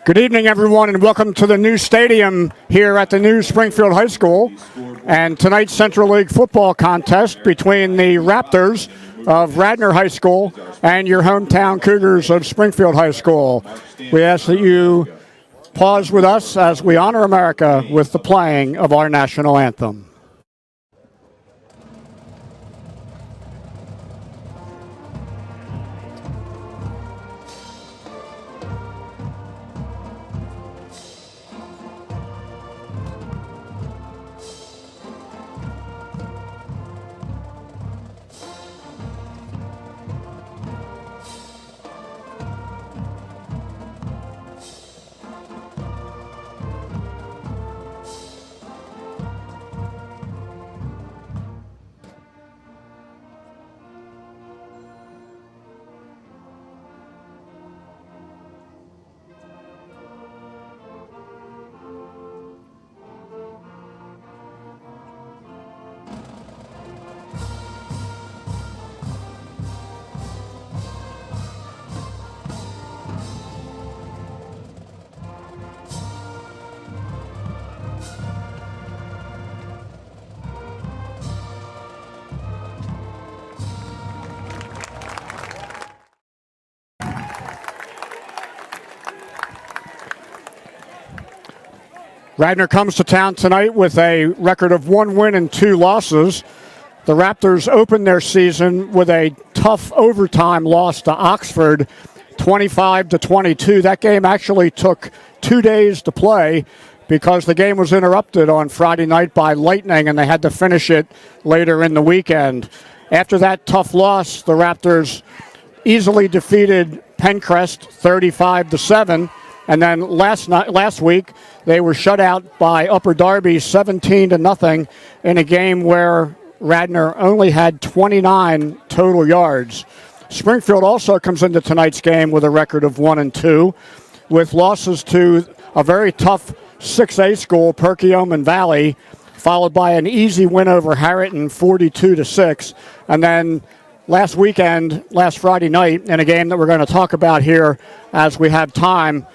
Good evening, everyone, and welcome to the new stadium here at the new Springfield High School. And tonight's Central League football contest between the Raptors of Radnor High School and your hometown Cougars of Springfield High School. We ask that you pause with us as we honor America with the playing of our national anthem. Radnor comes to town tonight with a record of 1 win and 2 losses. The Raptors opened their season with a tough overtime loss to Oxford, 25-22. That game actually took 2 days to play because the game was interrupted on Friday night by lightning, and they had to finish it later in the weekend. After that tough loss, the Raptors easily defeated Pencrest 35-7. And then last week, they were shut out by Upper Darby 17-0 in a game where Radnor only had 29 total yards. Springfield also comes into tonight's game with a record of 1 and 2, with losses to a very tough 6A school, Perkiomen Valley, followed by an easy win over Harriton 42-6. And then last Friday night, in a game that we're going to talk about here as we have time,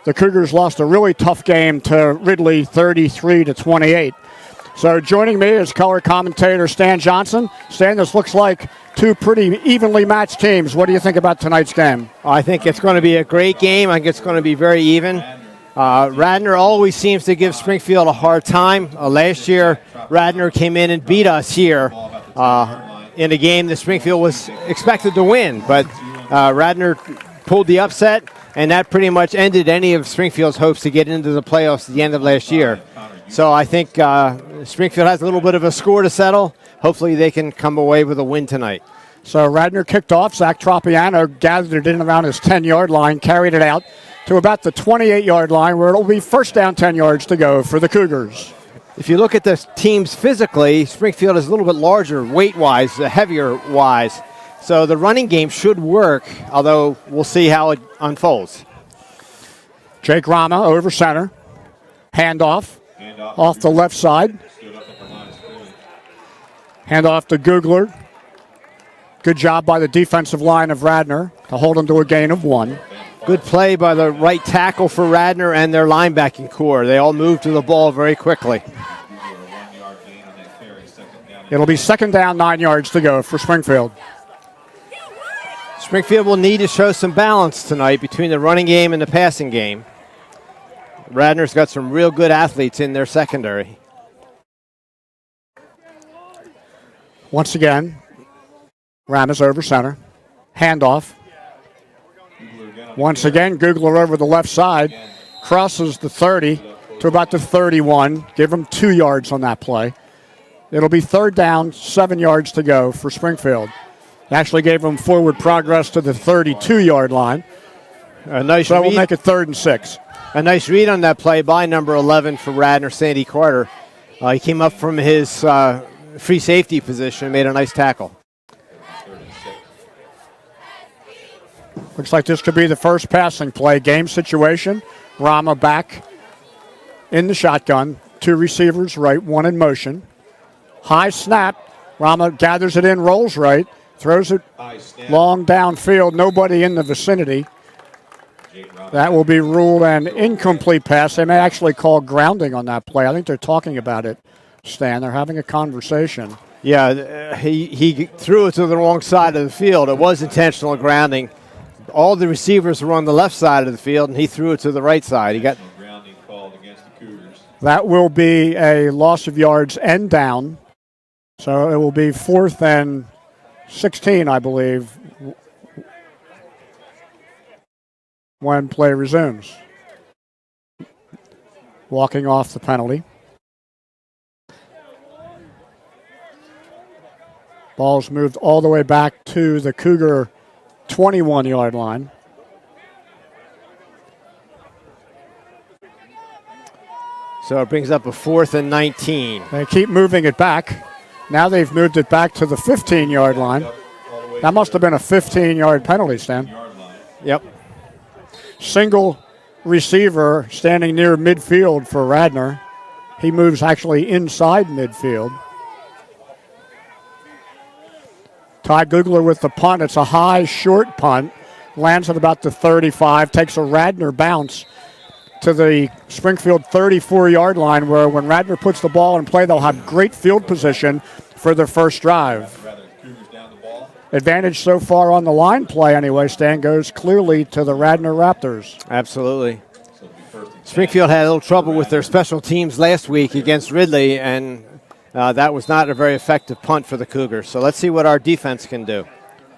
the Cougars lost a really tough game to Ridley 33-28. So joining me is color commentator Stan Johnson. Stan, this looks like two pretty evenly matched teams. What do you think about tonight's game? I think it's going to be a great game. I think it's going to be very even. Radnor always seems to give Springfield a hard time. Last year, Radnor came in and beat us here in a game that Springfield was expected to win. But Radnor pulled the upset, and that pretty much ended any of Springfield's hopes to get into the playoffs at the end of last year. So I think Springfield has a little bit of a score to settle. Hopefully they can come away with a win tonight. So Radnor kicked off. Zach Tropiano gathered it in around his 10-yard line, carried it out to about the 28-yard line, where it'll be first down 10 yards to go for the Cougars. If you look at the teams physically, Springfield is a little bit larger weight-wise, heavier-wise. So the running game should work, although we'll see how it unfolds. Jake Rama over center. Handoff off the left side. Handoff to Googler. Good job by the defensive line of Radnor to hold him to a gain of 1. Good play by the right tackle for Radnor and their linebacking core. They all moved to the ball very quickly. It'll be second down, 9 yards to go for Springfield. Springfield will need to show some balance tonight between the running game and the passing game. Radnor's got some real good athletes in their secondary. Once again, Ramos over center. Handoff. Once again, Googler over the left side. Crosses the 30 to about the 31. Give him 2 yards on that play. It'll be third down, 7 yards to go for Springfield. Actually gave him forward progress to the 32-yard line. So we'll make it 3rd and 6. A nice read on that play by number 11 for Radnor, Sandy Carter. He came up from his free safety position and made a nice tackle. Looks like this could be the first passing play. Game situation. Rama back in the shotgun. 2 receivers right, 1 in motion. High snap. Rama gathers it in, rolls right. Throws it long downfield, nobody in the vicinity. That will be ruled an incomplete pass. They may actually call grounding on that play. I think they're talking about it, Stan. They're having a conversation. Yeah, he threw it to the wrong side of the field. It was intentional grounding. All the receivers were on the left side of the field, and he threw it to the right side. He got grounding called against the Cougars. That will be a loss of yards and down. So it will be 4th and 16, I believe, when play resumes. Walking off the penalty. Ball's moved all the way back to the Cougar 21-yard line. So it brings up a 4th and 19. They keep moving it back. Now they've moved it back to the 15-yard line. That must have been a 15-yard penalty, Stan. Yep. Single receiver standing near midfield for Radnor. He moves actually inside midfield. Ty Googler with the punt. It's a high, short punt. Lands at about the 35. Takes a Radnor bounce to the Springfield 34-yard line, where when Radnor puts the ball in play, they'll have great field position for their first drive. Advantage so far on the line play anyway. Stan goes clearly to the Radnor Raptors. Absolutely. Springfield had a little trouble with their special teams last week against Ridley, and that was not a very effective punt for the Cougars. So let's see what our defense can do.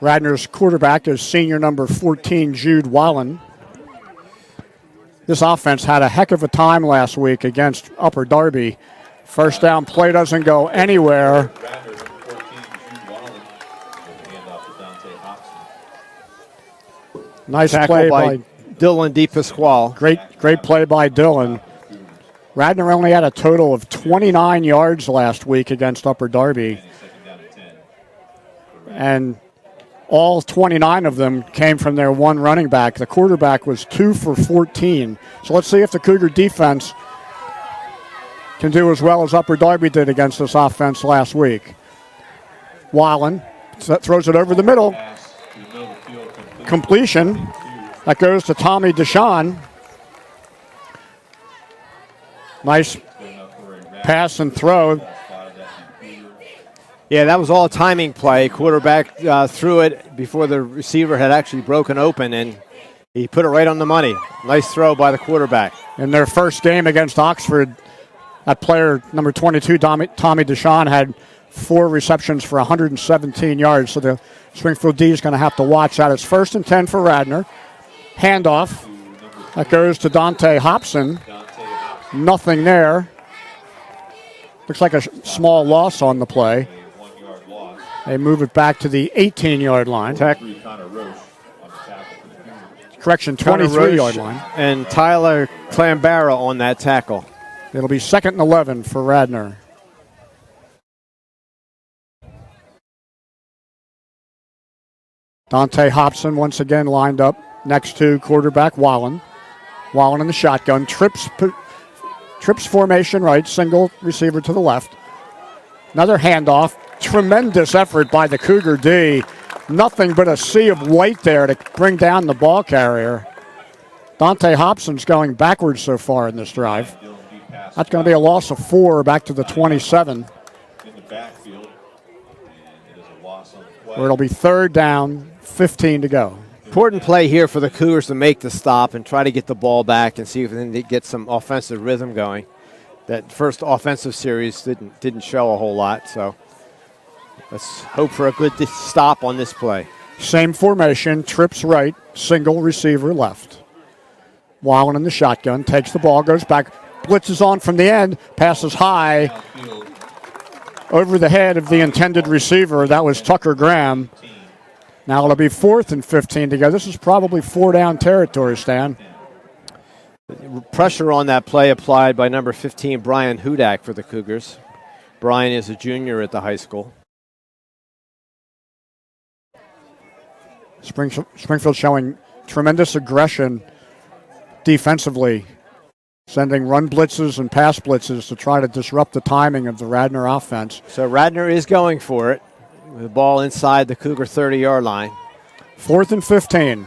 Radnor's quarterback is senior number 14, Jude Wallen. This offense had a heck of a time last week against Upper Darby. First down play doesn't go anywhere. Nice play by Dylan DePasquale. Great play by Dylan. Radnor only had a total of 29 yards last week against Upper Darby. And all 29 of them came from their one running back. The quarterback was 2 for 14. So let's see if the Cougar defense can do as well as Upper Darby did against this offense last week. Wallen throws it over the middle. Completion. That goes to Tommy Deshawn. Nice pass and throw. Yeah, that was all a timing play. Quarterback threw it before the receiver had actually broken open, and he put it right on the money. Nice throw by the quarterback. In their first game against Oxford, that player, number 22, Tommy Deshawn, had 4 receptions for 117 yards. So the Springfield D is going to have to watch that. It's 1st and 10 for Radnor. Handoff. That goes to Dante Hobson. Nothing there. Looks like a small loss on the play. They move it back to the 18-yard line. Correction, 23-yard line. And Tyler Clambara on that tackle. It'll be 2nd and 11 for Radnor. Dante Hobson once again lined up next to quarterback Wallen. Wallen in the shotgun. Trips formation right, single receiver to the left. Another handoff. Tremendous effort by the Cougar D. Nothing but a sea of white there to bring down the ball carrier. Dante Hobson's going backwards so far in this drive. That's going to be a loss of 4 back to the 27. Where it'll be 3rd down, 15 to go. Important play here for the Cougars to make the stop and try to get the ball back and see if they can get some offensive rhythm going. That first offensive series didn't show a whole lot, so let's hope for a good stop on this play. Same formation, trips right, single receiver left. Wallen in the shotgun, takes the ball, goes back, blitzes on from the end, passes high over the head of the intended receiver. That was Tucker Graham. Now it'll be 4th and 15 to go. This is probably 4-down territory, Stan. Pressure on that play applied by number 15, Brian Hudak, for the Cougars. Brian is a junior at the high school. Springfield showing tremendous aggression defensively, sending run blitzes and pass blitzes to try to disrupt the timing of the Radnor offense. So Radnor is going for it with the ball inside the Cougar 30-yard line. 4th and 15.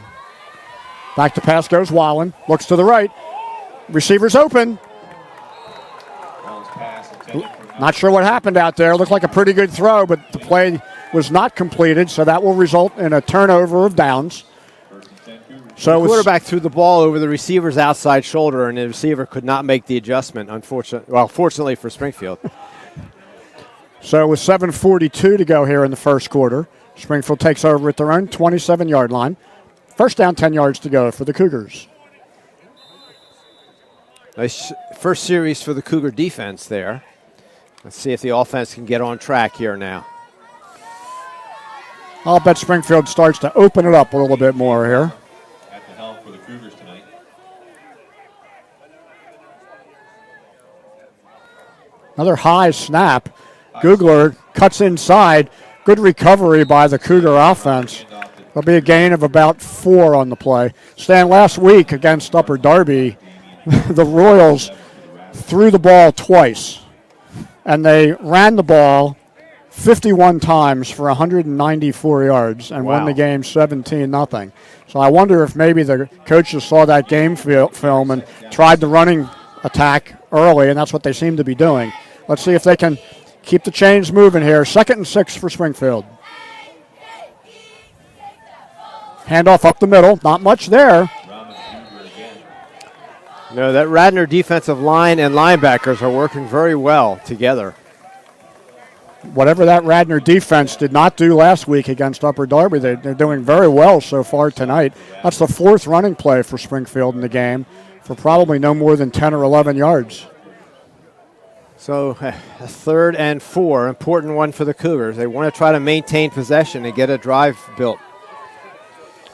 Back to pass goes Wallen. Looks to the right. Receiver's open. Wallen's pass intended for Not sure what happened out there. Looked like a pretty good throw, but the play was not completed, so that will result in a turnover of downs. first and 10 Cougars. The So it's quarterback threw the ball over the receiver's outside shoulder, and the receiver could not make the adjustment, fortunately for Springfield. with 7:42 to go here in the first quarter, Springfield takes over at their own 27-yard line. First down, 10 yards to go for the Cougars. Nice first series for the Cougar defense there. Let's see if the offense can get on track here now. I'll bet Springfield starts to open it up a little bit more here. At the helm for the Cougars tonight. Another high snap. Googler cuts inside. Good recovery by the Cougar offense. There'll be a gain of about 4 on the play. Stan, last week against Upper Darby, the Royals threw the ball twice, and they ran the ball 51 times for 194 yards and won Wow. the game 17-0. So I wonder if maybe the coaches saw that game film and tried the running attack early, and that's what they seem to be doing. Let's see if they can keep the chains moving here. 2nd and 6 for Springfield. Handoff up the middle. Not much there. Rahman Cougar again. No, that Radnor defensive line and linebackers are working very well together. Whatever that Radnor defense did not do last week against Upper Darby, they're doing very well so far tonight. That's the 4th running play for Springfield in the game for probably no more than 10 or 11 yards. So a 3rd and 4, important one for the Cougars. They want to try to maintain possession and get a drive built.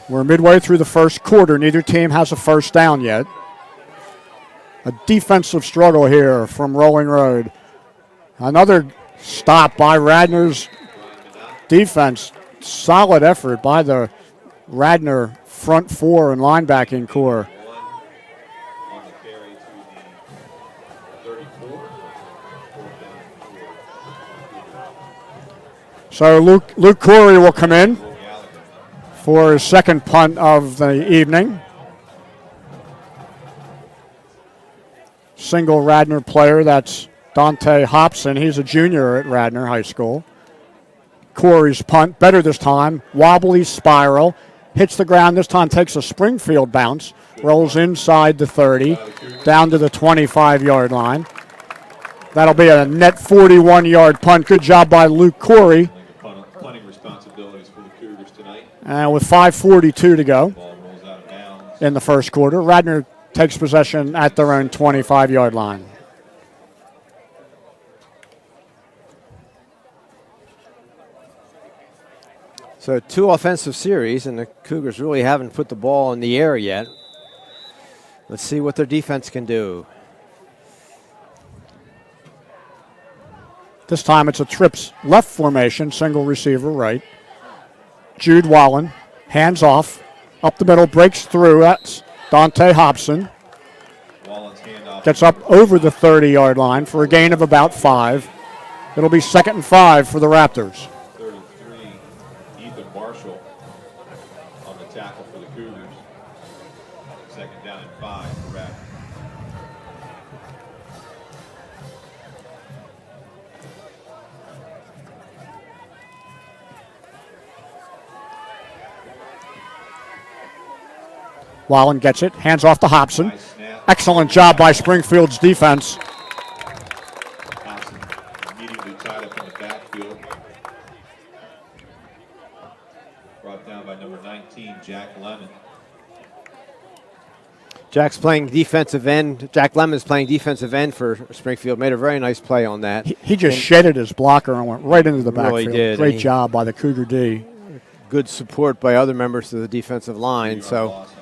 We're midway through the first quarter. Neither team has a first down yet. A defensive struggle here from Rolling Road. Another stop by Radnor's defense. Solid effort by the Radnor front 4 and linebacking core. On the carry to the 34. So Luke Corey will come in Gallagher. for his second punt of the evening. Single Radnor player, that's Dante Hobson. He's a junior at Radnor High School. Corey's punt, better this time. Wobbly spiral. Hits the ground this time, takes a Springfield bounce. Rolls inside the 30, down to the 25-yard line. That'll be a net 41-yard punt. Good job by Luke Corey. Punting responsibilities for the Cougars tonight. And with 5:42 to go Ball rolls out of bounds. in the first quarter, Radnor takes possession at their own 25-yard line. So 2 offensive series, and the Cougars really haven't put the ball in the air yet. Let's see what their defense can do. This time it's a trips left formation, single receiver right. Jude Wallen, hands off, up the middle, breaks through. That's Dante Hobson. Wallen's handoff. Gets up over the 30-yard line for a gain of about 5. It'll be 2nd and 5 for the Raptors. 33. Ethan Marshall on the tackle for the Cougars. 2nd down and 5 for Radnor. Wallen gets it, hands off to Hobson. Nice snap. Excellent job by Springfield's defense. Hobson immediately tied up in the backfield. Brought down by number 19, Jack Lemon. Jack's playing defensive end. Jack Lemon's playing defensive end for Springfield. Made a very nice play on that. He just shedded his blocker and went right into the Really backfield. did. Great job by the Cougar D. Good support by other members of the defensive line. 3-yard So loss on that play.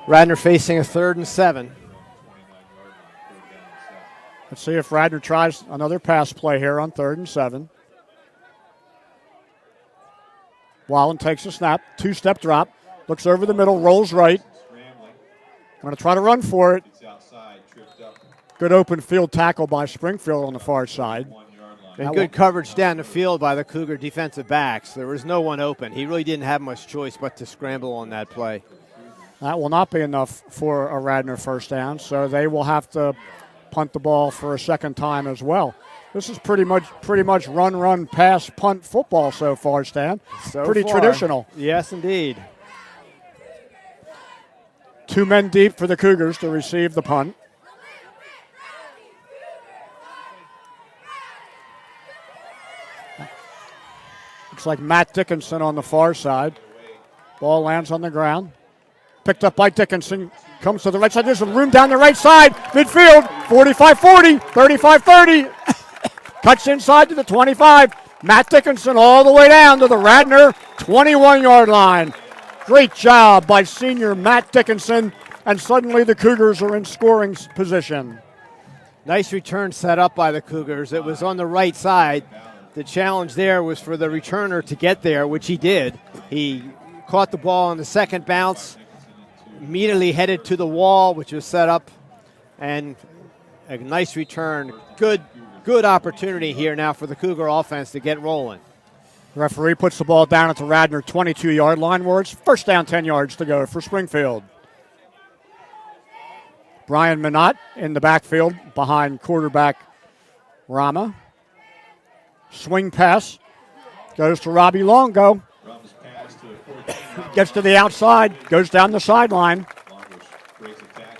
Radnor facing a 3rd and 7. 29-yard line, 3rd down and 7. Let's see if Radnor tries another pass play here on 3rd and 7. Wallen takes a snap, 2-step drop, looks over the middle, rolls right. Scrambling. Going to try to run for it. It's outside, tripped up. Good open field tackle by Springfield on the far side. 1-yard line. And good coverage down the field by the Cougar defensive backs. There was no one open. He really didn't have much choice but to scramble on that play. That will not be enough for a Radnor first down, so they will have to punt the ball for a second time as well. This is pretty much run, pass, punt football so far, Stan. Pretty traditional. Yes, indeed. 2 men deep for the Cougars to receive the punt. Looks like Matt Dickinson on the far side. Ball lands on the ground. Picked up by Dickinson. Comes to the right side. There's some room down the right side. Midfield. 45-40. 35-30. Cuts inside to the 25. Matt Dickinson all the way down to the Radnor 21-yard line. Great job by senior Matt Dickinson. And suddenly the Cougars are in scoring position. Nice return set up by the Cougars. It was on the right side. The challenge there was for the returner to get there, which he did. He caught the ball on the second bounce, immediately headed to the wall, which was set up, and a nice return. Good opportunity here now for the Cougar offense to get rolling. The referee puts the ball down at the Radnor 22-yard line where it's first down, 10 yards to go for Springfield. Brian Minot in the backfield behind quarterback Rama. Swing pass goes to Robbie Longo. Gets to the outside, goes down the sideline.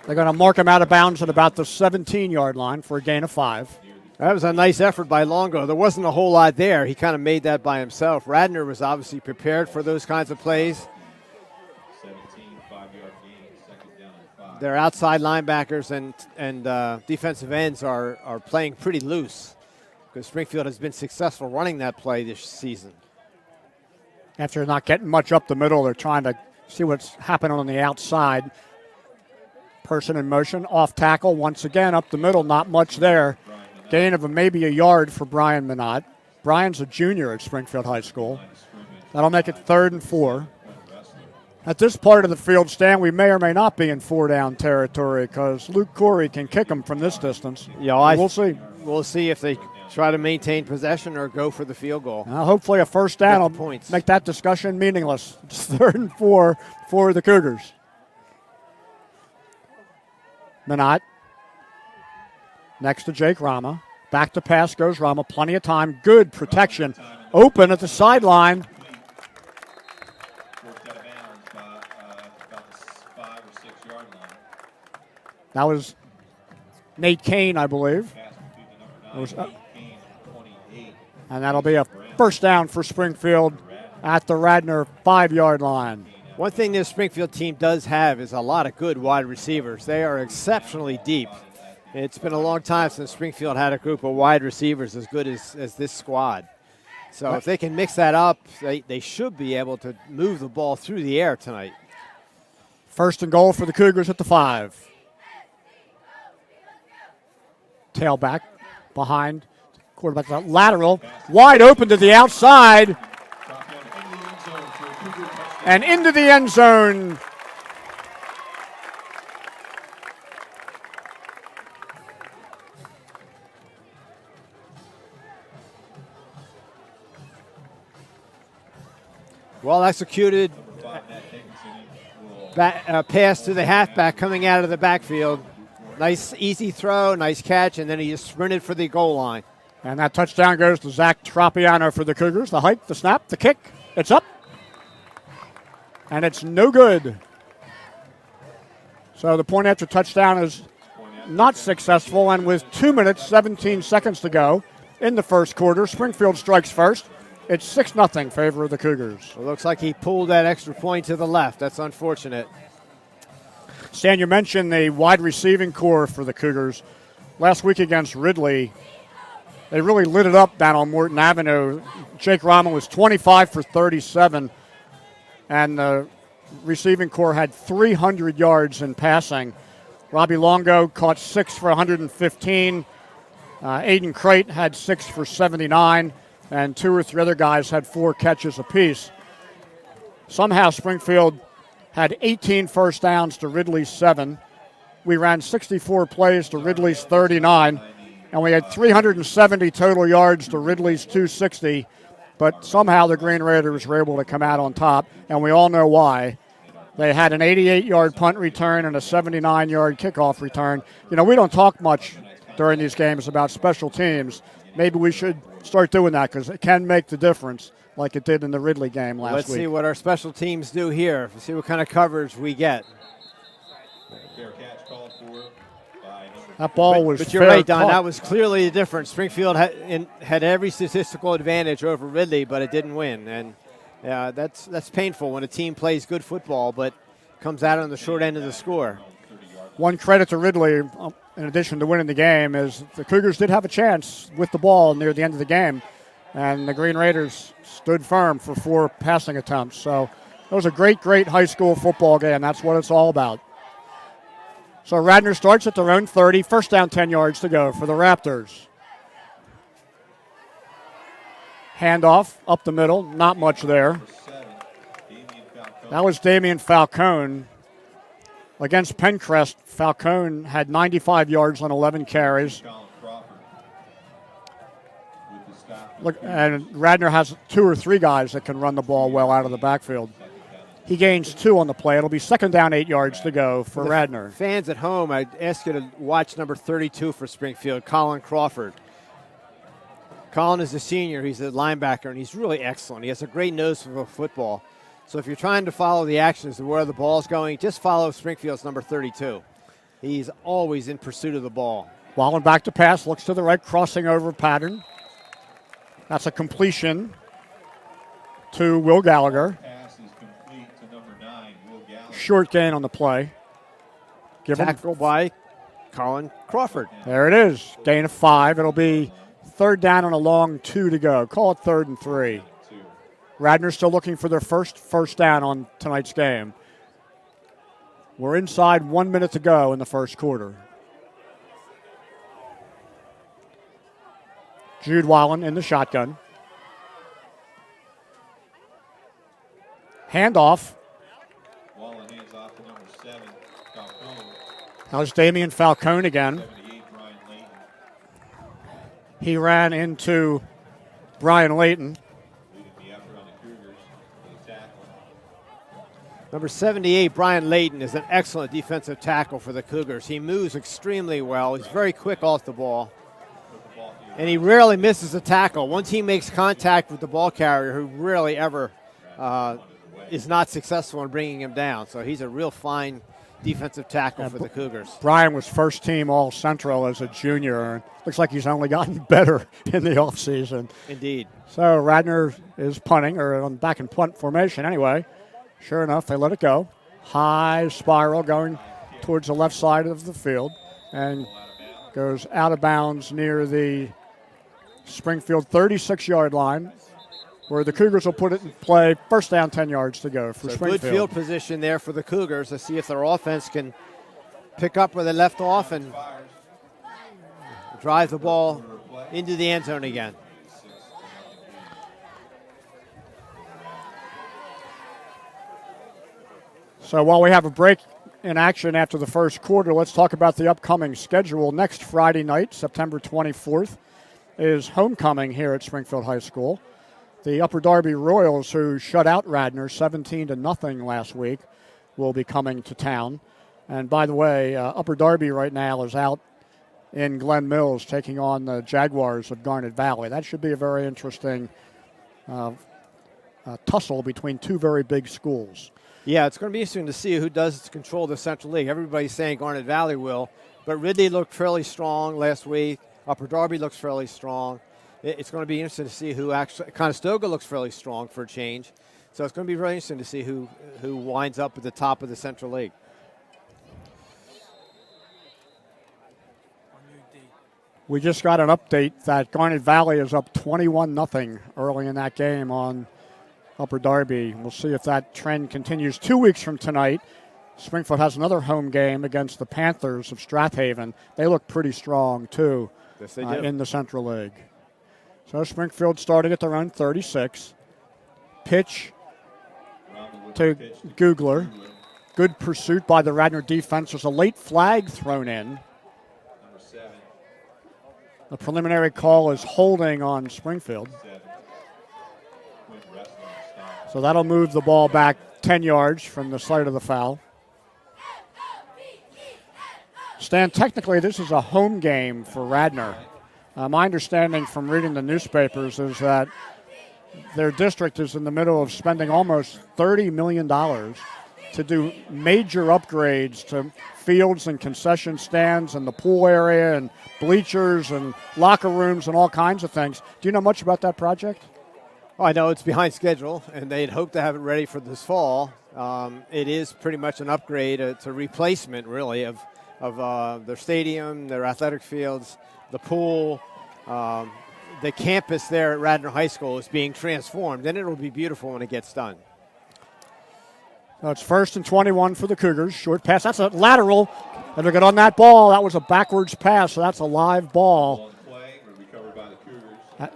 They're going to mark him out of bounds at about the 17-yard line for a gain of 5. That was a nice effort by Longo. There wasn't a whole lot there. He kind of made that by himself. Radnor was obviously prepared for those kinds of plays. 17, 5-yard gain, second down and 5. Their outside linebackers and defensive ends are playing pretty loose because Springfield has been successful running that play this season. After not getting much up the middle, they're trying to see what's happening on the outside. Person in motion, off tackle once again up the middle, not much there. Gain of maybe a yard for Brian Minot. Brian's a junior at Springfield High School. That'll make it 3rd and 4. At this part of the field, Stan, we may or may not be in 4-down territory because Luke Corey can kick them from this distance. Yeah, we'll see. We'll see if they try to maintain possession or go for the field goal. Hopefully a first down will make that discussion meaningless. It's 3rd and 4 for the Cougars. Minot. Next to Jake Rama. Back to pass goes Rama. Plenty of time. Good protection. Open at the sideline. That was Nate Kane, I believe. And that'll be a first down for Springfield at the Radnor 5-yard line. One thing this Springfield team does have is a lot of good wide receivers. They are exceptionally deep. It's been a long time since Springfield had a group of wide receivers as good as this squad. So if they can mix that up, they should be able to move the ball through the air tonight. First and goal for the Cougars at the 5. Tailback behind quarterback, lateral, wide open to the outside, and into the end zone. Well executed pass to the halfback coming out of the backfield. Nice, easy throw, nice catch, and then he just sprinted for the goal line. And that touchdown goes to Zach Tropiano for the Cougars. The hike, the snap, the kick. It's up. And it's no good. So the point after touchdown is not successful. And with 2 minutes, 17 seconds to go in the first quarter, Springfield strikes first. It's 6-0 favor of the Cougars. It looks like he pulled that extra point to the left. That's unfortunate. Stan, you mentioned the wide receiving core for the Cougars. Last week against Ridley, they really lit it up down on Morton Avenue. Jake Rama was 25 for 37, and the receiving core had 300 yards in passing. Robbie Longo caught 6 for 115. Aiden Crate had 6 for 79, and 2 or 3 other guys had 4 catches apiece. Somehow Springfield had 18 first downs to Ridley's 7. We ran 64 plays to Ridley's 39, and we had 370 total yards to Ridley's 260. But somehow the Green Raiders were able to come out on top, and we all know why. They had an 88-yard punt return and a 79-yard kickoff return. You know, we don't talk much during these games about special teams. Maybe we should start doing that because it can make the difference like it did in the Ridley game last week. Let's see what our special teams do here. Let's see what kind of coverage we get. Fair catch called for by number That ball was But you're fair right, Don. caught. That was clearly the difference. Springfield had every statistical advantage over Ridley, but it didn't win. And that's painful when a team plays good football but comes out on the short end of the score. One credit to Ridley, in addition to winning the game, is the Cougars did have a chance with the ball near the end of the game, and the Green Raiders stood firm for 4 passing attempts. So it was a great, great high school football game. That's what it's all about. So Radnor starts at their own 30, first down 10 yards to go for the Raptors. Handoff up the middle, not much there. That was Damian Falcone. Against Pencrest, Falcone had 95 yards on 11 carries. Look, and Radnor has 2 or 3 guys that can run the ball well out of the backfield. He gains 2 on the play. It'll be second down 8 yards to go for Radnor. Fans at home, I'd ask you to watch number 32 for Springfield, Colin Crawford. Colin is a senior. He's a linebacker, and he's really excellent. He has a great nose for football. So if you're trying to follow the actions of where the ball's going, just follow Springfield's number 32. He's always in pursuit of the ball. Wallen back to pass, looks to the right, crossing over pattern. That's a completion to Will Gallagher. pass is complete to number 9, Will Gallagher. Short gain on the play. Tackle by Colin Crawford. There it is. Gain of 5. It'll be third down and a long 2 to go. Call it 3rd and 3. Radnor's still looking for their first down on tonight's game. We're inside 1 minute to go in the first quarter. Jude Wallen in the shotgun. Handoff. Wallen hands off to number 7, Falcone. That was Damian Falcone again. 78, Brian Layton. He ran into Brian Layton. Leading the effort on the Cougars for the tackle. Number 78, Brian Layton, is an excellent defensive tackle for the Cougars. He moves extremely well. He's very quick off the ball. And he rarely misses a tackle. Once he makes contact with the ball carrier, who rarely ever is not successful in bringing him down. So he's a real fine defensive tackle for the Cougars. Brian was first team All-Central as a junior. And looks like he's only gotten better in the offseason. Indeed. So Radnor is punting, or on back in punt formation anyway. Sure enough, they let it go. High spiral going towards the left side of the field and goes out of bounds near the Springfield 36-yard line, where the Cougars will put it in play. First down, 10 yards to go for So Springfield. good field position there for the Cougars to see if their offense can pick up where they left off and drive the ball into the end zone again. So while we have a break in action after the first quarter, let's talk about the upcoming schedule. Next Friday night, September 24th, is homecoming here at Springfield High School. The Upper Darby Royals, who shut out Radnor 17-0 last week, will be coming to town. And by the way, Upper Darby right now is out in Glen Mills taking on the Jaguars of Garnet Valley. That should be a very interesting tussle between 2 very big schools. Yeah, it's going to be interesting to see who does control the Central League. Everybody's saying Garnet Valley will, but Ridley looked fairly strong last week. Upper Darby looks fairly strong. It's going to be interesting to see who actually – Conestoga looks fairly strong for a change. So it's going to be really interesting to see who winds up at the top of the Central League. We just got an update that Garnet Valley is up 21-0 early in that game on Upper Darby. We'll see if that trend continues. 2 weeks from tonight, Springfield has another home game against the Panthers of Strathaven. They look pretty strong, too, Yes, they do. in the Central League. So Springfield starting at their own 36. Pitch to Googler. Good pursuit by the Radnor defense. There's a late flag thrown in. Number 7. The preliminary call is holding on Springfield. 7. Quinn Wrestling stop. So that'll move the ball back 10 yards from the site of the foul. Stan, technically this is a home game for Radnor. My understanding from reading the newspapers is that their district is in the middle of spending almost $30 million to do major upgrades to fields and concession stands and the pool area and bleachers and locker rooms and all kinds of things. Do you know much about that project? Well, I know it's behind schedule, and they'd hoped to have it ready for this fall. It is pretty much an upgrade. It's a replacement, really, of their stadium, their athletic fields, the pool. The campus there at Radnor High School is being transformed, and it'll be beautiful when it gets done. Now it's 1st and 21 for the Cougars. Short pass. That's a lateral. And they're good on that ball. That was a backwards pass, so that's a live ball. Play, recovered by the Cougars.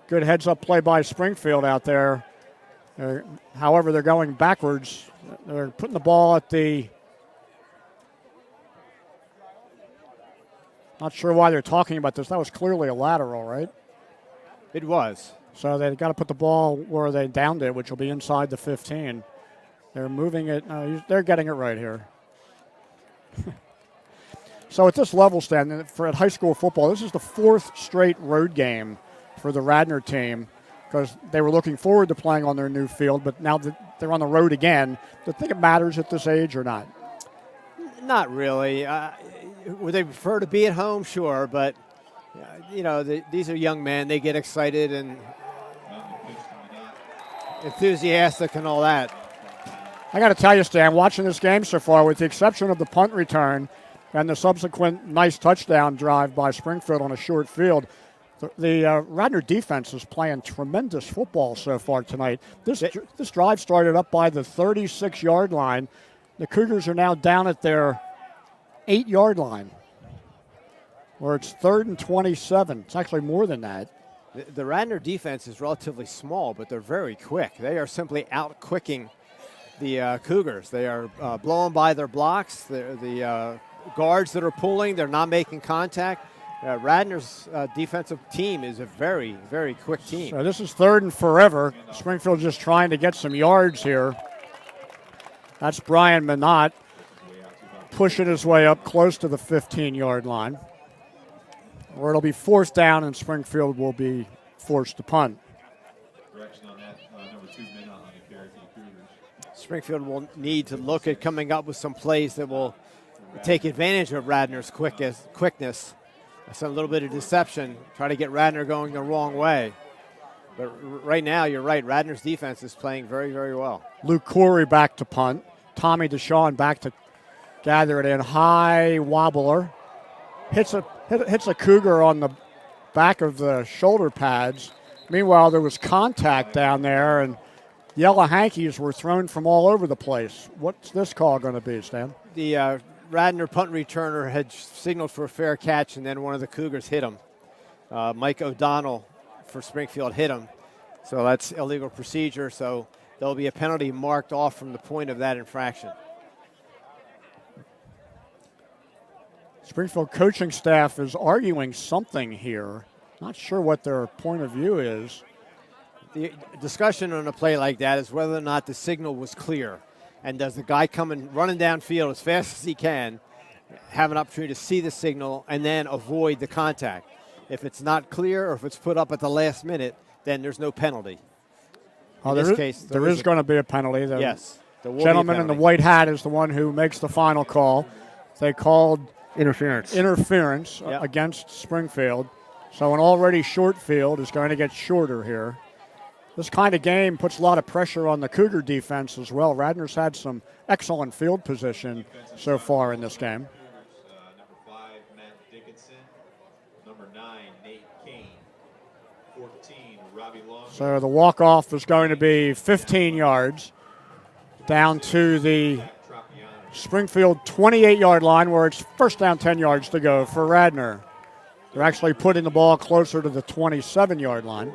Good heads-up play by Springfield out there. However, they're going backwards. They're putting the ball at the... Not sure why they're talking about this. That was clearly a lateral, right? It was. So they've got to put the ball where they downed it, which will be inside the 15. They're moving it. They're getting it right here. So at this level, Stan, at high school football, this is the 4th straight road game for the Radnor team because they were looking forward to playing on their new field, but now that they're on the road again, do you think it matters at this age or not? Not really. Would they prefer to be at home? Sure, but these are young men. They get excited and enthusiastic and all that. I got to tell you, Stan, watching this game so far, with the exception of the punt return and the subsequent nice touchdown drive by Springfield on a short field, the Radnor defense is playing tremendous football so far tonight. This drive started up by the 36-yard line. The Cougars are now down at their 8-yard line, where it's 3rd and 27. It's actually more than that. The Radnor defense is relatively small, but they're very quick. They are simply out-quicking the Cougars. They are blowing by their blocks. The guards that are pulling, they're not making contact. Radnor's defensive team is a very, very quick team. So this is 3rd and forever. Springfield just trying to get some yards here. That's Brian Minot pushing his way up close to the 15-yard line, where it'll be 4th down and Springfield will be forced to punt. Correction on that, number 2 Minot on the carry for the Cougars. Springfield will need to look at coming up with some plays that will take advantage of Radnor's quickness. A little bit of deception, try to get Radnor going the wrong way. But right now, you're right, Radnor's defense is playing very, very well. Luke Corey back to punt. Tommy Deshawn back to gather it in. High wobbler. Hits a Cougar on the back of the shoulder pads. Meanwhile, there was contact down there, and yellow hankies were thrown from all over the place. What's this call going to be, Stan? The Radnor punt returner had signaled for a fair catch, and then one of the Cougars hit him. Mike O'Donnell for Springfield hit him. So that's illegal procedure, so there'll be a penalty marked off from the point of that infraction. Springfield coaching staff is arguing something here. Not sure what their point of view is. The discussion on a play like that is whether or not the signal was clear. And does the guy coming running downfield as fast as he can have an opportunity to see the signal and then avoid the contact? If it's not clear or if it's put up at the last minute, then there's no penalty. In this case, there is going to be a penalty. Yes. The gentleman in the white hat is the one who makes the final call. They called interference against Springfield. So an already short field is going to get shorter here. This kind of game puts a lot of pressure on the Cougar defense as well. Radnor's had some excellent field position so far in this game. Number 5, Matt Dickinson. Number 9, Nate Kane. 14, Robbie Long. So the walk-off is going to be 15 yards down to the Springfield 28-yard line, where it's 1st down, 10 yards to go for Radnor. They're actually putting the ball closer to the 27-yard line.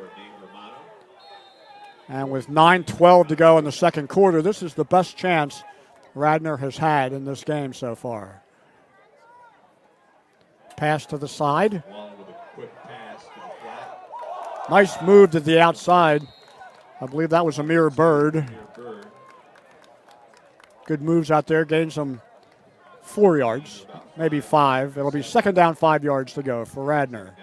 And with 9:12 to go in the second quarter, this is the best chance Radnor has had in this game so far. Pass to the side. Nice move to the outside. I believe that was Amir Bird. Good moves out there. Gains them 4 yards, maybe 5. It'll be second down, 5 yards to go for Radnor.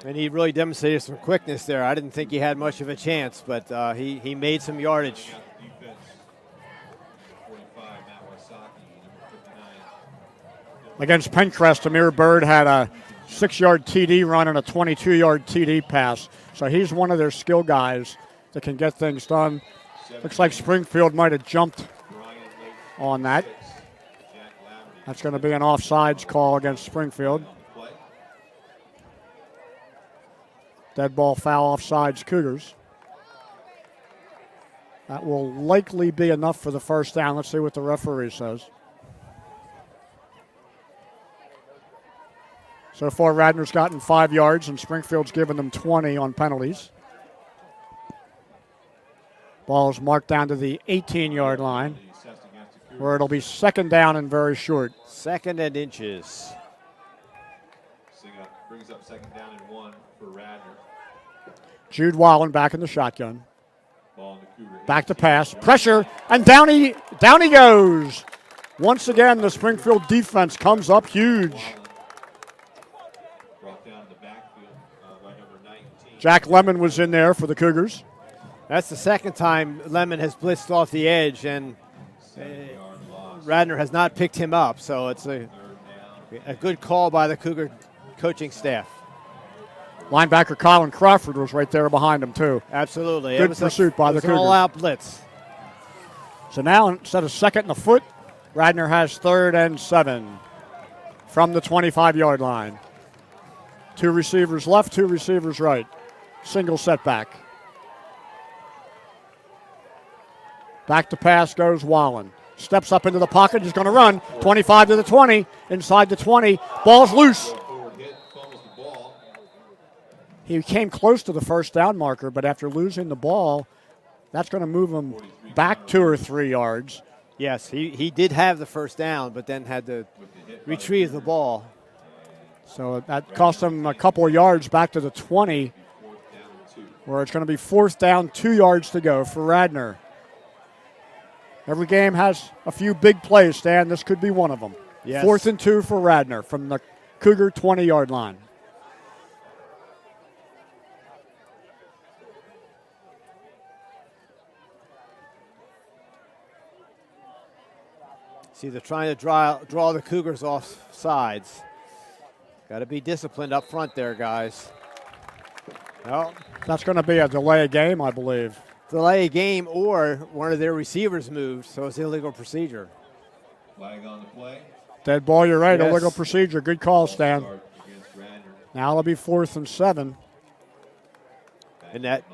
And he really demonstrated some quickness there. I didn't think he had much of a chance, but he made some yardage. Against Pencrest, Amir Bird had a 6-yard TD run and a 22-yard TD pass. So he's one of their skill guys that can get things done. Looks like Springfield might have jumped on that. That's going to be an offsides call against Springfield. Dead ball foul, offsides, Cougars. That will likely be enough for the first down. Let's see what the referee says. So far, Radnor's gotten 5 yards, and Springfield's given them 20 on penalties. Ball's marked down to the 18-yard line, where it'll be second down and very short. Second and inches. Brings up second down and 1 for Radnor. Jude Wallen back in the shotgun. Back to pass. Pressure, and down he goes. Once again, the Springfield defense comes up huge. Jack Lemon was in there for the Cougars. That's the second time Lemon has blitzed off the edge, and Radnor has not picked him up. So it's a good call by the Cougar coaching staff. Linebacker Colin Crawford was right there behind him, too. Absolutely. Good pursuit by the Cougars. All-out blitz. So now, instead of second and a foot, Radnor has 3rd and 7 from the 25-yard line. 2 receivers left, 2 receivers right. Single setback. Back to pass goes Wallen. Steps up into the pocket. He's going to run. 25 to the 20. Inside the 20. Ball's loose. He came close to the first down marker, but after losing the ball, that's going to move him back 2 or 3 yards. Yes, he did have the first down, but then had to retrieve the ball. So that cost him a couple of yards back to the 20, where it's going to be 4th down, 2 yards to go for Radnor. Every game has a few big plays, Stan. This could be one of them. Yes. 4th and 2 for Radnor from the Cougar 20-yard line. See, they're trying to draw the Cougars off sides. Got to be disciplined up front there, guys. Well, that's going to be a delay of game, I believe. Delay a game, or one of their receivers moved, so it's illegal procedure. Flag on the play. Dead ball, you're right. Yes. Illegal procedure. Good call, Stan. Now it'll be 4th and 7. And that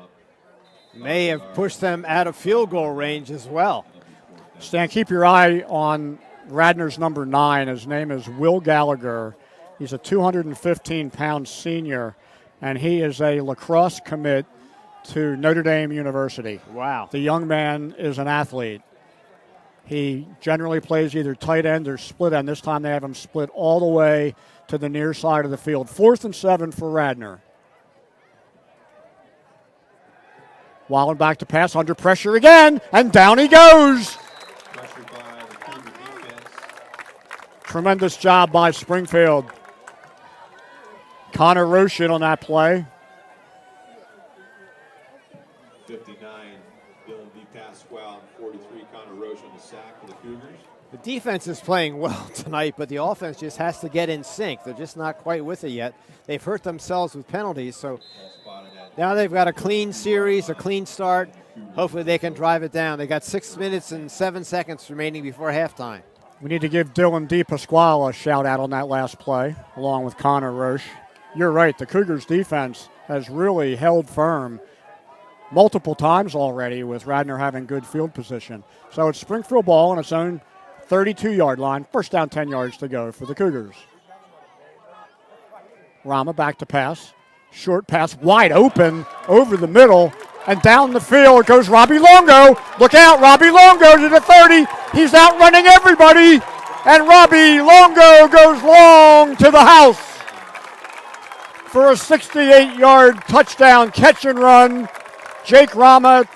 may have pushed them out of field goal range as well. Stan, keep your eye on Radnor's number 9. His name is Will Gallagher. He's a 215-pound senior, and he is a lacrosse commit to Notre Dame University. Wow. The young man is an athlete. He generally plays either tight end or split end. This time they have him split all the way to the near side of the field. 4th and 7 for Radnor. Wallen back to pass, under pressure again, and down he goes. Tremendous job by Springfield. Connor Roshin on that play. 59, Dylan DePasquale, 43, Connor Roshin, the sack for the Cougars. The defense is playing well tonight, but the offense just has to get in sync. They're just not quite with it yet. They've hurt themselves with penalties, so now they've got a clean series, a clean start. Hopefully they can drive it down. They got 6 minutes and 7 seconds remaining before halftime. We need to give Dylan DePasquale a shout-out on that last play, along with Connor Roche. You're right, the Cougars' defense has really held firm multiple times already, with Radnor having good field position. So it's Springfield ball on its own 32-yard line. First down, 10 yards to go for the Cougars. Rama back to pass. Short pass, wide open, over the middle, and down the field goes Robbie Longo. Look out, Robbie Longo to the 30. He's outrunning everybody, and Robbie Longo goes long to the house for a 68-yard touchdown catch and run. Jake Rama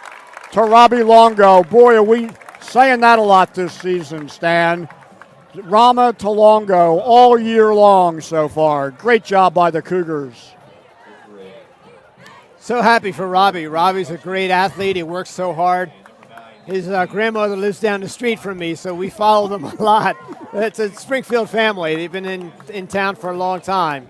to Robbie Longo. Boy, are we Saying that a lot this season, Stan. Rama to Longo all year long so far. Great job by the Cougars. So happy for Robbie. Robbie's a great athlete. He works so hard. His grandmother lives down the street from me, so we follow them a lot. It's a Springfield family. They've been in town for a long time.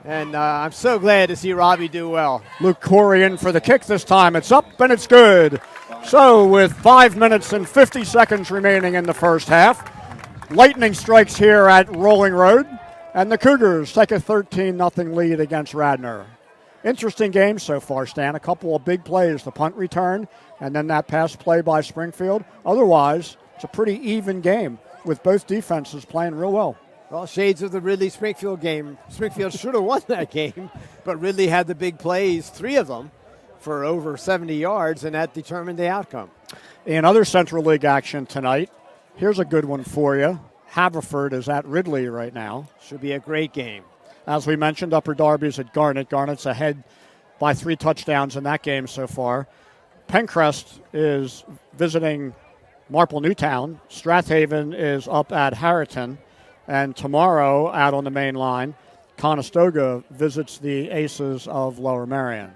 And I'm so glad to see Robbie do well. Luke Corey in for the kick this time. It's up and it's good. So with 5 minutes and 50 seconds remaining in the first half, lightning strikes here at Rolling Road, and the Cougars take a 13-0 lead against Radnor. Interesting game so far, Stan. A couple of big plays, the punt return, and then that pass play by Springfield. Otherwise, it's a pretty even game with both defenses playing real well. Well, shades of the Ridley-Springfield game. Springfield should have won that game, but Ridley had the big plays, 3 of them, for over 70 yards, and that determined the outcome. In other Central League action tonight, here's a good one for you. Haverford is at Ridley right now. Should be a great game. As we mentioned, Upper Darby's at Garnet. Garnet's ahead by 3 touchdowns in that game so far. Pencrest is visiting Marple Newtown. Strathaven is up at Harriton. And tomorrow, out on the main line, Conestoga visits the Aces of Lower Merion.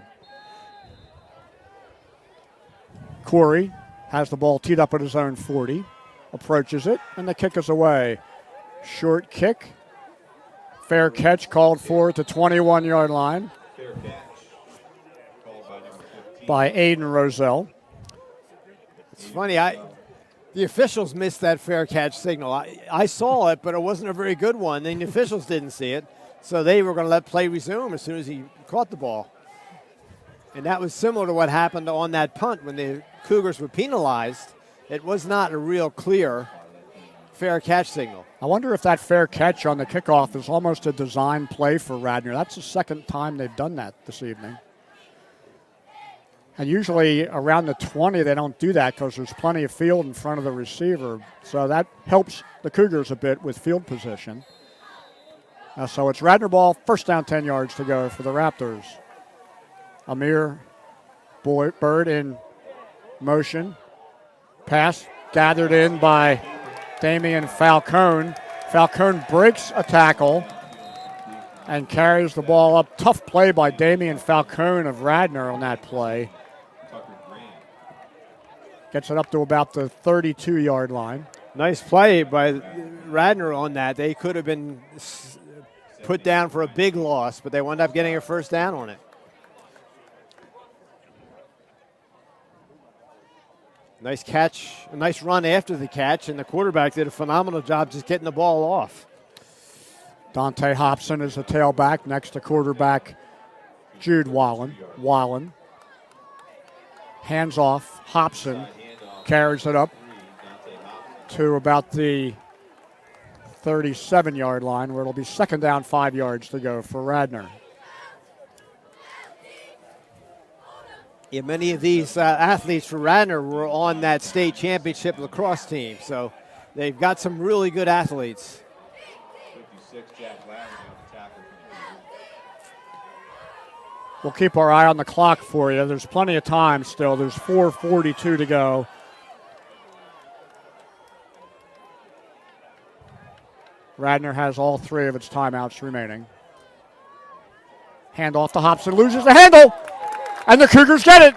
Corey has the ball teed up at his own 40, approaches it, and the kick is away. Short kick. Fair catch called for at the 21-yard line by Aiden Roselle. It's funny, the officials missed that fair catch signal. I saw it, but it wasn't a very good one, and the officials didn't see it, so they were going to let play resume as soon as he caught the ball. And that was similar to what happened on that punt when the Cougars were penalized. It was not a real clear fair catch signal. I wonder if that fair catch on the kickoff is almost a design play for Radnor. That's the second time they've done that this evening. And usually around the 20, they don't do that because there's plenty of field in front of the receiver. So that helps the Cougars a bit with field position. So it's Radnor ball, first down, 10 yards to go for the Raptors. Amir Bird in motion. Pass gathered in by Damian Falcone. Falcone breaks a tackle and carries the ball up. Tough play by Damian Falcone of Radnor on that play. Gets it up to about the 32-yard line. Nice play by Radnor on that. They could have been put down for a big loss, but they wound up getting a first down on it. Nice catch, a nice run after the catch, and the quarterback did a phenomenal job just getting the ball off. Dante Hobson is the tailback next to quarterback Jude Wallen. Hands off. Hobson carries it up to about the 37-yard line, where it'll be second down, 5 yards to go for Radnor. Yeah, many of these athletes for Radnor were on that state championship lacrosse team, so they've got some really good athletes. 56, Jack Lavin on the tackle. We'll keep our eye on the clock for you. There's plenty of time still. There's 4:42 to go. Radnor has all 3 of its timeouts remaining. Hand off to Hobson, loses the handle, and the Cougars get it.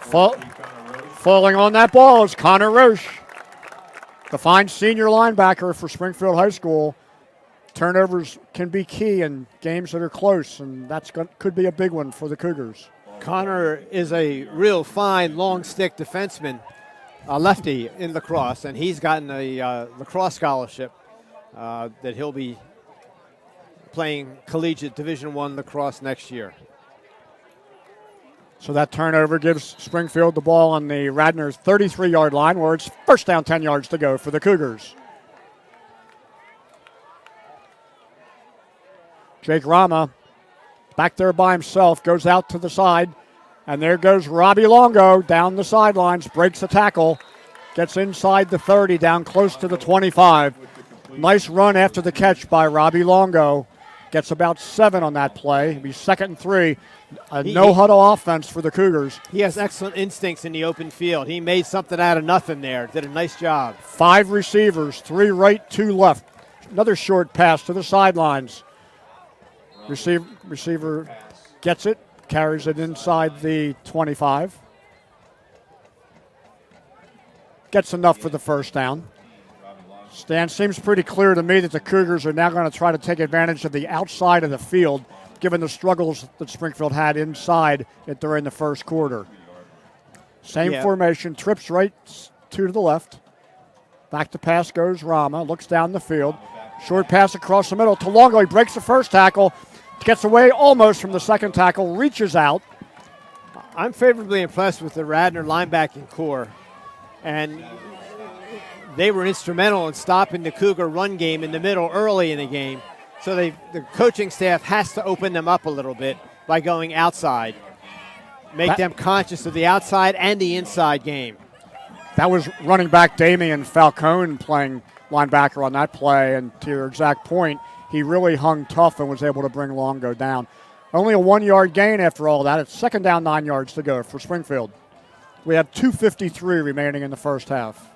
Falling on that ball is Connor Roche, the fine senior linebacker for Springfield High School. Turnovers can be key in games that are close, and could be a big one for the Cougars. Connor is a real fine long stick defenseman, a lefty in lacrosse, and he's gotten a lacrosse scholarship that he'll be playing collegiate Division I lacrosse next year. So that turnover gives Springfield the ball on the Radnor's 33-yard line, where it's first down, 10 yards to go for the Cougars. Jake Rama back there by himself, goes out to the side, and there goes Robbie Longo down the sidelines, breaks the tackle, gets inside the 30, down close to the 25. Nice run after the catch by Robbie Longo. Gets about 7 on that play. It'll be 2nd and 3. A no-huddle offense for the Cougars. He has excellent instincts in the open field. He made something out of nothing there. Did a nice job. 5 receivers, 3 right, 2 left. Another short pass to the sidelines. Receiver gets it, carries it inside the 25. Gets enough for the first down. Stan, seems pretty clear to me that the Cougars are now going to try to take advantage of the outside of the field, given the struggles that Springfield had inside it during the first quarter. Same formation, trips right, 2 to the left. Back to pass goes Rama, looks down the field. Short pass across the middle to Longo. He breaks the first tackle, gets away almost from the second tackle, reaches out. I'm favorably impressed with the Radnor linebacking core. And they were instrumental in stopping the Cougar run game in the middle early in the game. So the coaching staff has to open them up a little bit by going outside. Make them conscious of the outside and the inside game. That was running back Damian Falcone playing linebacker on that play. And to your exact point, he really hung tough and was able to bring Longo down. Only a 1-yard gain after all that. It's 2nd down, 9 yards to go for Springfield. We have 2:53 remaining in the first half.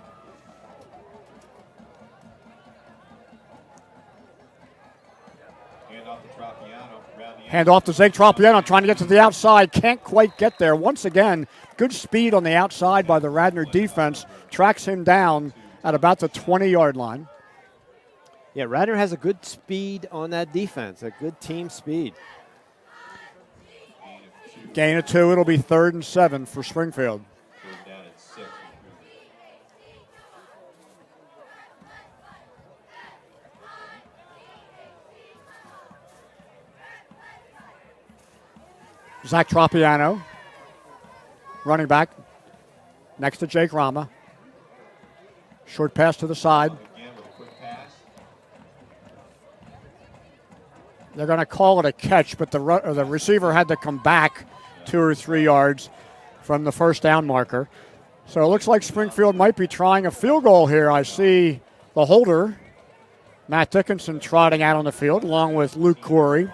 Hand off to Zake Tropiano, trying to get to the outside. Can't quite get there. Once again, good speed on the outside by the Radnor defense. Tracks him down at about the 20-yard line. Yeah, Radnor has a good speed on that defense, a good team speed. Gain of 2. It'll be 3rd and 7 for Springfield. Zach Tropiano, running back, next to Jake Rama. Short pass to the side. They're going to call it a catch, but the receiver had to come back 2 or 3 yards from the first down marker. So it looks like Springfield might be trying a field goal here. I see the holder, Matt Dickinson, trotting out on the field along with Luke Corey.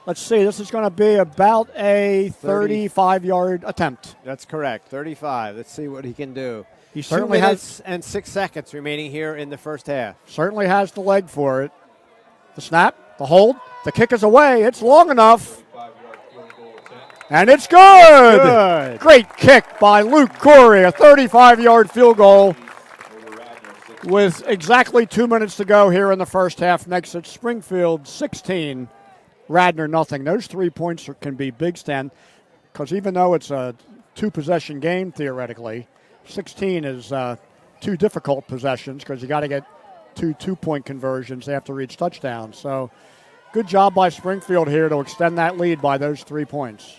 Let's see, this is going to be about a 35-yard attempt. That's correct, 35. Let's see what he can do. He certainly has, and 6 seconds remaining here in the first half. Certainly has the leg for it. The snap, the hold, the kick is away. It's long enough. And it's good. Great kick by Luke Corey, a 35-yard field goal with exactly 2 minutes to go here in the first half. Makes it Springfield 16. Radnor nothing. Those 3 points can be big, Stan, because even though it's a 2-possession game theoretically, 16 is 2 difficult possessions because you got to get 2 2-point conversions after each touchdown. So good job by Springfield here to extend that lead by those 3 points,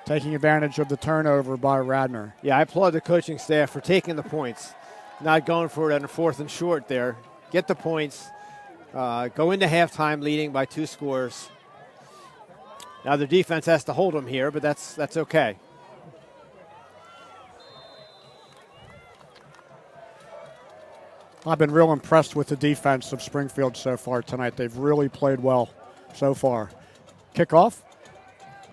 taking advantage of the turnover by Radnor. Yeah, I applaud the coaching staff for taking the points, not going for it on a 4th and short there. Get the points, go into halftime leading by 2 scores. Now the defense has to hold them here, but that's okay. I've been real impressed with the defense of Springfield so far tonight. They've really played well so far. Kickoff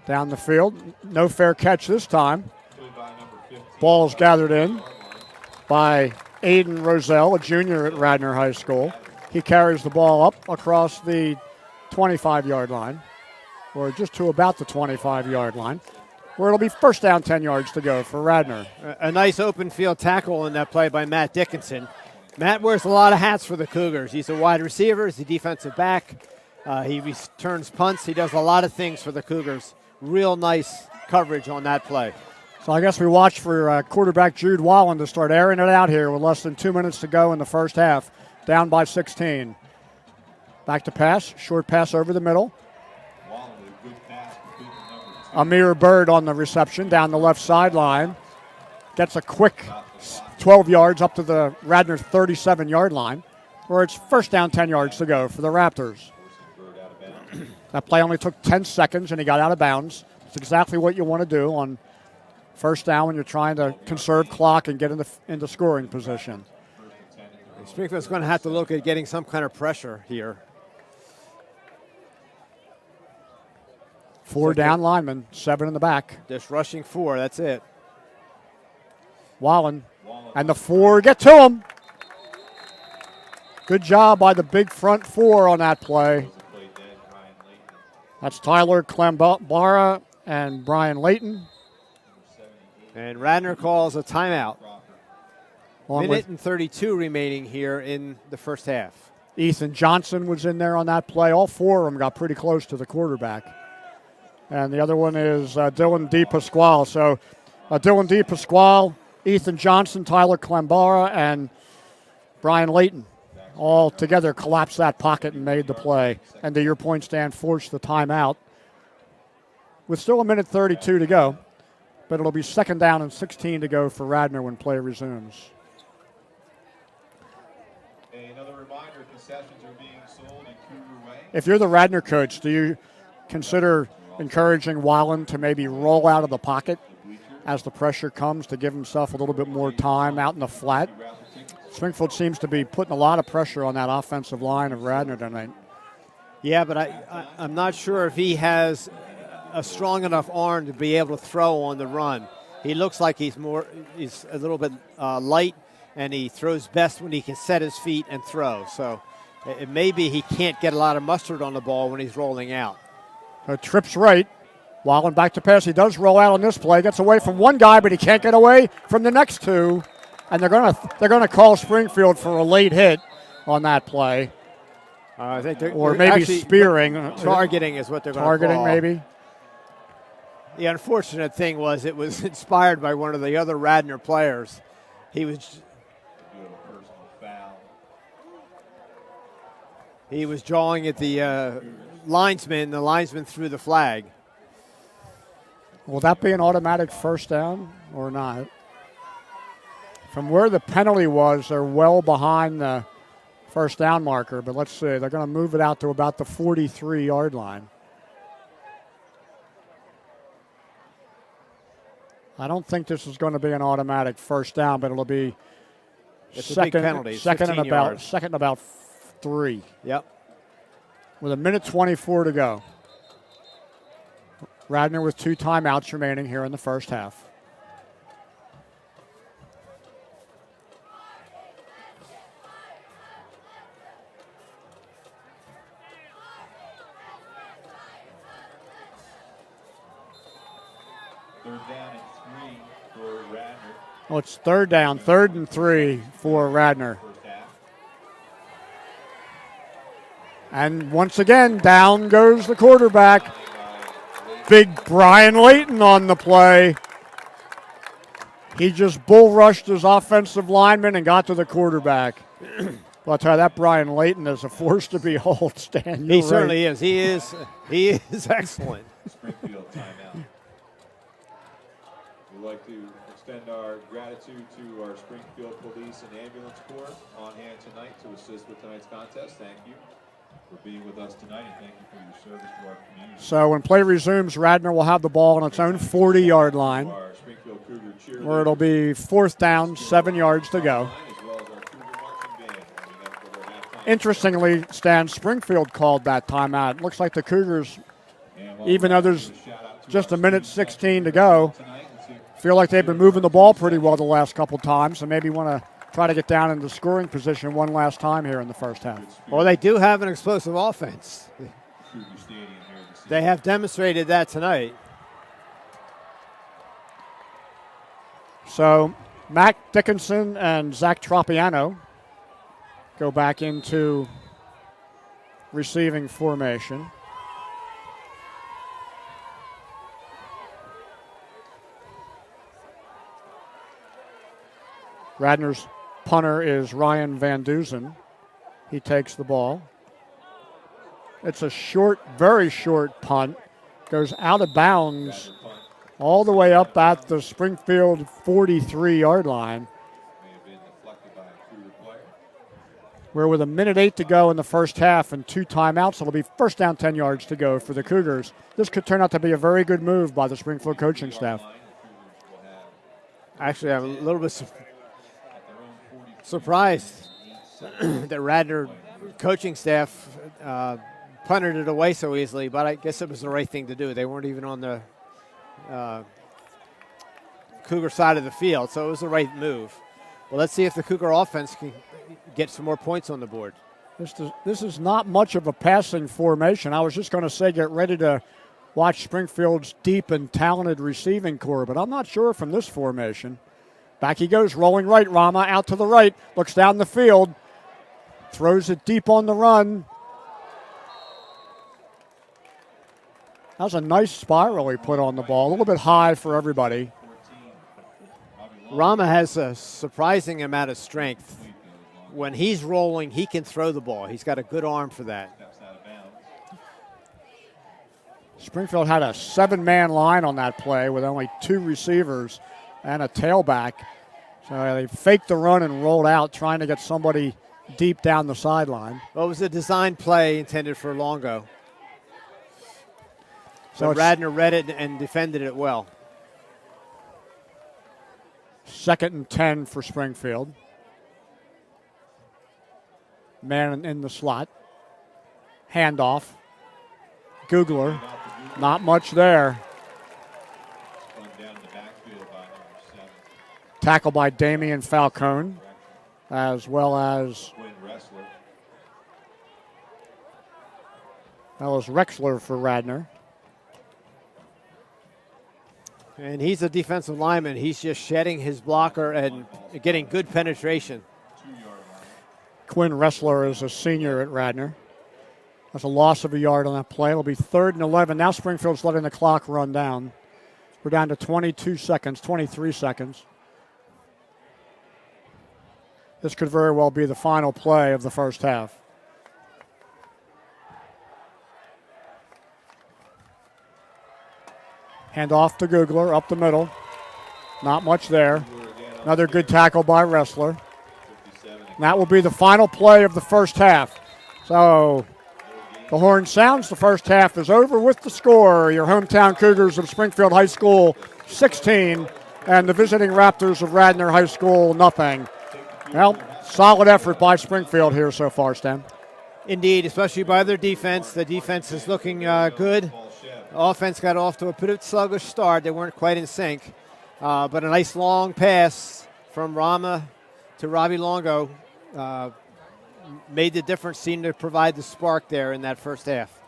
down the field. No fair catch this time. Ball's gathered in by Aiden Roselle, a junior at Radnor High School. He carries the ball up across the 25-yard line, or just to about the 25-yard line, where it'll be first down, 10 yards to go for Radnor. A nice open field tackle in that play by Matt Dickinson. Matt wears a lot of hats for the Cougars. He's a wide receiver. He's a defensive back. He returns punts. He does a lot of things for the Cougars. Real nice coverage on that play. So I guess we watch for quarterback Jude Wallen to start airing it out here with less than 2 minutes to go in the first half. Down by 16. Back to pass. Short pass over the middle. Amir Bird on the reception down the left sideline. Gets a quick 12 yards up to the Radnor 37-yard line, where it's first down, 10 yards to go for the Raptors. That play only took 10 seconds, and he got out of bounds. It's exactly what you want to do on first down when you're trying to conserve clock and get into scoring position. Springfield's going to have to look at getting some kind of pressure here. 4 down linemen, 7 in the back. Just rushing 4, that's it. Wallen and the 4 get to him. Good job by the big front 4 on that play. That's Tyler Klambara and Brian Layton. And Radnor calls a timeout. Along Minute and 32 remaining here in the first half. Ethan Johnson was in there on that play. All 4 of them got pretty close to the quarterback. And the other one is Dylan DePasquale. So Dylan DePasquale, Ethan Johnson, Tyler Klambara, and Brian Layton all together collapsed that pocket and made the play. And to your point, Stan, forced the timeout with still a minute 32 to go. But it'll be 2nd down and 16 to go for Radnor when play resumes. Another reminder, concessions are being sold in Cougar Way. If you're the Radnor coach, do you consider encouraging Wallen to maybe roll out of the pocket as the pressure comes to give himself a little bit more time out in the flat? Springfield seems to be putting a lot of pressure on that offensive line of Radnor tonight. Yeah, but I'm not sure if he has a strong enough arm to be able to throw on the run. He looks like he's a little bit light, and he throws best when he can set his feet and throw. So it may be he can't get a lot of mustard on the ball when he's rolling out. Trips right. Wallen back to pass. He does roll out on this play. Gets away from one guy, but he can't get away from the next 2. And they're gonna call Springfield for a late hit on that play. I think or maybe spearing. Targeting is what they're going to call. Targeting maybe. The unfortunate thing was it was inspired by one of the other Radnor players. He was jawing at the linesman. The linesman threw the flag. Will that be an automatic 1st down or not? From where the penalty was, they're well behind the 1st down marker, but let's see. They're going to move it out to about the 43-yard line. I don't think this is going to be an automatic 1st down, but it'll be second and about 3. Yep. With a minute 24 to go. Radnor with 2 timeouts remaining here in the first half. Well, it's 3rd down, 3rd and 3 for Radnor. And once again, down goes the quarterback. Big Brian Layton on the play. He just bull rushed his offensive lineman and got to the quarterback. Well, I'll tell you, that Brian Layton is a force to behold, Stan. He certainly is. He is excellent. Springfield timeout. We'd like to extend our gratitude to our Springfield Police and Ambulance Corps on hand tonight to assist with tonight's contest. Thank you for being with us tonight, and thank you for your service to our community. So when play resumes, Radnor will have the ball on its own 40-yard line, where it'll be 4th down, 7 yards to go. Interestingly, Stan, Springfield called that timeout. Looks like the Cougars, even though there's just a minute 16 to go, feel like they've been moving the ball pretty well the last couple times, so maybe want to try to get down into scoring position one last time here in the first half. Well, they do have an explosive offense. They have demonstrated that tonight. So Mac Dickinson and Zach Tropiano go back into receiving formation. Radnor's punter is Ryan Van Dusen. He takes the ball. It's a short, very short punt. Goes out of bounds all the way up at the Springfield 43-yard line. Where with a minute 8 to go in the first half and 2 timeouts, it'll be 1st down 10 yards to go for the Cougars. This could turn out to be a very good move by the Springfield coaching staff. Actually, I'm a little bit surprised that Radnor coaching staff punted it away so easily, but I guess it was the right thing to do. They weren't even on the Cougar side of the field, so it was the right move. Well, let's see if the Cougar offense can get some more points on the board. This is not much of a passing formation. I was just going to say get ready to watch Springfield's deep and talented receiving core, but I'm not sure from this formation. Back he goes, rolling right. Rama out to the right, looks down the field, throws it deep on the run. That was a nice spiral he put on the ball, a little bit high for everybody. Rama has a surprising amount of strength. When he's rolling, he can throw the ball. He's got a good arm for that. Springfield had a 7-man line on that play with only 2 receivers and a tailback. So they faked the run and rolled out, trying to get somebody deep down the sideline. Well, it was a design play intended for Longo. So Radnor read it and defended it well. 2nd and 10 for Springfield. Man in the slot. Handoff. Googler. Not much there. Tackle by Damian Falcone, as well as Rexler for Radnor. And he's a defensive lineman. He's just shedding his blocker and getting good penetration. Quinn Ressler is a senior at Radnor. That's a loss of a yard on that play. It'll be 3rd and 11. Now Springfield's letting the clock run down. We're down to 22 seconds, 23 seconds. This could very well be the final play of the first half. Hand off to Googler, up the middle. Not much there. Another good tackle by Ressler. And that will be the final play of the first half. So the horn sounds. The first half is over with the score. Your hometown Cougars of Springfield High School, 16, and the visiting Raptors of Radnor High School, nothing. Well, solid effort by Springfield here so far, Stan. Indeed, especially by their defense. The defense is looking good. The offense got off to a bit sluggish start. They weren't quite in sync. But a nice long pass from Rama to Robbie Longo made the difference, seemed to provide the spark there in that first half.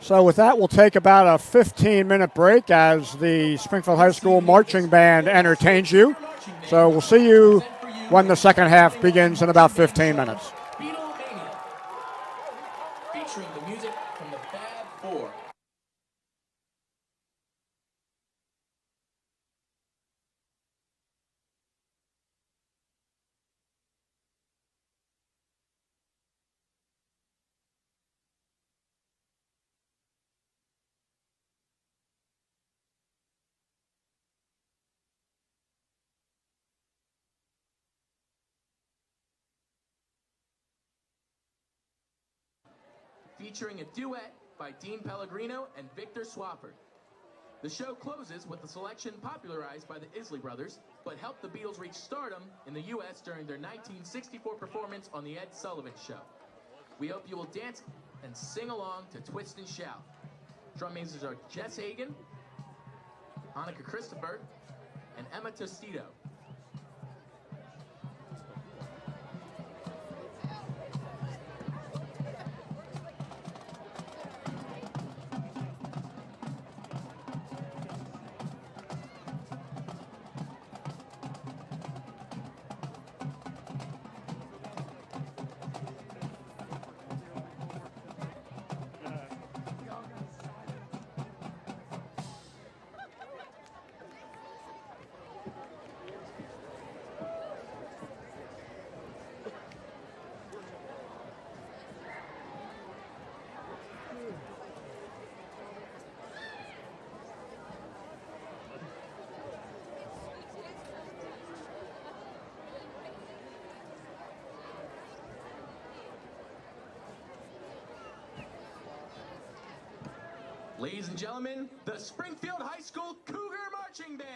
So with that, we'll take about a 15-minute break as the Springfield High School Marching Band entertains you. So we'll see you when the second half begins in about 15 minutes. Featuring the music from the Fab Four. Featuring a duet by Dean Pellegrino and Victor Swafford. The show closes with a selection popularized by the Isley Brothers, but helped the Beatles reach stardom in the U.S. during their 1964 performance on The Ed Sullivan Show. We hope you will dance and sing along to Twist and Shout. Drum majors are Jess Hagen, Hanukkah Christopher, and Emma Tostito. Ladies and gentlemen, the Springfield High School Cougar Marching Band.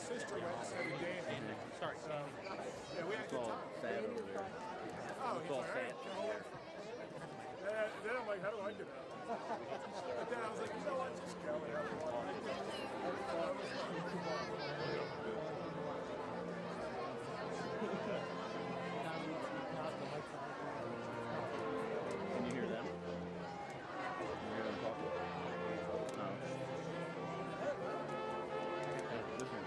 sister went and said a game. Sorry. Yeah, we had a good time. Sad over there. Oh, he's all like, fat. then I'm like, how do I get out? But then I was like, you know what, just go and have fun. Can you hear them? Can you hear them talking? No. Listen.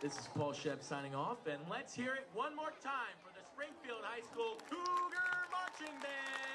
This is Paul Shep signing off, and let's hear it one more time for the Springfield High School Cougar Marching Band.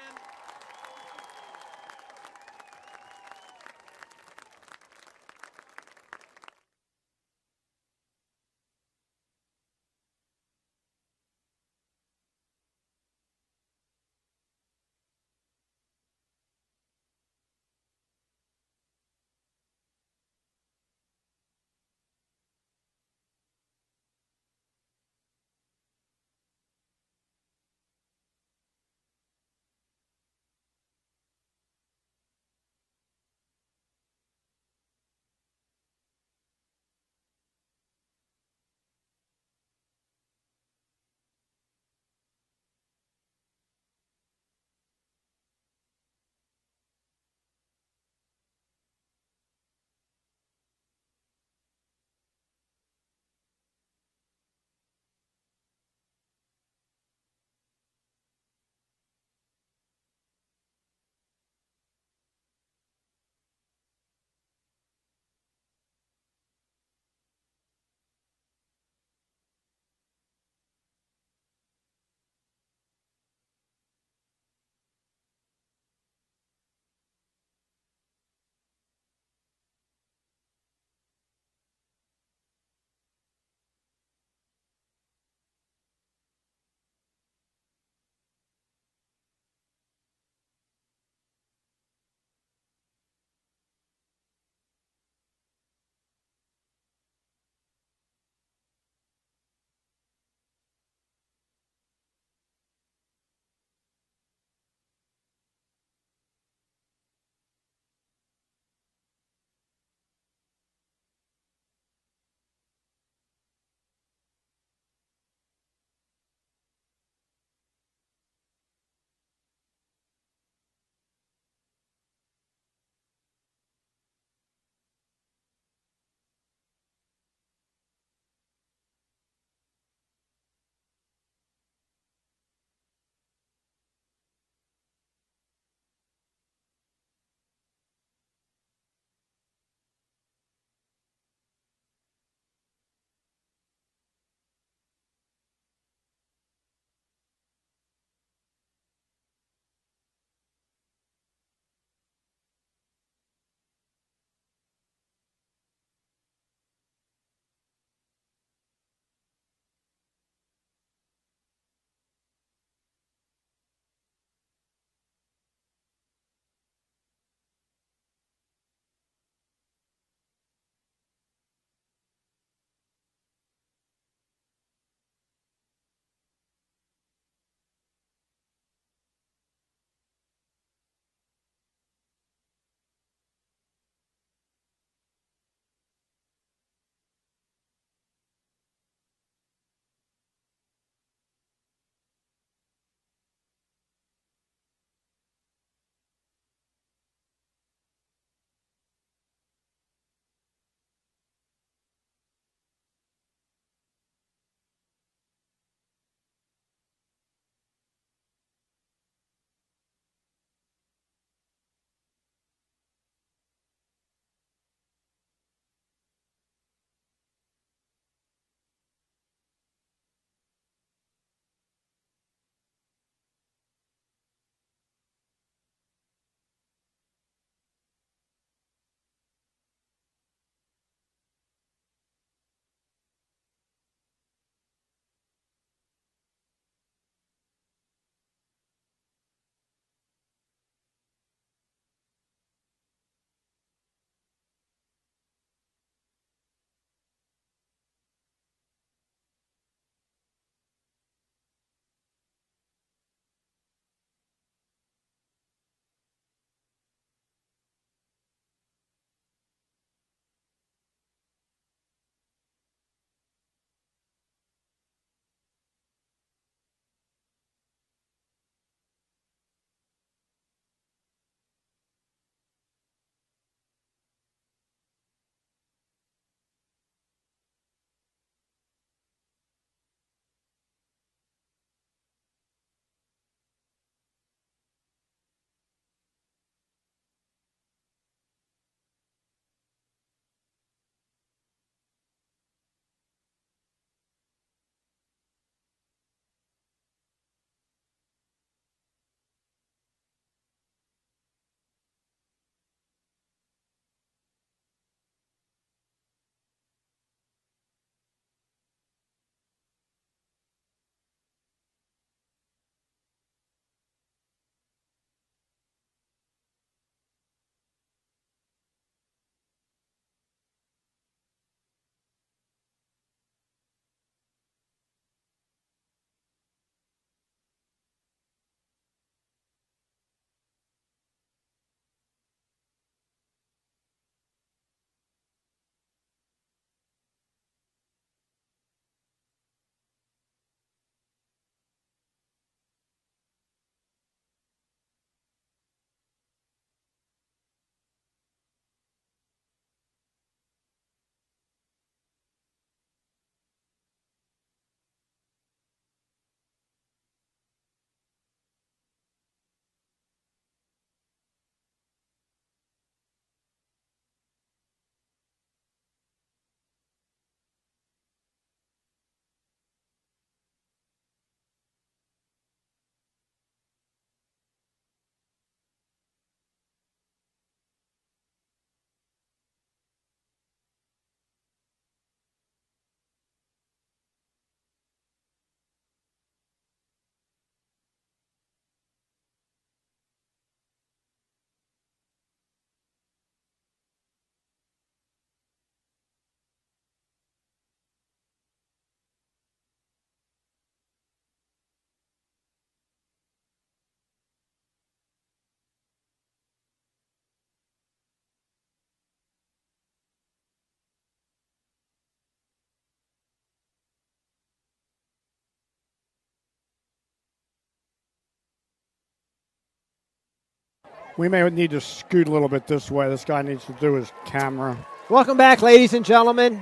We may need to scoot a little bit this way. This guy needs to do his camera. Welcome back, ladies and gentlemen,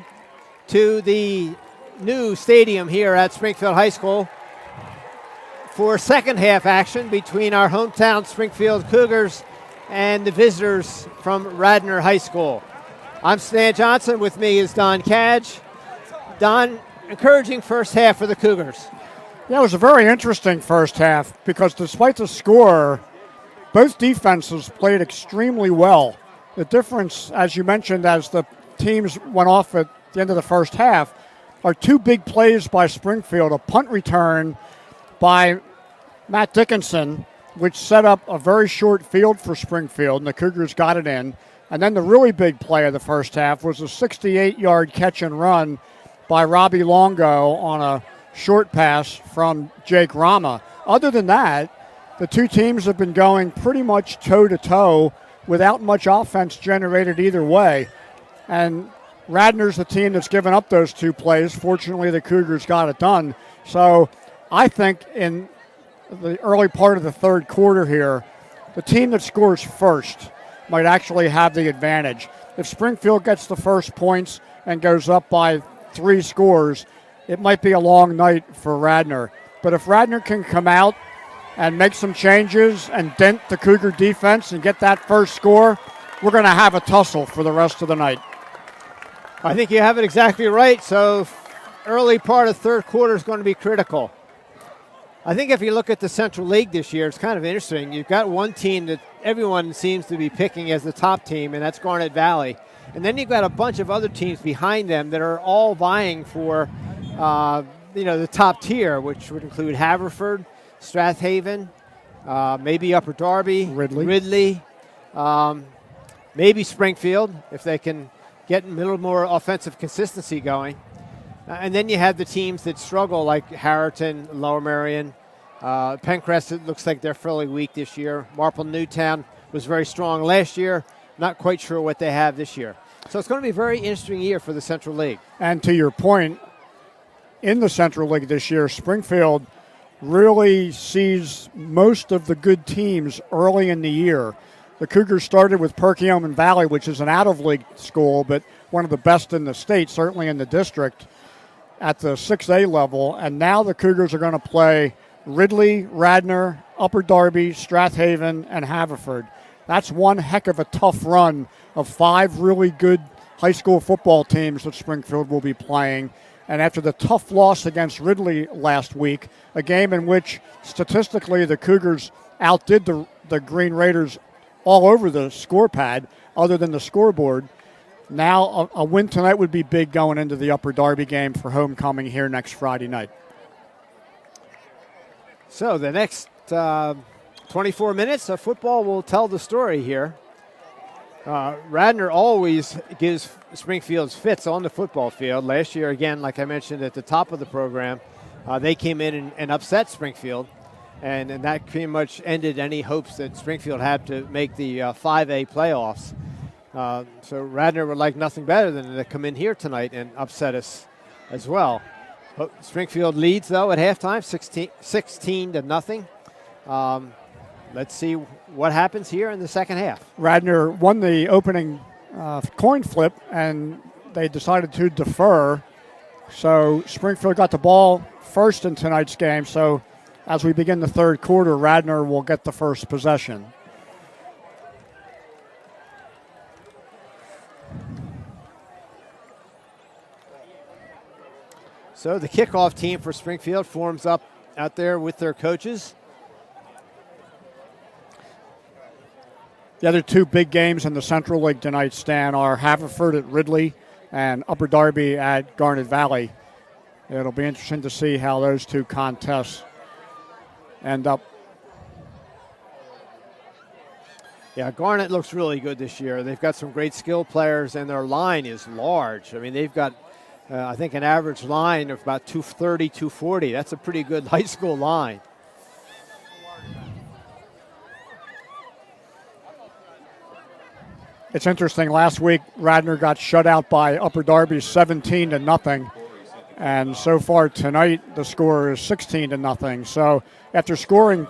to the new stadium here at Springfield High School for second half action between our hometown Springfield Cougars and the visitors from Radnor High School. I'm Stan Johnson. With me is Don Cadge. Don, encouraging first half for the Cougars. Yeah, it was a very interesting first half because despite the score, both defenses played extremely well. The difference, as you mentioned, as the teams went off at the end of the first half, are two big plays by Springfield. A punt return by Matt Dickinson, which set up a very short field for Springfield, and the Cougars got it in. And then the really big play of the first half was a 68-yard catch and run by Robbie Longo on a short pass from Jake Rama. Other than that, the two teams have been going pretty much toe-to-toe without much offense generated either way. And Radnor's the team that's given up those two plays. Fortunately, the Cougars got it done. So I think in the early part of the third quarter here, the team that scores first might actually have the advantage. If Springfield gets the first points and goes up by 3 scores, it might be a long night for Radnor. But if Radnor can come out and make some changes and dent the Cougar defense and get that first score, we're going to have a tussle for the rest of the night. I think you have it exactly right. So early part of third quarter is going to be critical. I think if you look at the Central League this year, it's kind of interesting. You've got one team that everyone seems to be picking as the top team, and that's Garnet Valley. And then you've got a bunch of other teams behind them that are all vying for the top tier, which would include Haverford, Strathaven, maybe Upper Darby, Ridley, maybe Springfield, if they can get a little more offensive consistency going. And then you have the teams that struggle, like Harriton, Lower Merion. Pencrest, it looks like they're fairly weak this year. Marple Newtown was very strong last year. Not quite sure what they have this year. So it's going to be a very interesting year for the Central League. And to your point, in the Central League this year, Springfield really sees most of the good teams early in the year. The Cougars started with Perkiomen Valley, which is an out-of-league school, but one of the best in the state, certainly in the district, at the 6A level. And now the Cougars are going to play Ridley, Radnor, Upper Darby, Strathaven, and Haverford. That's one heck of a tough run of 5 really good high school football teams that Springfield will be playing. And after the tough loss against Ridley last week, a game in which statistically the Cougars outdid the Green Raiders all over the score pad other than the scoreboard, now a win tonight would be big going into the Upper Darby game for homecoming here next Friday night. So the next 24 minutes of football will tell the story here. Radnor always gives Springfield's fits on the football field. Last year, again, like I mentioned at the top of the program, they came in and upset Springfield, and that pretty much ended any hopes that Springfield had to make the 5A playoffs. So Radnor would like nothing better than to come in here tonight and upset us as well. Springfield leads, though, at halftime, 16-0. Let's see what happens here in the second half. Radnor won the opening coin flip, and they decided to defer. So Springfield got the ball first in tonight's game. So as we begin the third quarter, Radnor will get the first possession. So the kickoff team for Springfield forms up out there with their coaches. The other two big games in the Central League tonight, Stan, are Haverford at Ridley and Upper Darby at Garnet Valley. It'll be interesting to see how those two contests end up. Yeah, Garnet looks really good this year. They've got some great skill players, and their line is large. I mean, they've got, I think, an average line of about 230, 240. That's a pretty good high school line. It's interesting. Last week, Radnor got shut out by Upper Darby 17-0. And so far tonight, the score is 16-0. So after scoring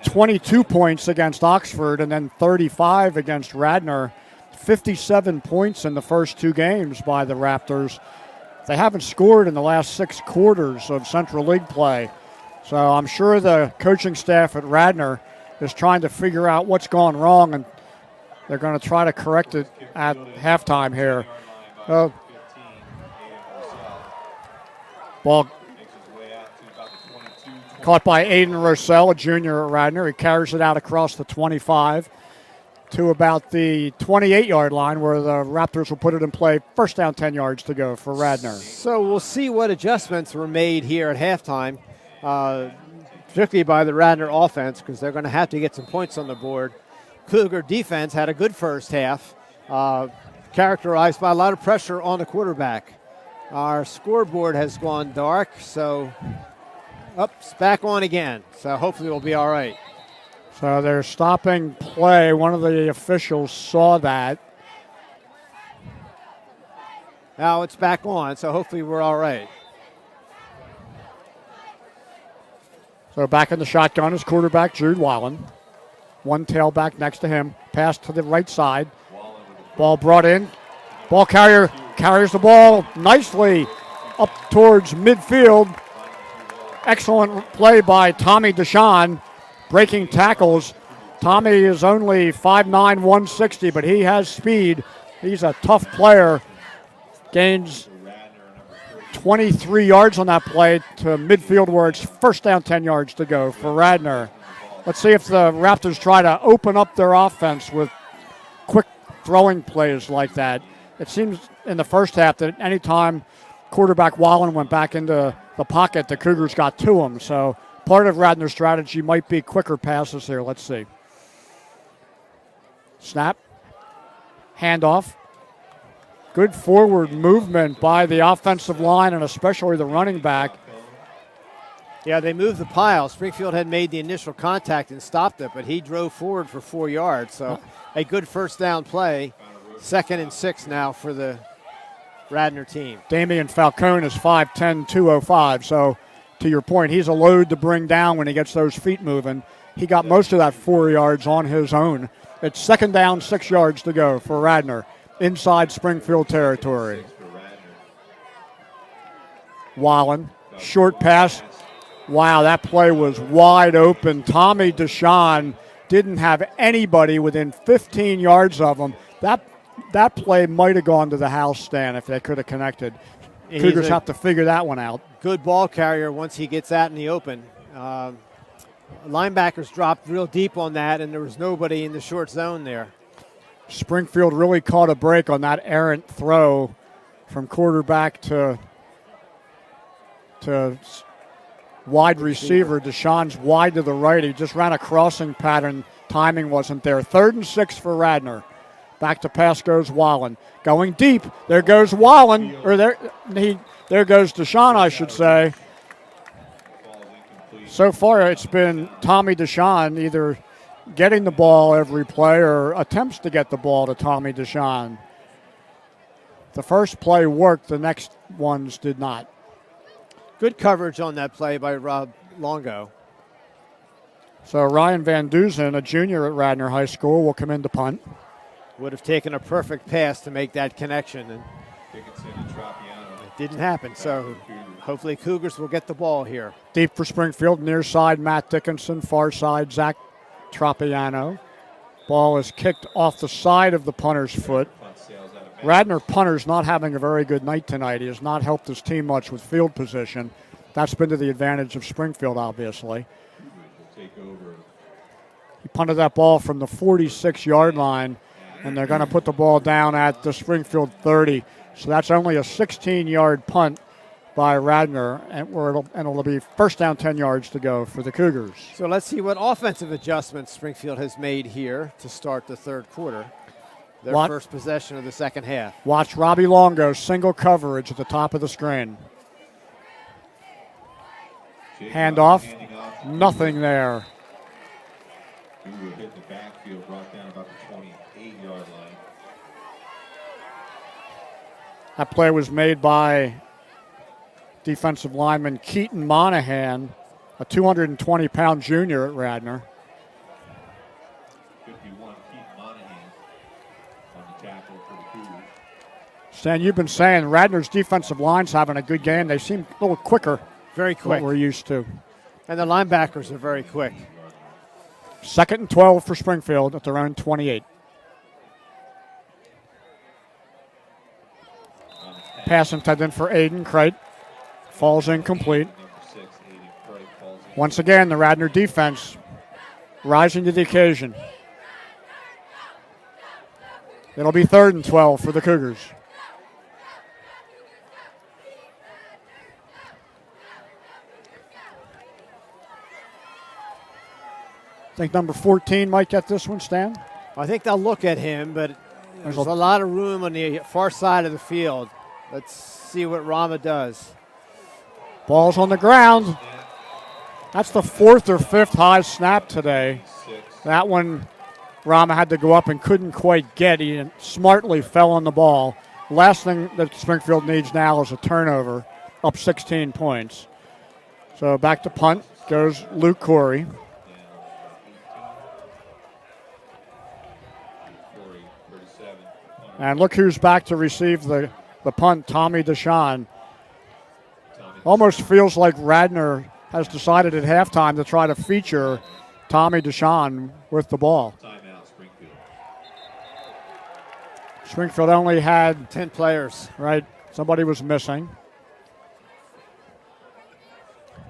22 points against Oxford and then 35 against Radnor. 57 points in the first 2 games by the Raptors. They haven't scored in the last 6 quarters of Central League play. So I'm sure the coaching staff at Radnor is trying to figure out what's gone wrong, and they're going to try to correct it at halftime here. Ball caught by Aiden Rossell, a junior at Radnor. He carries it out across the 25 to about the 28-yard line where the Raptors will put it in play. First down, 10 yards to go for Radnor. So we'll see what adjustments were made here at halftime, particularly by the Radnor offense, because they're going to have to get some points on the board. Cougar defense had a good first half, characterized by a lot of pressure on the quarterback. Our scoreboard has gone dark, so it's back on again. So hopefully we'll be all right. So they're stopping play. One of the officials saw that. Now it's back on, so hopefully we're all right. So back in the shotgun is quarterback Jude Wallen. One tailback next to him. Pass to the right side. Ball brought in. Ball carrier carries the ball nicely up towards midfield. Excellent play by Tommy Deshawn. Breaking tackles. Tommy is only 5'9", 160, but he has speed. He's a tough player. Gains 23 yards on that play to midfield where it's first down, 10 yards to go for Radnor. Let's see if the Raptors try to open up their offense with quick throwing plays like that. It seems in the first half that any time quarterback Wallen went back into the pocket, the Cougars got to him. So part of Radnor's strategy might be quicker passes here. Let's see. Snap. Handoff. Good forward movement by the offensive line and especially the running back. Yeah, they moved the pile. Springfield had made the initial contact and stopped it, but he drove forward for 4 yards. So a good first down play. 2nd and 6 now for the Radnor team. Damian Falcone is 5'10", 205. So to your point, he's a load to bring down when he gets those feet moving. He got most of that 4 yards on his own. It's 2nd down, 6 yards to go for Radnor inside Springfield territory. Wallen, short pass. Wow, that play was wide open. Tommy Deshawn didn't have anybody within 15 yards of him. That play might have gone to the house stand if they could have connected. Cougars have to figure that one out. Good ball carrier once he gets out in the open. Linebackers dropped real deep on that, and there was nobody in the short zone there. Springfield really caught a break on that errant throw from quarterback to wide receiver. Deshawn's wide to the right. He just ran a crossing pattern. Timing wasn't there. 3rd and 6 for Radnor. Back to pass goes Wallen. Going deep. There goes Wallen. Or there goes Deshawn, I should say. So far, it's been Tommy Deshawn either getting the ball every play or attempts to get the ball to Tommy Deshawn. The first play worked. The next ones did not. Good coverage on that play by Rob Longo. So Ryan Van Duzen, a junior at Radnor High School, will come in to punt. Would have taken a perfect pass to make that connection, and it didn't happen. So hopefully Cougars will get the ball here. Deep for Springfield, near side Matt Dickinson, far side Zach Tropiano. Ball is kicked off the side of the punter's foot. Radnor punter's not having a very good night tonight. He has not helped his team much with field position. That's been to the advantage of Springfield, obviously. He punted that ball from the 46-yard line, and they're going to put the ball down at the Springfield 30. So that's only a 16-yard punt by Radnor, and it'll be first down, 10 yards to go for the Cougars. So let's see what offensive adjustments Springfield has made here to start the third quarter. Their first possession of the second half. Watch Robbie Longo, single coverage at the top of the screen. Handoff, nothing there. Hit the backfield, brought down about the 28-yard line. That play was made by defensive lineman Keaton Monahan, a 220-pound junior at Radnor. tackle for the Cougars. Stan, you've been saying Radnor's defensive line's having a good game. They seem a little quicker Very than quick. what we're used to. And the linebackers are very quick. 2nd and 12 for Springfield at their own 28. Pass intended for Aiden Crate. Falls incomplete. Number 6, Aiden Craig, falls in. Once again, the Radnor defense rising to the occasion. It'll be 3rd and 12 for the Cougars. Think number 14 might get this one, Stan? I think they'll look at him, but there's a lot of room on the far side of the field. Let's see what Rama does. Ball's on the ground. That's the 4th or 5th high snap today. That one Rama had to go up and couldn't quite get. He smartly fell on the ball. Last thing that Springfield needs now is a turnover, up 16 points. So back to punt goes Luke Corey. And look who's back to receive the punt, Tommy Deshawn. Almost feels like Radnor has decided at halftime to try to feature Tommy Deshawn with the ball. Timeout, Springfield. Springfield only had 10 players. Right, somebody was missing.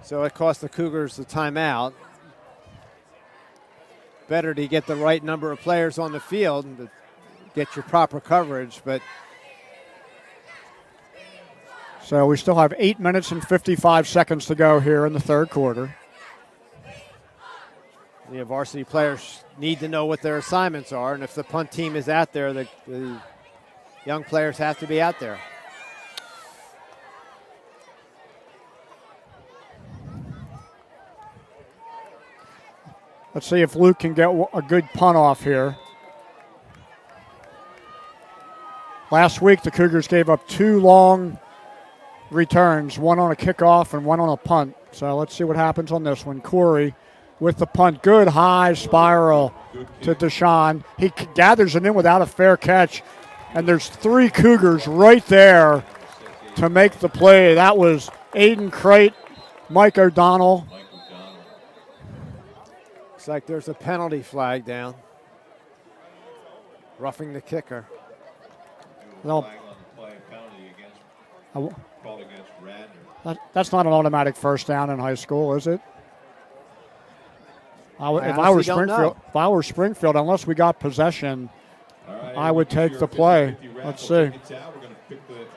So it cost the Cougars the timeout. Better to get the right number of players on the field and to get your proper coverage, but so we still have 8 minutes and 55 seconds to go here in the 3rd quarter. the varsity players need to know what their assignments are, and if the punt team is out there, the young players have to be out there. Let's see if Luke can get a good punt off here. Last week, the Cougars gave up 2 long returns, one on a kickoff and one on a punt. So let's see what happens on this one. Corey with the punt. Good high spiral to Deshawn. He gathers it in without a fair catch. And there's 3 Cougars right there to make the play. That was Aiden Crate, Mike O'Donnell. Looks like there's a penalty flag down. Roughing the kicker. No, Called against Radnor. that's not an automatic first down in high school, is it? If I were Springfield, unless we got possession, Right, I would take the play. Let's see. We're going to pick the and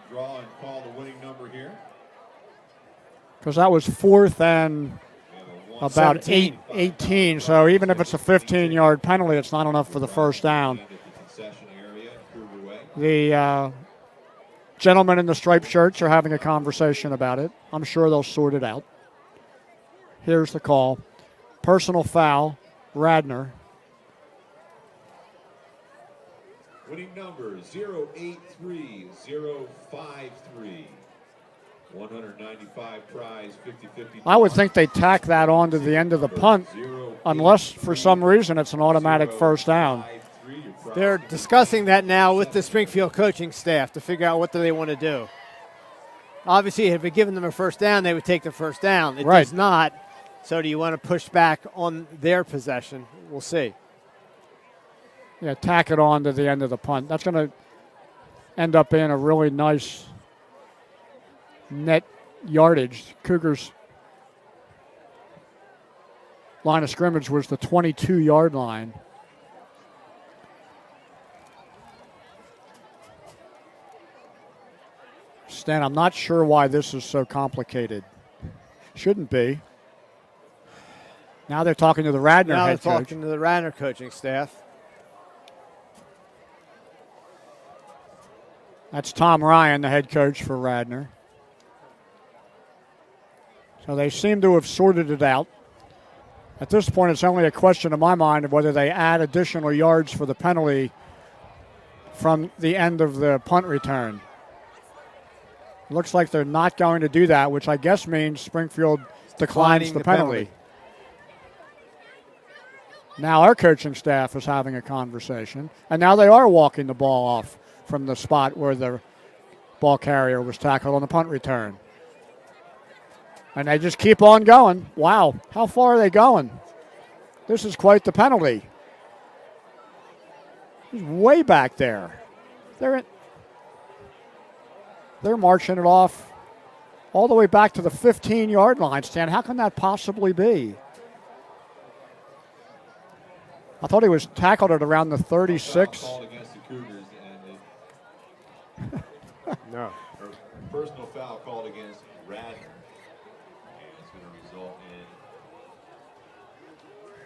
draw and call the winning number here. Because that was 4th and about 17. 18. So even if it's a 15-yard penalty, it's not enough for the first down. The gentlemen in the striped shirts are having a conversation about it. I'm sure they'll sort it out. Here's the call. Personal foul, Radnor. Winning number 083053. 195 tries, 50-50. I would think they tack that on to the end of the punt, unless for some reason it's an automatic first down. They're discussing that now with the Springfield coaching staff to figure out what do they want to do. Obviously, if it given them a first down, they would take the first down. It does not. So do you want to push back on their possession? We'll see. Yeah, tack it on to the end of the punt. That's going to end up being a really nice net yardage. Cougars' line of scrimmage was the 22-yard line. Stan, I'm not sure why this is so complicated. Shouldn't be. Now they're talking to the Radnor now head they're coach. talking to the Radnor coaching staff. That's Tom Ryan, the head coach for Radnor. So they seem to have sorted it out. At this point, it's only a question in my mind of whether they add additional yards for the penalty from the end of the punt return. Looks like they're not going to do that, which I guess means Springfield declines the penalty. Now our coaching staff is having a conversation, and now they are walking the ball off from the spot where the ball carrier was tackled on the punt return. And they just keep on going. Wow, how far are they going? This is quite the penalty. He's way back there. They're marching it off all the way back to the 15-yard line, Stan. How can that possibly be? I thought he was tackled at around the 36. Called against the Cougars, and No. personal foul called against Radnor. And it's going to result in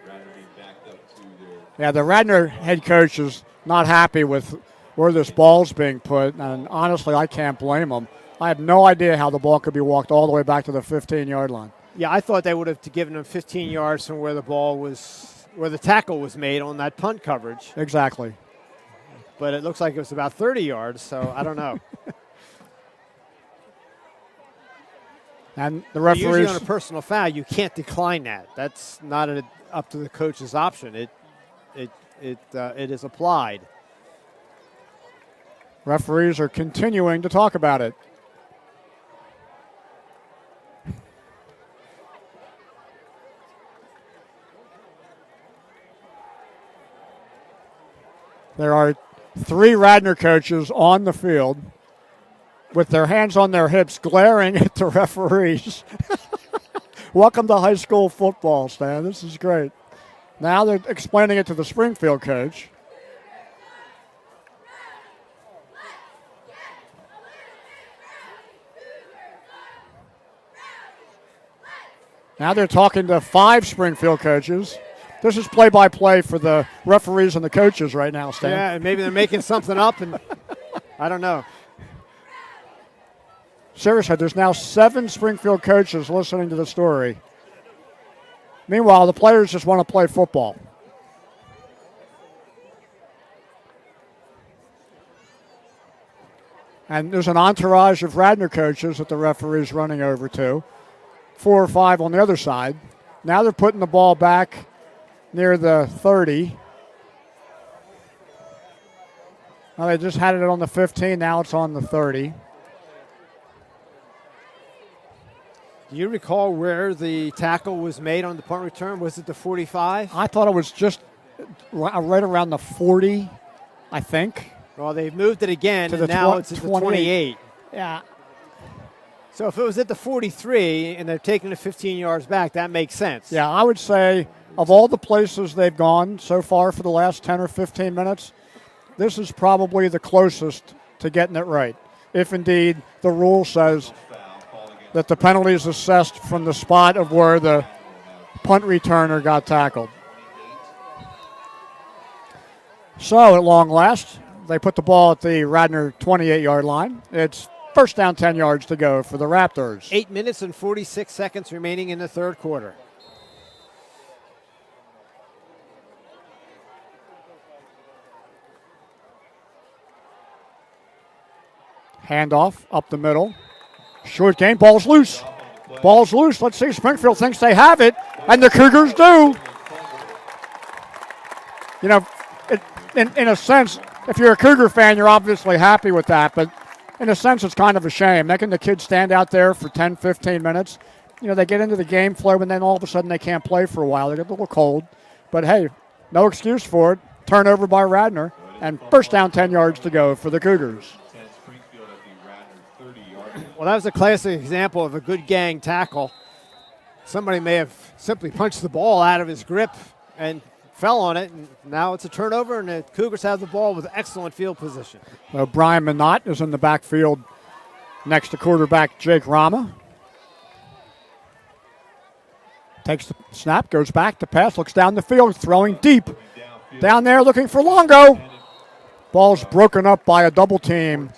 Radnor being backed up to their. Yeah, the Radnor head coach is not happy with where this ball's being put, and honestly, I can't blame him. I have no idea how the ball could be walked all the way back to the 15-yard line. Yeah, I thought they would have given him 15 yards from where the ball was, where the tackle was made on that punt coverage. Exactly. But it looks like it was about 30 yards, so I don't know. And the Usually referees. on a personal foul, you can't decline that. That's not up to the coach's option. It is applied. Referees are continuing to talk about it. There are 3 Radnor coaches on the field with their hands on their hips glaring at the referees. Welcome to high school football, Stan. This is great. Now they're explaining it to the Springfield coach. Now they're talking to 5 Springfield coaches. This is play-by-play for the referees and the coaches right now, Stan. Yeah, and maybe they're making something up, and I don't know. Seriously, there's now 7 Springfield coaches listening to the story. Meanwhile, the players just want to play football. And there's an entourage of Radnor coaches that the referee's running over to. 4 or 5 on the other side. Now they're putting the ball back near the 30. Well, they just had it on the 15. Now it's on the 30. Do you recall where the tackle was made on the punt return? Was it the 45? I thought it was just right around the 40, I think. Well, they've moved it again, To and the now it's at the 28. Yeah. So if it was at the 43 and they're taking it 15 yards back, that makes sense. Yeah, I would say of all the places they've gone so far for the last 10 or 15 minutes, this is probably the closest to getting it right. If indeed the rule says that the penalty is assessed from the spot of where the punt returner got tackled. So at long last, they put the ball at the Radnor 28-yard line. It's first down, 10 yards to go for the Raptors. 8 minutes and 46 seconds remaining in the third quarter. Handoff up the middle. Short game, ball's loose. Ball's loose. Let's see, Springfield thinks they have it, and the Cougars do. You know, in a sense, if you're a Cougar fan, you're obviously happy with that, but in a sense, it's kind of a shame. Making the kids stand out there for 10, 15 minutes. You know, they get into the game flow, and then all of a sudden they can't play for a while. They get a little cold. But, hey, no excuse for it. Turnover by Radnor, and first down, 10 yards to go for the Cougars. Well, that was a classic example of a good gang tackle. Somebody may have simply punched the ball out of his grip and fell on it, and now it's a turnover, and the Cougars have the ball with excellent field position. Brian Minot is in the backfield next to quarterback Jake Rama. Takes the snap, goes back to pass, looks down the field, throwing deep. Down there looking for Longo. Ball's broken up by a double team.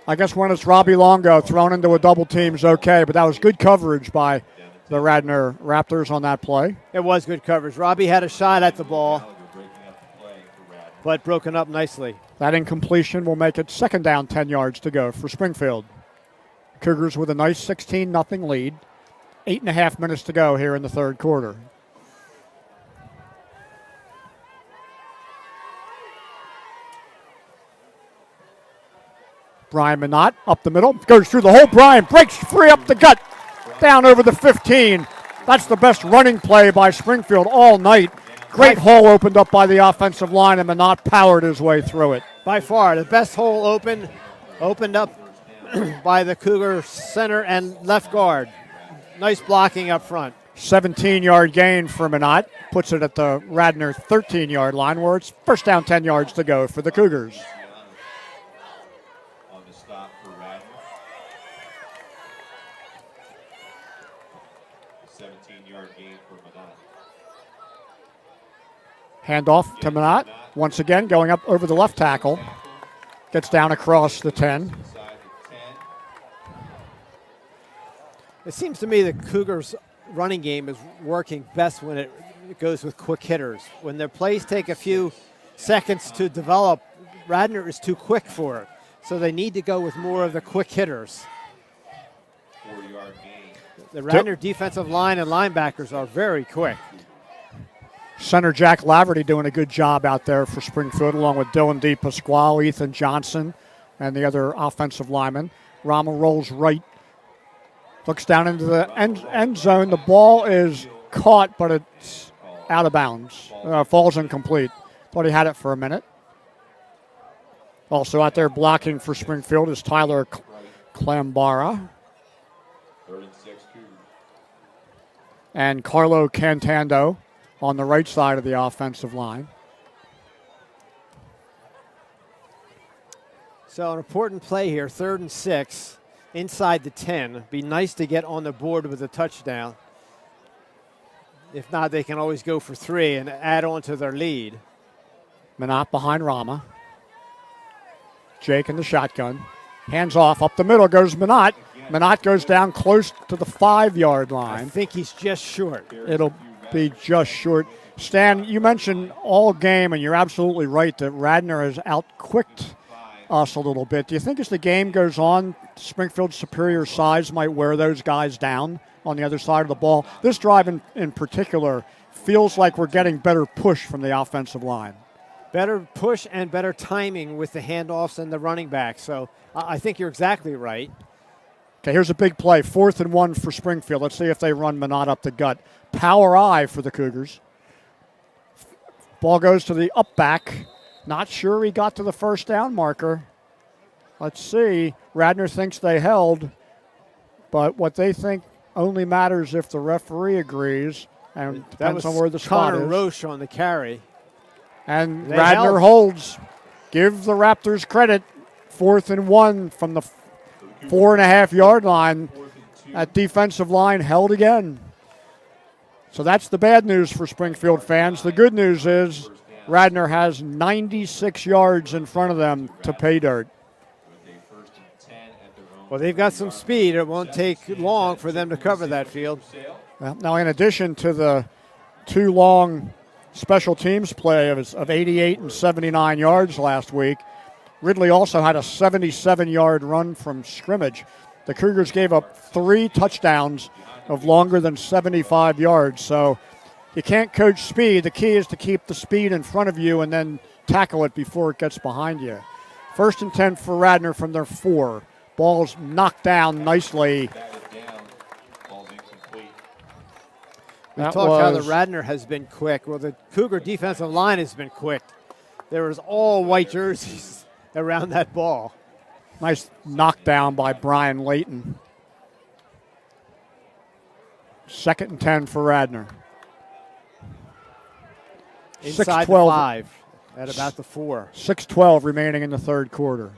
I guess when it's Robbie Longo thrown into a double team is okay, but that was good coverage by the Radnor Raptors on that play. It was good coverage. Robbie had a shot at the ball, but broken up nicely. That incompletion will make it second down, 10 yards to go for Springfield. Cougars with a nice 16-0 lead. 8.5 minutes to go here in the third quarter. Brian Minot up the middle, goes through the hole. Brian breaks free up the gut, down over the 15. That's the best running play by Springfield all night. Great hole opened up by the offensive line, and Minot powered his way through it. By far, the best hole opened up by the Cougar center and left guard. Nice blocking up front. 17-yard gain for Minot. Puts it at the Radnor 13-yard line, where it's first down, 10 yards to go for the Cougars. On the stop for Radnor. 17-yard gain for Minot. Handoff to Minot. Once again, going up over the left tackle. Gets down across the 10. Inside the 10. It seems to me the Cougars' running game is working best when it goes with quick hitters. When their plays take a few seconds to develop, Radnor is too quick for it. So they need to go with more of the quick hitters. 4-yard gain. The Radnor defensive line and linebackers are very quick. Center Jack Laverty doing a good job out there for Springfield, along with Dylan D. Pasquale, Ethan Johnson, and the other offensive linemen. Rama rolls right, looks down into the end zone. The ball is caught, but it's out of bounds. Falls incomplete. Thought he had it for a minute. Also out there blocking for Springfield is Tyler Clambara 3rd and 6 Cougars. and Carlo Cantando on the right side of the offensive line. So an important play here, 3rd and 6, inside the 10. Be nice to get on the board with a touchdown. If not, they can always go for 3 and add on to their lead. Minot behind Rama. Jake in the shotgun. Hands off. Up the middle goes Minot. Minot goes down close to the 5-yard I line. think he's just short. It'll be just short. Stan, you mentioned all game, and you're absolutely right that Radnor has outquicked us a little bit. Do you think as the game goes on, Springfield's superior size might wear those guys down on the other side of the ball? This drive in particular feels like we're getting better push from the offensive line. Better push and better timing with the handoffs and the running back. So I think you're exactly right. Okay, here's a big play. 4th and 1 for Springfield. Let's see if they run Minot up the gut. Power I for the Cougars. Ball goes to the up back. Not sure he got to the first down marker. Let's see. Radnor thinks they held, but what they think only matters if the referee agrees, and That depends was on where the spot Connor is. Roche on the carry. And They Radnor held. holds. Give the Raptors credit. 4th and 1 from the 4.5-yard line. That defensive line held again. So that's the bad news for Springfield fans. The good news is Radnor has 96 yards in front of them to pay dirt. Well, they've got some speed. It won't take long for them to cover that field. Well, now, in addition to the 2 long special teams play of 88 and 79 yards last week, Ridley also had a 77-yard run from scrimmage. The Cougars gave up 3 touchdowns of longer than 75 yards. So you can't coach speed. The key is to keep the speed in front of you and then tackle it before it gets behind you. 1st and 10 for Radnor from their 4. Ball's knocked down nicely. We talked how the Radnor has been quick. Well, the Cougar defensive line has been quick. There was all white jerseys around that ball. Nice knockdown by Brian Layton. 2nd and 10 for Radnor. Inside the 6-12. 5 at about the 4. 6:12 remaining in the 3rd quarter.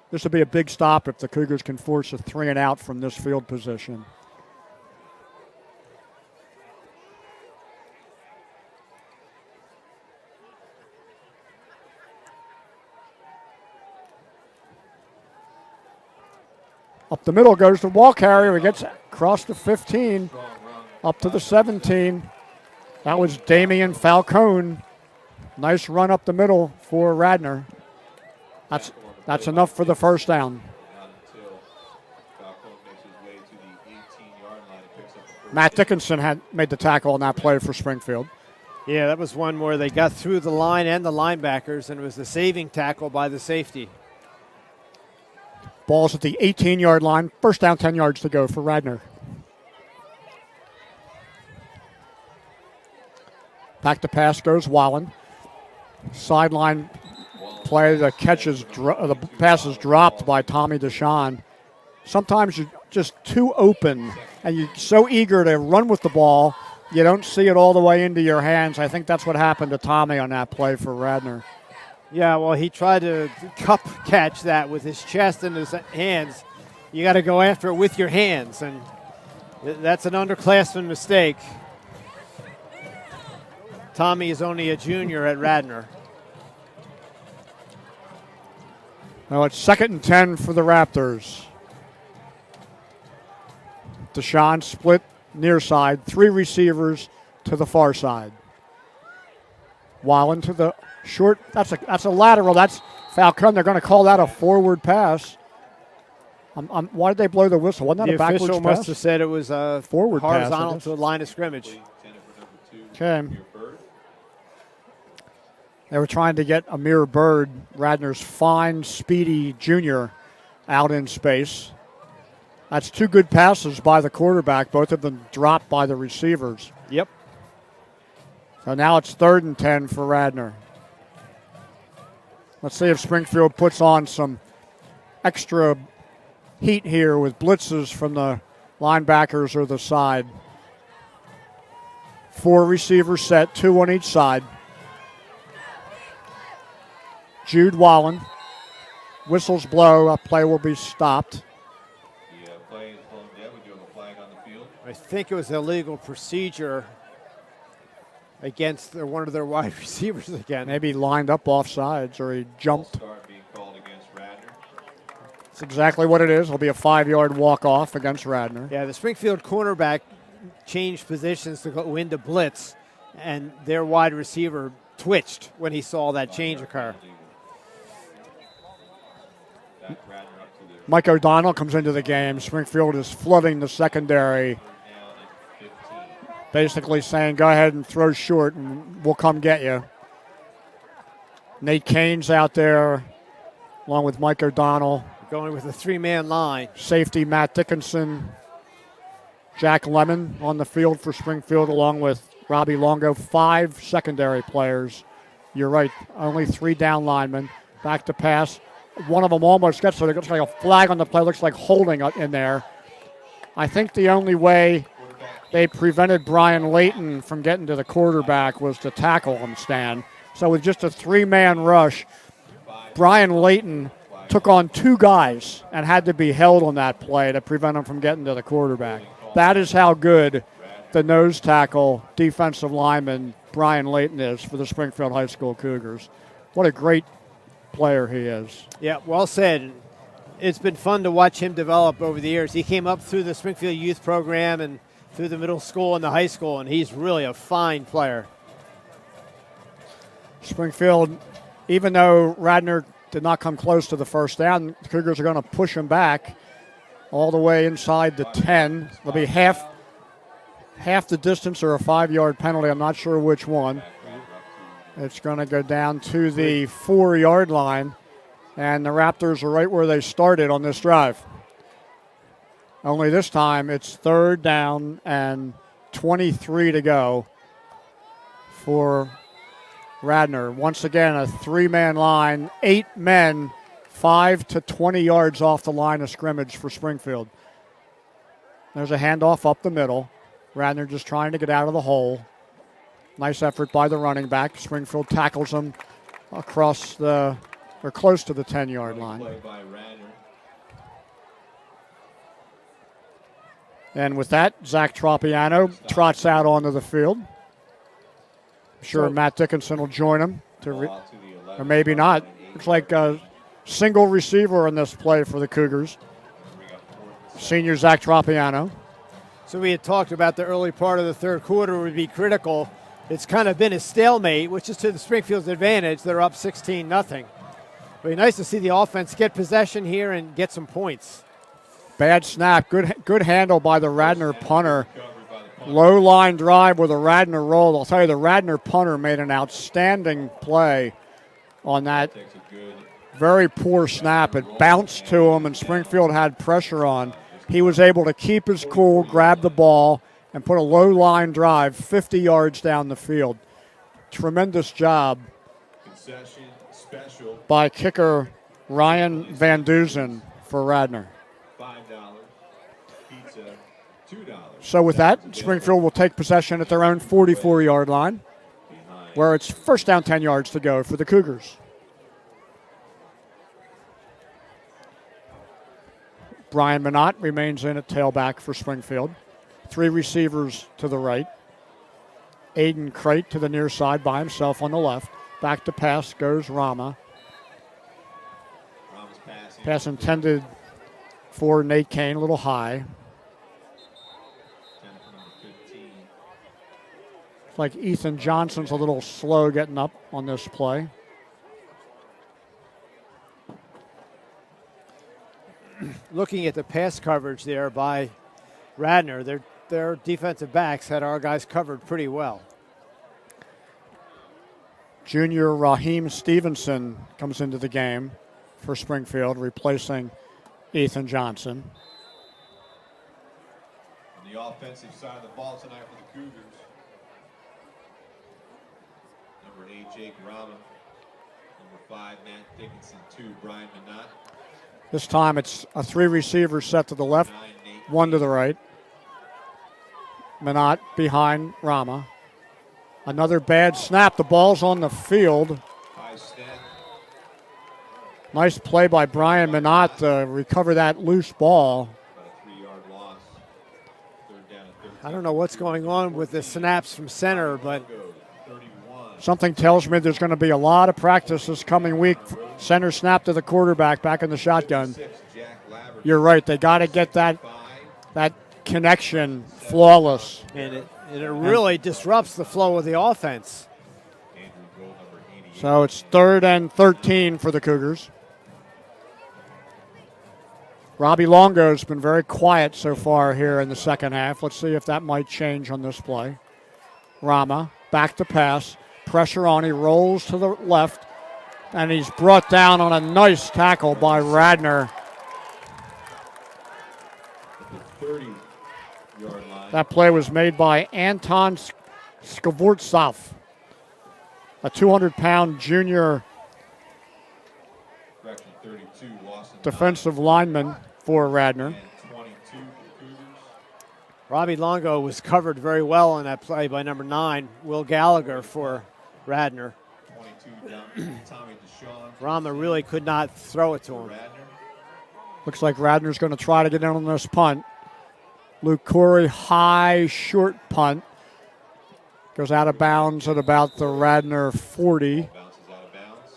This will be a big stop if the Cougars can force a 3 and out from this field position. Up the middle goes the ball carrier. He gets across the 15, up to the 17. That was Damian Falcone. Nice run up the middle for Radnor. That's enough for the first down. Matt Dickinson had made the tackle on that play for Springfield. Yeah, that was one where they got through the line and the linebackers, and it was the saving tackle by the safety. Ball's at the 18-yard line. First down, 10 yards to go for Radnor. Back to pass goes Wallen. Sideline play, the pass is dropped by Tommy Deshawn. Sometimes you're just too open and you're so eager to run with the ball, you don't see it all the way into your hands. I think that's what happened to Tommy on that play for Radnor. Yeah, well, he tried to cup catch that with his chest and his hands. You got to go after it with your hands, and that's an underclassman mistake. Tommy is only a junior at Radnor. Now it's 2nd and 10 for the Raptors. Deshaun split near side, 3 receivers to the far side. Wallen to the short. That's a lateral. That's Falcone. They're going to call that a forward pass. Why did they blow the whistle? Wasn't that a backwards pass? The official must have said it was a forward horizontal pass, to the line of scrimmage. Okay. They were trying to get Amir Bird, Radnor's fine, speedy junior, out in space. That's 2 good passes by the quarterback, both of them dropped by the receivers. Yep. So now it's 3rd and 10 for Radnor. Let's see if Springfield puts on some extra heat here with blitzes from the linebackers or the side. 4 receivers set, 2 on each side. Jude Wallen. Whistles blow. A play will be stopped. The play is blown dead. We do have a flag on the field. I think it was illegal procedure against one of their wide receivers again. Maybe lined up off sides or he jumped. Start being called against Radnor. That's exactly what it is. It'll be a 5-yard walk-off against Radnor. Yeah, the Springfield cornerback changed positions to go into blitz, and their wide receiver twitched when he saw that change occur. Mike O'Donnell comes into the game. Springfield is flooding the secondary, basically saying, go ahead and throw short and we'll come get you. Nate Kane's out there along with Mike O'Donnell. Going with a 3-man line. Safety Matt Dickinson. Jack Lemon on the field for Springfield along with Robbie Longo. 5 secondary players. You're right, only 3 down linemen. Back to pass. One of them almost gets it. It looks like a flag on the play. Looks like holding in there. I think the only way they prevented Brian Layton from getting to the quarterback was to tackle him, Stan. So with just a 3-man rush, Brian Layton took on 2 guys and had to be held on that play to prevent him from getting to the quarterback. That is how good the nose tackle defensive lineman Brian Layton is for the Springfield High School Cougars. What a great player he is. Yeah, well said. It's been fun to watch him develop over the years. He came up through the Springfield Youth Program and through the middle school and the high school, and he's really a fine player. Springfield, even though Radnor did not come close to the first down, the Cougars are going to push him back all the way inside the 10. It'll be half the distance or a 5-yard penalty. I'm not sure which one. It's going to go down to the 4-yard line, and the Raptors are right where they started on this drive. Only this time it's 3rd down and 23 to go for Radnor. Once again, a 3-man line, 8 men, 5 to 20 yards off the line of scrimmage for Springfield. There's a handoff up the middle. Radnor just trying to get out of the hole. Nice effort by the running back. Springfield tackles him close to the 10-yard line. And with that, Zach Tropiano trots out onto the field. I'm sure Matt Dickinson will join him, or maybe not. Looks like a single receiver in this play for the Cougars. Senior Zach Tropiano. So we had talked about the early part of the third quarter would be critical. It's kind of been a stalemate, which is to the Springfield's advantage. They're up 16-0. It'd be nice to see the offense get possession here and get some points. Bad snap. Good handle by the Radnor punter. Low line drive with a Radnor roll. I'll tell you, the Radnor punter made an outstanding play on that Very poor snap. It bounced to him, and Springfield had pressure on. He was able to keep his cool, grab the ball, and put a low line drive 50 yards down the field. Tremendous job Concession special, by kicker Ryan Van Duzen for Radnor. $5. Pizza, $2. So with that, Springfield will take possession at their own 44-yard line, where it's first down 10 yards to go for the Cougars. Brian Minot remains in at tailback for Springfield. 3 receivers to the right. Aiden Crate to the near side by himself on the left. Back to pass goes Rama. Pass intended for Nate Kane, a little high. It's like Ethan Johnson's a little slow getting up on this play. Looking at the pass coverage there by Radnor, their defensive backs had our guys covered pretty well. Junior Raheem Stevenson comes into the game for Springfield, replacing Ethan Johnson. On the offensive side of the ball tonight for the Cougars. Number 8, Jake Rama. Number 5, Matt Dickinson. 2, Brian Minot. This time it's a 3 receiver set to the left, 9, Nate 1 to the right. Minot behind Rama. Another bad snap. The ball's on the field. High snap. Nice play by Brian Minot to recover that loose ball. About a 3-yard loss. Third down and 13. I don't know what's going on with the snaps from center, but 31. Something tells me there's going to be a lot of practice this coming week. Center snap to the quarterback back in the shotgun. 6, Jack Laverty. You're right. They got to get that connection flawless. and it really disrupts the flow of the offense. Andrew Gold, number 88. So it's 3rd and 13 for the Cougars. Robbie Longo's been very quiet so far here in the second half. Let's see if that might change on this play. Rama back to pass. Pressure on. He rolls to the left. And he's brought down on a nice tackle by Radnor. 30-yard line. That play was made by Anton Skvortsov, a 200-pound junior Correction, 32, Lawson. defensive lineman for Radnor. And 22 for Cougars. Robbie Longo was covered very well on that play by number 9, Will Gallagher for Radnor. 22 down, Tommy DeShawn. Rama really could not throw it to him. Radnor. Looks like Radnor's going to try to get in on this punt. Luke Corey, high, short punt. Goes out of bounds at about the Radnor 40. Bounces out of bounds.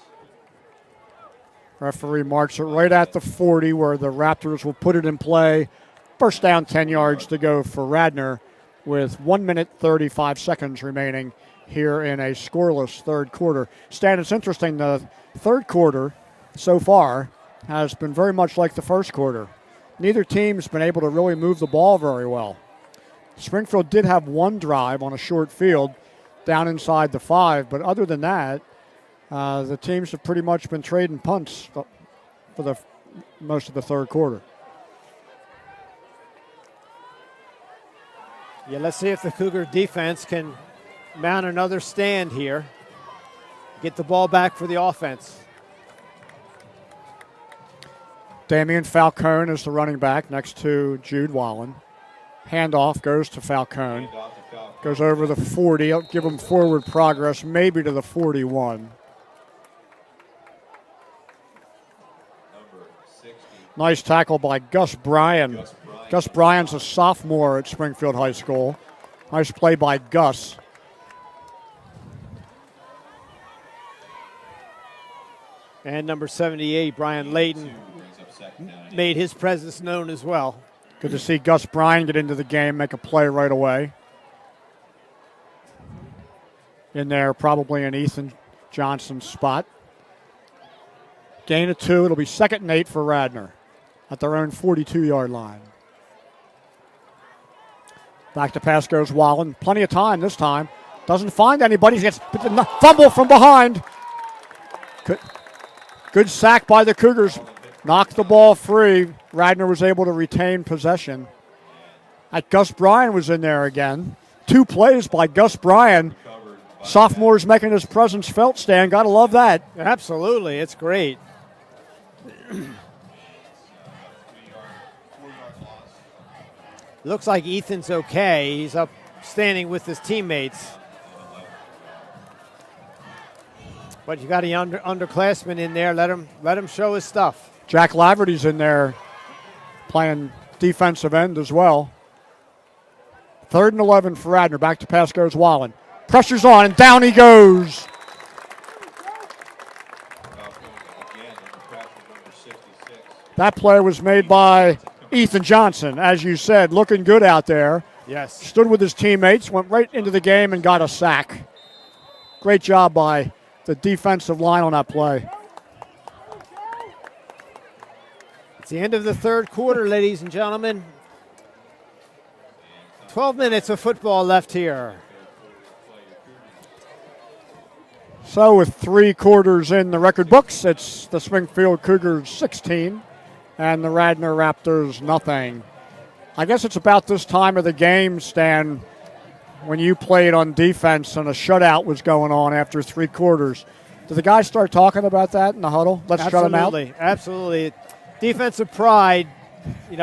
Referee marks it right at the 40 where the Raptors will put it in play. First down, 10 yards to go for Radnor with 1 minute 35 seconds remaining here in a scoreless third quarter. Stan, it's interesting, the third quarter so far has been very much like the first quarter. Neither team's been able to really move the ball very well. Springfield did have one drive on a short field down inside the 5, but other than that, the teams have pretty much been trading punts for the most of the third quarter. Yeah, let's see if the Cougar defense can mount another stand here. Get the ball back for the offense. Damian Falcone is the running back next to Jude Wallen. Handoff goes to Falcone. Handoff to Falcone. Goes over the 40. He'll give him forward progress, maybe to the 41. Number 60. Nice tackle by Gus Bryan. Gus Bryan's a sophomore at Springfield High School. Nice play by Gus. And number 78, Brian Layton, Brings up second down and made his presence known as well. Good to see Gus Bryan get into the game, make a play right away. In there, probably in Ethan Johnson's spot. Gain of 2. It'll be 2nd and 8 for Radnor at their own 42-yard line. Back to pass goes Wallen. Plenty of time this time. Doesn't find anybody. He gets fumble from behind. Good sack by the Cougars. Knocked the ball free. Radnor was able to retain possession. Gus Bryan was in there again. 2 plays by Gus Bryan. Sophomore's making his presence felt, Stan. Got to love that. Absolutely. It's great. Looks like Ethan's okay. He's up standing with his teammates. But you got a underclassman in there. Let him show his stuff. Jack Laverty's in there playing defensive end as well. 3rd and 11 for Radnor. Back to pass goes Wallen. Pressure's on, and down he goes. That play was made by Ethan Johnson, as you said, looking good out there. Yes. Stood with his teammates, went right into the game, and got a sack. Great job by the defensive line on that play. It's the end of the 3rd quarter, ladies and gentlemen. 12 minutes of football left here. So with 3 quarters in the record books, it's the Springfield Cougars 16 and the Radnor Raptors nothing. I guess it's about this time of the game, Stan, when you played on defense and a shutout was going on after 3 quarters. Did the guys start talking about that in the huddle? Let's shut them out? Absolutely. Defensive pride, a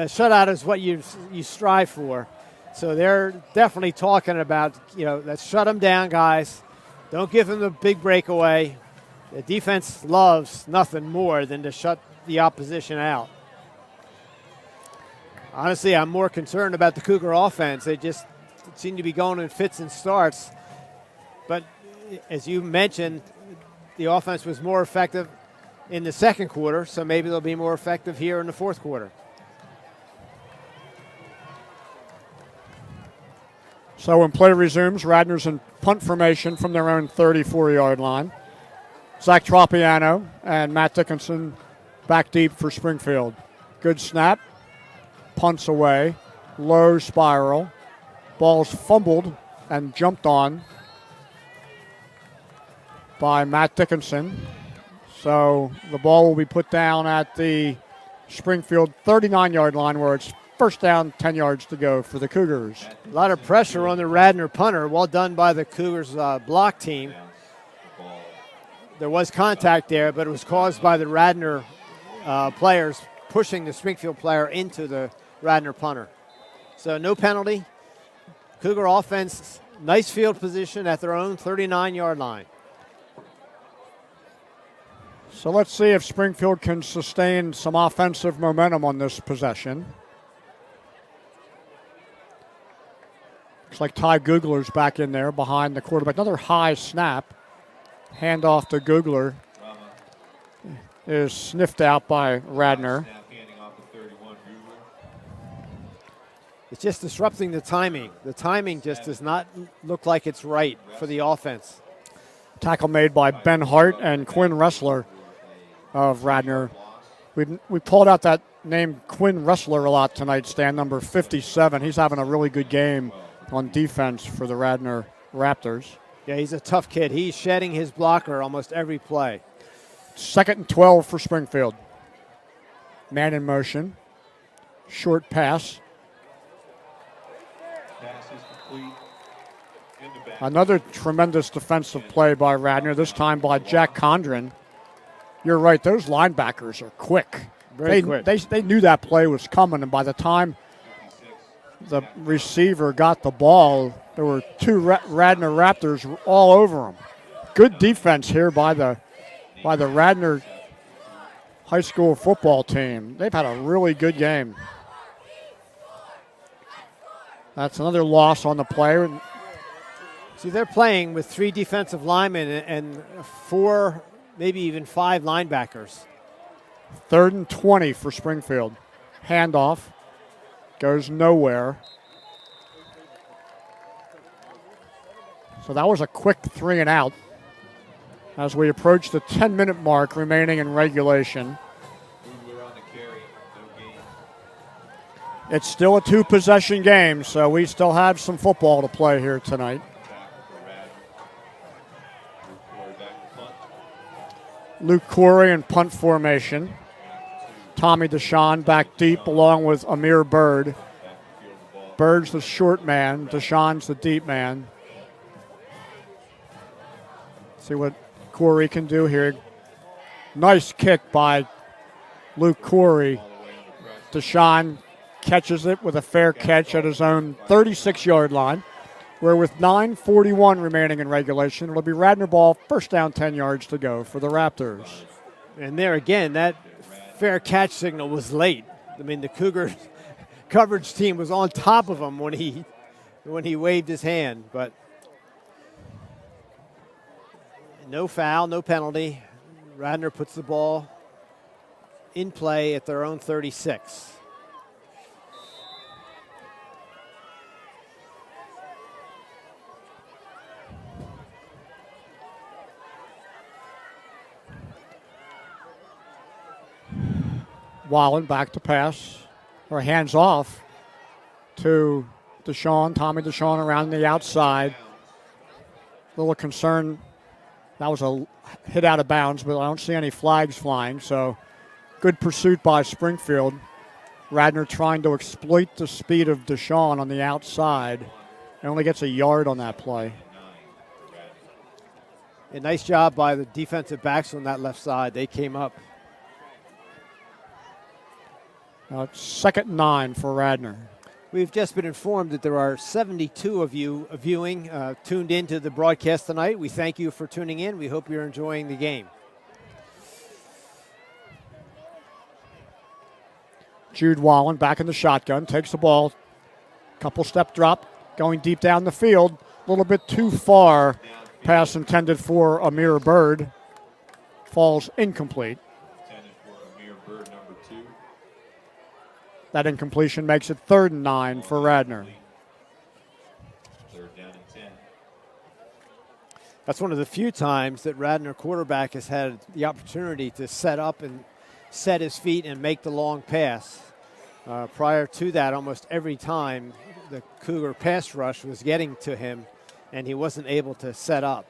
shutout is what you strive for. So they're definitely talking about, let's shut them down, guys. Don't give them the big breakaway. The defense loves nothing more than to shut the opposition out. Honestly, I'm more concerned about the Cougar offense. They just seem to be going in fits and starts. But as you mentioned, the offense was more effective in the 2nd quarter, so maybe they'll be more effective here in the 4th quarter. So when play resumes, Radnor's in punt formation from their own 34-yard line. Zach Tropiano and Matt Dickinson back deep for Springfield. Good snap. Punts away. Low spiral. Ball's fumbled and jumped on by Matt Dickinson. So the ball will be put down at the Springfield 39-yard line where it's first down, 10 yards to go for the Cougars. A lot of pressure on the Radnor punter. Well done by the Cougars block team. There was contact there, but it was caused by the Radnor players pushing the Springfield player into the Radnor punter. So no penalty. Cougar offense, nice field position at their own 39-yard line. So let's see if Springfield can sustain some offensive momentum on this possession. Looks like Ty Googler's back in there behind the quarterback. Another high snap. Handoff to Googler is sniffed out by Radnor. It's just disrupting the timing. The timing just does not look like it's right for the offense. Tackle made by Ben Hart and Quinn Ressler of Radnor. We pulled out that name Quinn Ressler a lot tonight, Stan, number 57. He's having a really good game on defense for the Radnor Raptors. Yeah, he's a tough kid. He's shedding his blocker almost every play. 2nd and 12 for Springfield. Man in motion. Short pass. Another tremendous defensive play by Radnor, this time by Jack Condren. You're right, those linebackers are quick. Very quick. They knew that play was coming, and by the time the receiver got the ball, there were 2 Radnor Raptors all over him. Good defense here by the Radnor high school football team. They've had a really good game. That's another loss on the play. See, they're playing with 3 defensive linemen and 4, maybe even 5 linebackers. 3rd and 20 for Springfield. Handoff. Goes nowhere. So that was a quick 3 and out as we approach the 10-minute mark remaining in regulation. It's still a 2-possession game, so we still have some football to play here tonight. Luke Corey in punt formation. Tommy DeShawn back deep along with Amir Bird. Bird's the short man. DeShawn's the deep man. See what Corey can do here. Nice kick by Luke Corey. DeShawn catches it with a fair catch at his own 36-yard line, where with 9:41 remaining in regulation, it'll be Radnor ball, first down, 10 yards to go for the Raptors. And there again, that fair catch signal was late. I mean, the Cougar coverage team was on top of him when he waved his hand, but no foul, no penalty. Radnor puts the ball in play at their own 36. Wallen back to pass, or hands off to DeShawn, Tommy DeShawn around the outside. Little concern, that was a hit out of bounds, but I don't see any flags flying, so good pursuit by Springfield. Radnor trying to exploit the speed of DeShawn on the outside. He only gets a yard on that play. A nice job by the defensive backs on that left side. They came up. It's 2nd and 9 for Radnor. We've just been informed that there are 72 of you viewing tuned into the broadcast tonight. We thank you for tuning in. We hope you're enjoying the game. Jude Wallen back in the shotgun, takes the ball, couple step drop, going deep down the field, a little bit too far. Pass intended for Amir Bird, falls incomplete. That incompletion makes it 3rd and 9 for Radnor. 3rd down and 10. That's one of the few times that Radnor quarterback has had the opportunity to set up and set his feet and make the long pass. Prior to that, almost every time the Cougar pass rush was getting to him, and he wasn't able to set up.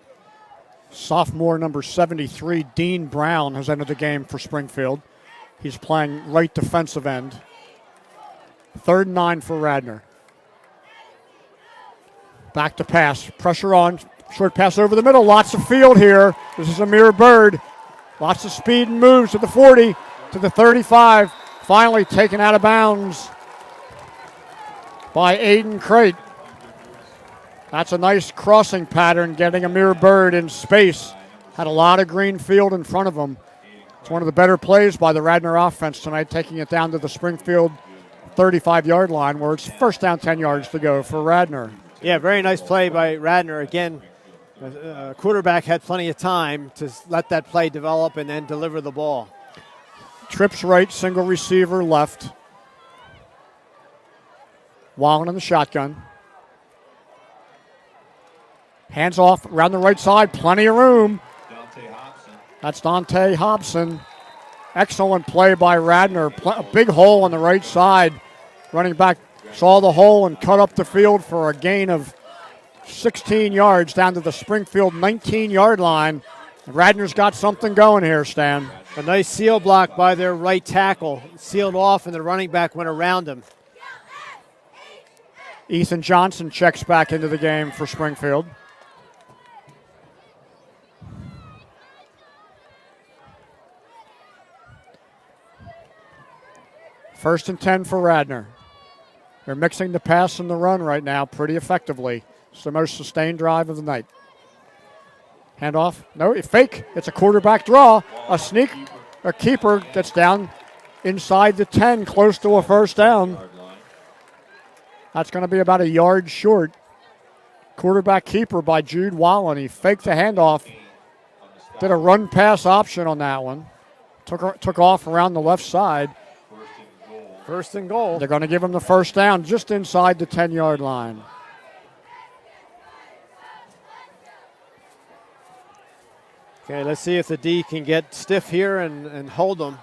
Sophomore number 73, Dean Brown, has entered the game for Springfield. He's playing right defensive end. 3rd and 9 for Radnor. Back to pass. Pressure on. Short pass over the middle. Lots of field here. This is Amir Bird. Lots of speed and moves to the 40, to the 35. Finally taken out of bounds by Aiden Crate. That's a nice crossing pattern, getting Amir Bird in space. Had a lot of green field in front of him. It's one of the better plays by the Radnor offense tonight, taking it down to the Springfield 35-yard line, where it's first down, 10 yards to go for Radnor. Yeah, very nice play by Radnor. Again, quarterback had plenty of time to let that play develop and then deliver the ball. Trips right, single receiver left. Wallen in the shotgun. Hands off around the right side, plenty of room. That's Dante Hobson. Excellent play by Radnor. A big hole on the right side. Running back saw the hole and cut up the field for a gain of 16 yards down to the Springfield 19-yard line. Radnor's got something going here, Stan. A nice seal block by their right tackle. Sealed off, and the running back went around him. Ethan Johnson checks back into the game for Springfield. First and 10 for Radnor. They're mixing the pass and the run right now pretty effectively. It's the most sustained drive of the night. Handoff. No, fake. It's a quarterback draw. A sneak. A keeper gets down inside the 10, close to a first down. That's going to be about a yard short. Quarterback keeper by Jude Wallen. He faked the handoff. Did a run pass option on that one. Took off around the left side. First and goal. They're going to give him the first down just inside the 10-yard line. Okay, let's see if the D can get stiff here and hold them.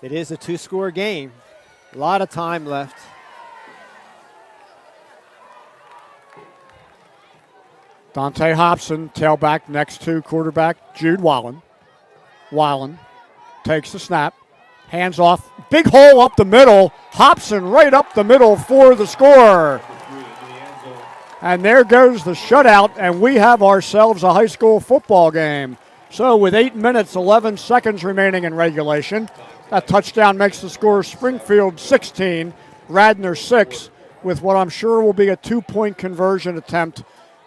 It is a two-score game. A lot of time left. Dante Hobson, tailback next to quarterback Jude Wallen. Weiland takes the snap, hands off, big hole up the middle, Hobson right up the middle for the score. And there goes the shutout, and we have ourselves a high school football game. So with 8 minutes, 11 seconds remaining in regulation, that touchdown makes the score Springfield 16, Radnor 6, with what I'm sure will be a 2-point conversion attempt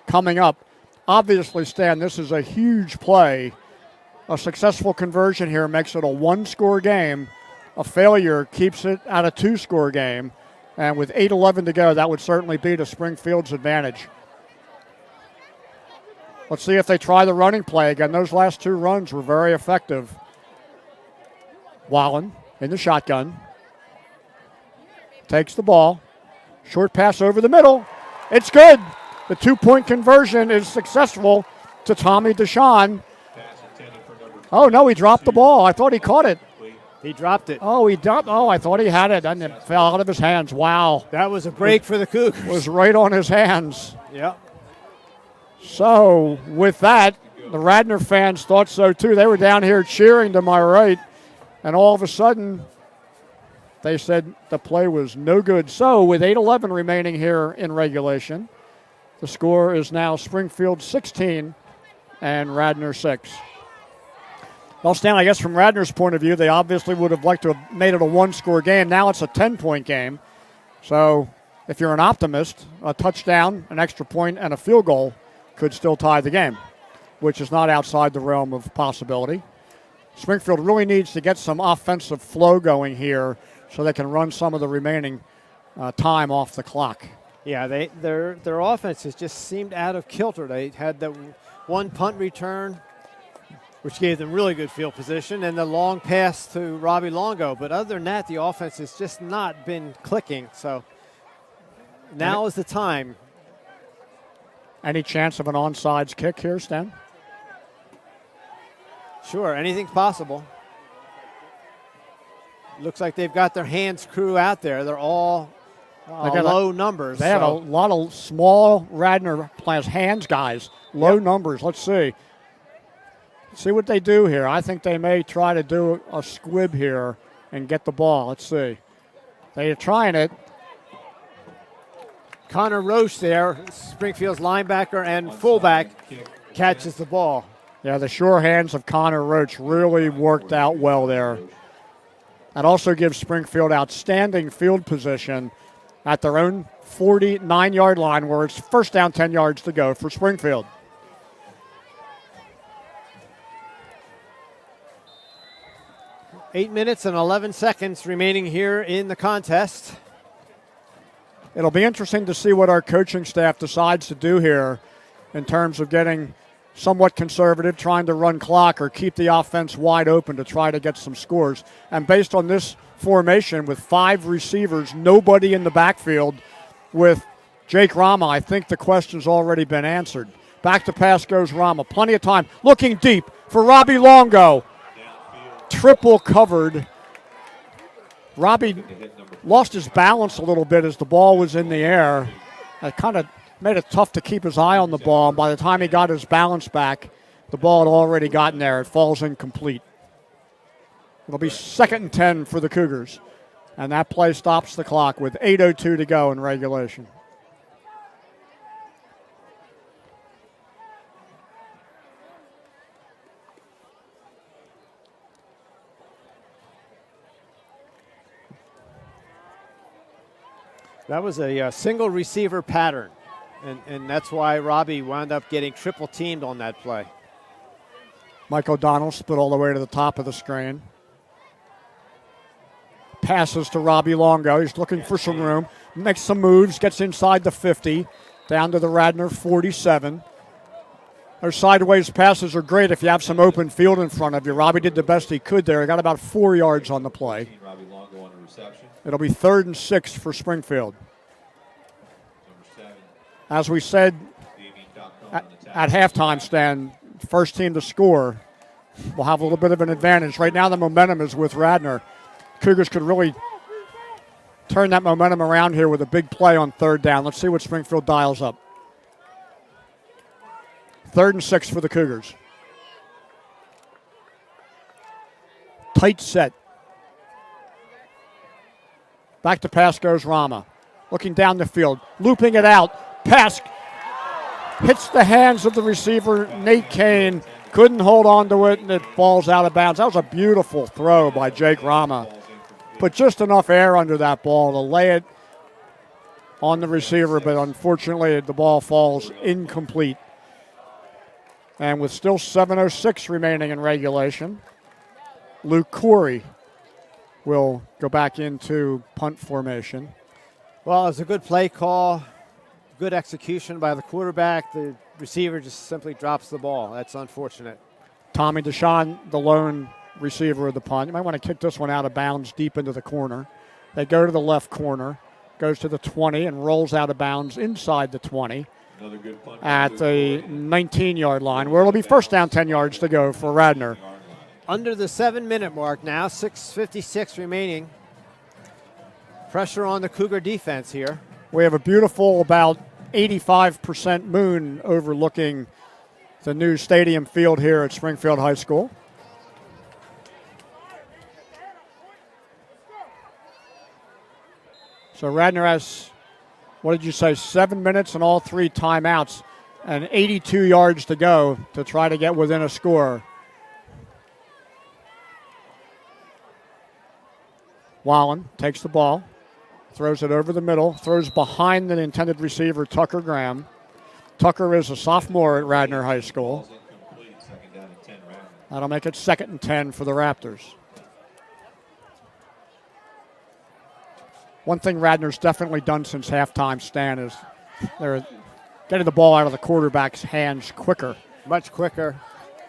coming up. Obviously, Stan, this is a huge play. A successful conversion here makes it a 1-score game. A failure keeps it at a 2-score game. And with 8:11 to go, that would certainly be to Springfield's advantage. Let's see if they try the running play again. Those last 2 runs were very effective. Wallen in the shotgun. Takes the ball. Short pass over the middle. It's good. The 2-point conversion is successful to Tommy Deshawn. Oh, no, he dropped the ball. I thought he caught it. He dropped it. Oh, he dropped. Oh, I thought he had it, and it fell out of his hands. Wow. That was a break for the Cougars. It was right on his hands. Yep. So, with that, the Radnor fans thought so, too. They were down here cheering to my right, and all of a sudden, they said the play was no good. So, with 8:11 remaining here in regulation, the score is now Springfield 16 and Radnor 6. Well, Stan, I guess from Radnor's point of view, they obviously would have liked to have made it a 1-score game. Now it's a 10-point game. So if you're an optimist, a touchdown, an extra point, and a field goal could still tie the game, which is not outside the realm of possibility. Springfield really needs to get some offensive flow going here so they can run some of the remaining time off the clock. Yeah, their offense has just seemed out of kilter. They had the one punt return, which gave them really good field position, and the long pass to Robbie Longo. But other than that, the offense has just not been clicking. So now is the time. Any chance of an onside kick here, Stan? Sure, anything's possible. Looks like they've got their hands crew out there. They're all low numbers. They have a lot of small Radnor players, hands guys, low numbers. Let's see. See what they do here. I think they may try to do a squib here and get the ball. Let's see. They're trying it. Connor Roche there, Springfield's linebacker and fullback, catches the ball. Yeah, the sure hands of Connor Roach really worked out well there. That also gives Springfield outstanding field position at their own 49-yard line, where it's first down, 10 yards to go for Springfield. Eight minutes and 11 seconds remaining here in the contest. It'll be interesting to see what our coaching staff decides to do here in terms of getting somewhat conservative, trying to run clock or keep the offense wide open to try to get some scores. And based on this formation with 5 receivers, nobody in the backfield with Jake Rama, I think the question's already been answered. Back to pass goes Rama. Plenty of time. Looking deep for Robbie Longo. Triple covered. Robbie lost his balance a little bit as the ball was in the air. It kind of made it tough to keep his eye on the ball. And by the time he got his balance back, the ball had already gotten there. It falls incomplete. It'll be 2nd and 10 for the Cougars. And that play stops the clock with 8:02 to go in regulation. That was a single receiver pattern, and that's why Robbie wound up getting triple teamed on that play. Mike O'Donnell split all the way to the top of the screen. Passes to Robbie Longo. He's looking for some room. Makes some moves. Gets inside the 50. Down to the Radnor 47. Those sideways passes are great if you have some open field in front of you. Robbie did the best he could there. He got about 4 yards on the play. It'll be 3rd and 6 for Springfield. As we said at halftime, Stan, first team to score will have a little bit of an advantage. Right now the momentum is with Radnor. Cougars could really turn that momentum around here with a big play on 3rd down. Let's see what Springfield dials up. 3rd and 6 for the Cougars. tight set. Back to pass goes Rama. Looking down the field, looping it out. Pass hits the hands of the receiver, Nate Kane. Couldn't hold on to it, and it falls out of bounds. That was a beautiful throw by Jake Rama. Put just enough air under that ball to lay it on the receiver, but unfortunately the ball falls incomplete. And with still 7:06 remaining in regulation, Luke Corey will go back into punt formation. Well, it's a good play call, good execution by the quarterback. The receiver just simply drops the ball. That's unfortunate. Tommy Deshawn, the lone receiver of the punt. You might want to kick this one out of bounds deep into the corner. They go to the left corner, goes to the 20 and rolls out of bounds inside the 20 at the 19-yard line, where it'll be first down, 10 yards to go for Radnor. Under the 7-minute mark now, 6:56 remaining. Pressure on the Cougar defense here. We have a beautiful, about 85% moon overlooking the new stadium field here at Springfield High School. So Radnor has, what did you say, 7 minutes and all 3 timeouts and 82 yards to go to try to get within a score. Wallen takes the ball, throws it over the middle, throws behind the intended receiver, Tucker Graham. Tucker is a sophomore at Radnor High School. That'll make it 2nd and 10 for the Raptors. One thing Radnor's definitely done since halftime, Stan, is they're getting the ball out of the quarterback's hands quicker. Much quicker.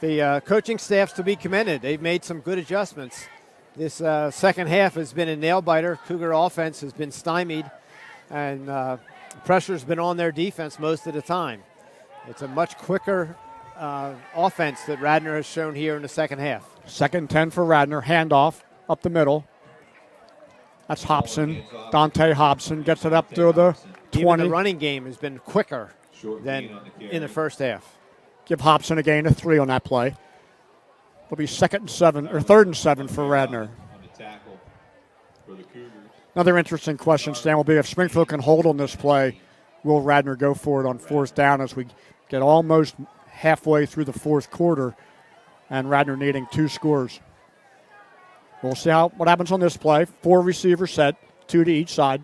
The coaching staff's to be commended. They've made some good adjustments. This second half has been a nail-biter. Cougar offense has been stymied, and pressure's been on their defense most of the time. It's a much quicker offense that Radnor has shown here in the second half. 2nd and 10 for Radnor. Handoff up the middle. That's Hobson. Dante Hobson gets it up to the 20. Even the running game has been quicker than in the first half. Give Hobson a gain of 3 on that play. It'll be 2nd and 7, or 3rd and 7 for Radnor. Another interesting question, Stan, will be if Springfield can hold on this play, will Radnor go for it on 4th down as we get almost halfway through the 4th quarter and Radnor needing 2 scores. We'll see what happens on this play. 4 receiver set, 2 to each side.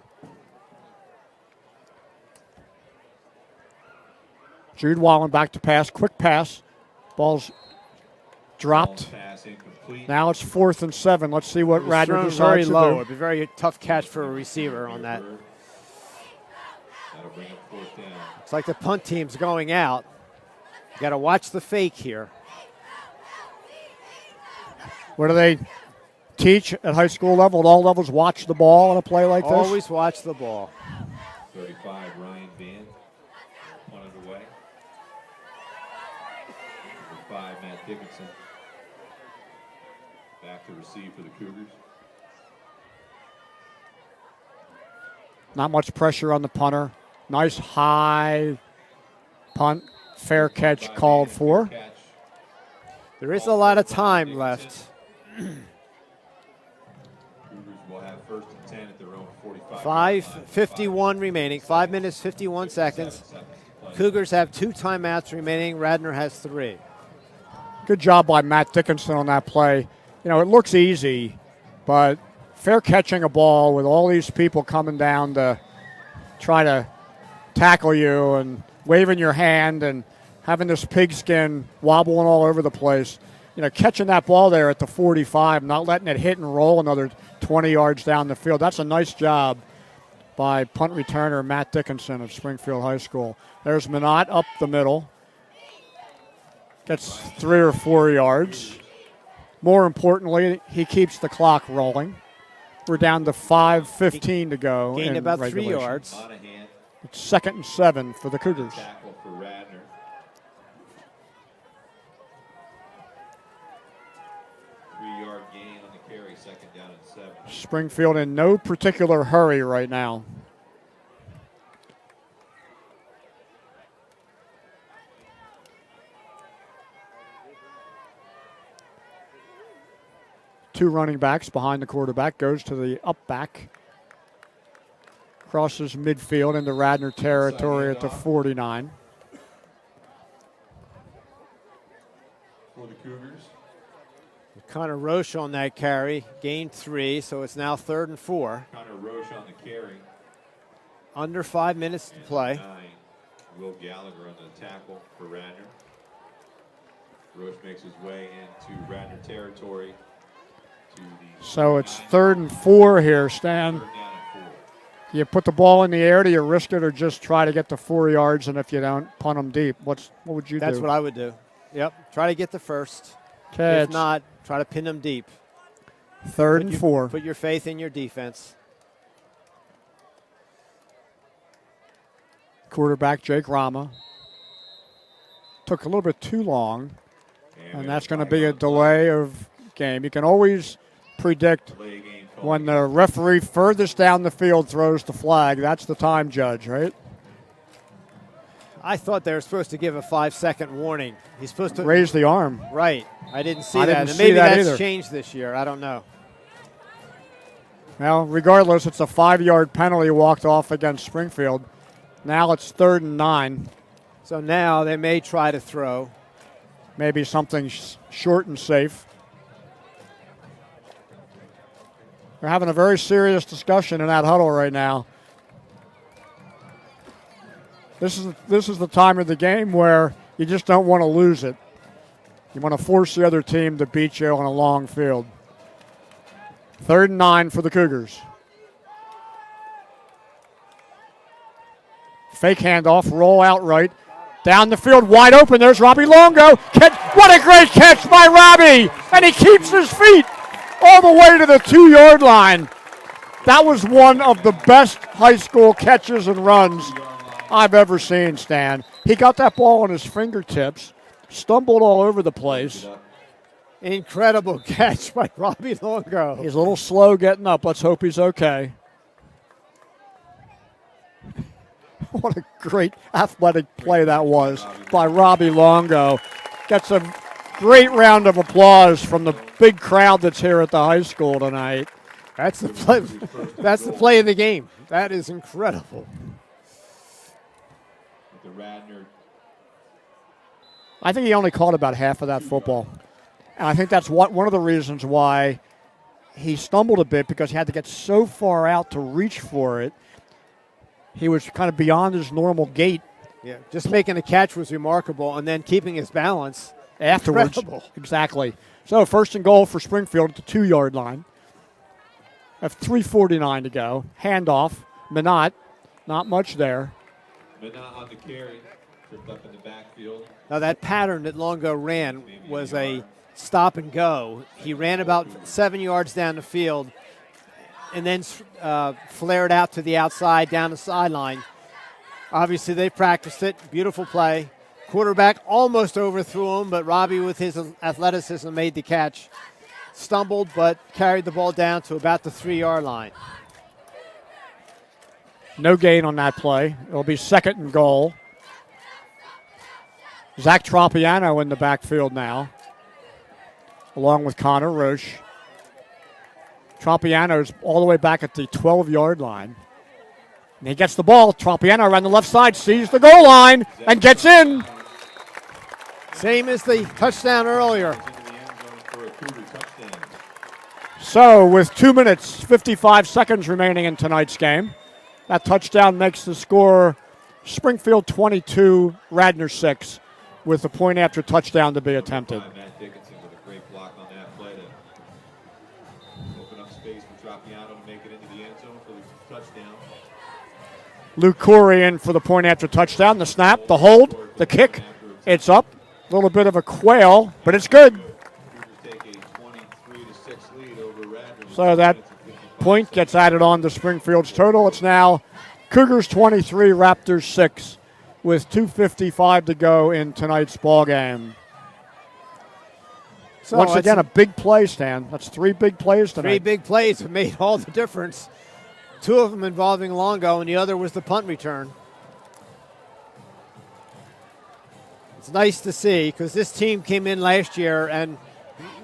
Jude Wallen back to pass, quick pass. Ball's dropped. Now it's 4th and 7. Let's see what Radnor decides very to low. do. It'd be a very tough catch for a receiver on that. It's like the punt team's going out. You got to watch the fake here. What do they teach at high school level? At all levels, watch the ball on a play like this? Always watch the ball. 35, Ryan Van, one underway. 5, Matt Dickinson. Back to receive for the Cougars. Not much pressure on the punter. Nice high punt. Fair catch called for. There is a lot of time left. Cougars will have 1st and 10 at their own 45. 5:51 remaining. 5 minutes, 51 seconds. Cougars have 2 timeouts remaining. Radnor has 3. Good job by Matt Dickinson on that play. You know, it looks easy, but fair catching a ball with all these people coming down to try to tackle you and waving your hand and having this pigskin wobbling all over the place. You know, catching that ball there at the 45, not letting it hit and roll another 20 yards down the field. That's a nice job by punt returner Matt Dickinson of Springfield High School. There's Minot up the middle. Gets 3 or 4 yards. More importantly, he keeps the clock rolling. We're down to 5:15 to go. Gained about 3 regulation. yards. It's 2nd and 7 for the Cougars. Tackle for Radnor. Three-yard gain on the carry, 2nd down and 7. Springfield in no particular hurry right now. 2 running backs behind the quarterback, goes to the up back, crosses midfield into Radnor territory at the 49. For the Cougars. Connor Roche on that carry, gained 3, so it's now 3rd and 4. Connor Roche on the carry. Under 5 minutes to play. 9, Will Gallagher on the tackle for Radnor. Roche makes his way into Radnor territory. So it's 3rd and 4 here, Stan. 3rd down and 4. You put the ball in the air, do you risk it or just try to get the 4 yards, and if you don't, punt them deep? What would you do? That's what I would do. Yep, try to get the first. Okay, If not, try to pin them deep. 3rd and 4. Put your faith in your defense. Quarterback Jake Rama. Took a little bit too long, and that's going to be a delay of game. You can always predict when the referee furthest down the field throws the flag. That's the time judge, right? I thought they were supposed to give a 5-second warning. He's supposed to raise the arm. Right. I didn't see I that. didn't And see maybe that that's either. changed this year. I don't know. Well, regardless, it's a 5-yard penalty walked off against Springfield. Now it's 3rd and 9. So now they may try to throw. Maybe something short and safe. They're having a very serious discussion in that huddle right now. This is the time of the game where you just don't want to lose it. You want to force the other team to beat you on a long field. 3rd and 9 for the Cougars. Fake handoff, roll out right. Down the field, wide open. There's Robbie Longo. What a great catch by Robbie! And he keeps his feet all the way to the 2-yard line. That was one of the best high school catches and runs I've ever seen, Stan. He got that ball on his fingertips, stumbled all over the place. Incredible catch by Robbie Longo. He's a little slow getting up. Let's hope he's okay. What a great athletic play that was by Robbie Longo. Gets a great round of applause from the big crowd that's here at the high school tonight. That's the play. That's the play of the game. That is incredible. The Radnor. I think he only caught about half of that football. And I think that's one of the reasons why he stumbled a bit, because he had to get so far out to reach for it. He was kind of beyond his normal gait. Yeah, just making the catch was remarkable, and then keeping his balance afterwards. Incredible. Exactly. So 1st and goal for Springfield at the 2-yard line. Have 3:49 to go. Handoff. Minot. Not much there. Minot on the carry. Tripped up in the backfield. Now that pattern that Longo ran was a stop and go. He ran about 7 yards down the field and then flared out to the outside down the sideline. Obviously, they practiced it. Beautiful play. Quarterback almost overthrew him, but Robbie, with his athleticism, made the catch. Stumbled, but carried the ball down to about the 3-yard line. No gain on that play. It'll be 2nd and goal. Zach Tropiano in the backfield now, along with Connor Roche. Tropiano's all the way back at the 12-yard line. And he gets the ball. Tropiano around the left side, sees the goal line, and gets in. Same as the touchdown earlier. So with 2 minutes, 55 seconds remaining in tonight's game, that touchdown makes the score Springfield 22, Radnor 6, with a point after touchdown to be attempted. Matt Dickinson with a great block on that play to open up space for Tropiano to make it into the end zone for the touchdown. Luke Corey in for the point after touchdown. The snap, the hold, the kick. It's up. A little bit of a quail, but it's good. So that point gets added on to Springfield's total. It's now Cougars 23, Raptors 6, with 2:55 to go in tonight's ball game. So once again, a big play, Stan. That's 3 big plays tonight. 3 big plays have made all the difference. 2 of them involving Longo, and the other was the punt return. It's nice to see, because this team came in last year and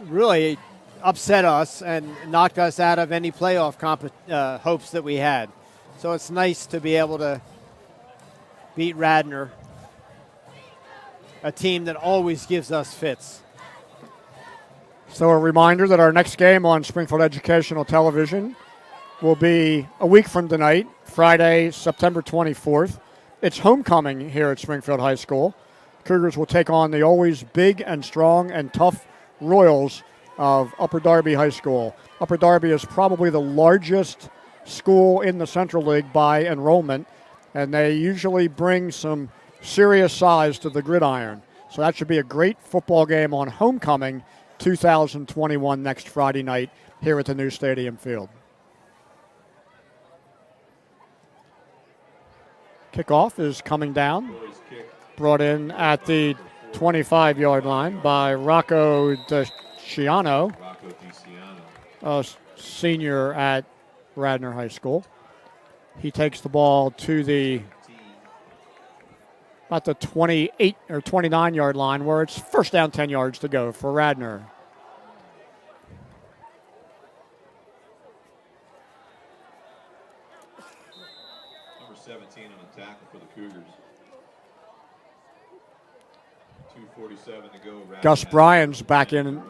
really upset us and knocked us out of any playoff hopes that we had. So it's nice to be able to beat Radnor, a team that always gives us fits. So a reminder that our next game on Springfield Educational Television will be a week from tonight, Friday, September 24th. It's homecoming here at Springfield High School. Cougars will take on the always big and strong and tough Royals of Upper Darby High School. Upper Darby is probably the largest school in the Central League by enrollment, and they usually bring some serious size to the gridiron. So that should be a great football game on homecoming 2021 next Friday night here at the new stadium field. Kickoff is coming down, brought in at the 25-yard line by Rocco DiCiano, a senior at Radnor High School. He takes the ball to about the 28 or 29-yard line, where it's first down, 10 yards to go for Radnor. Number 17 on the tackle for the Cougars. 2:47 to go. Gus Bryan's back in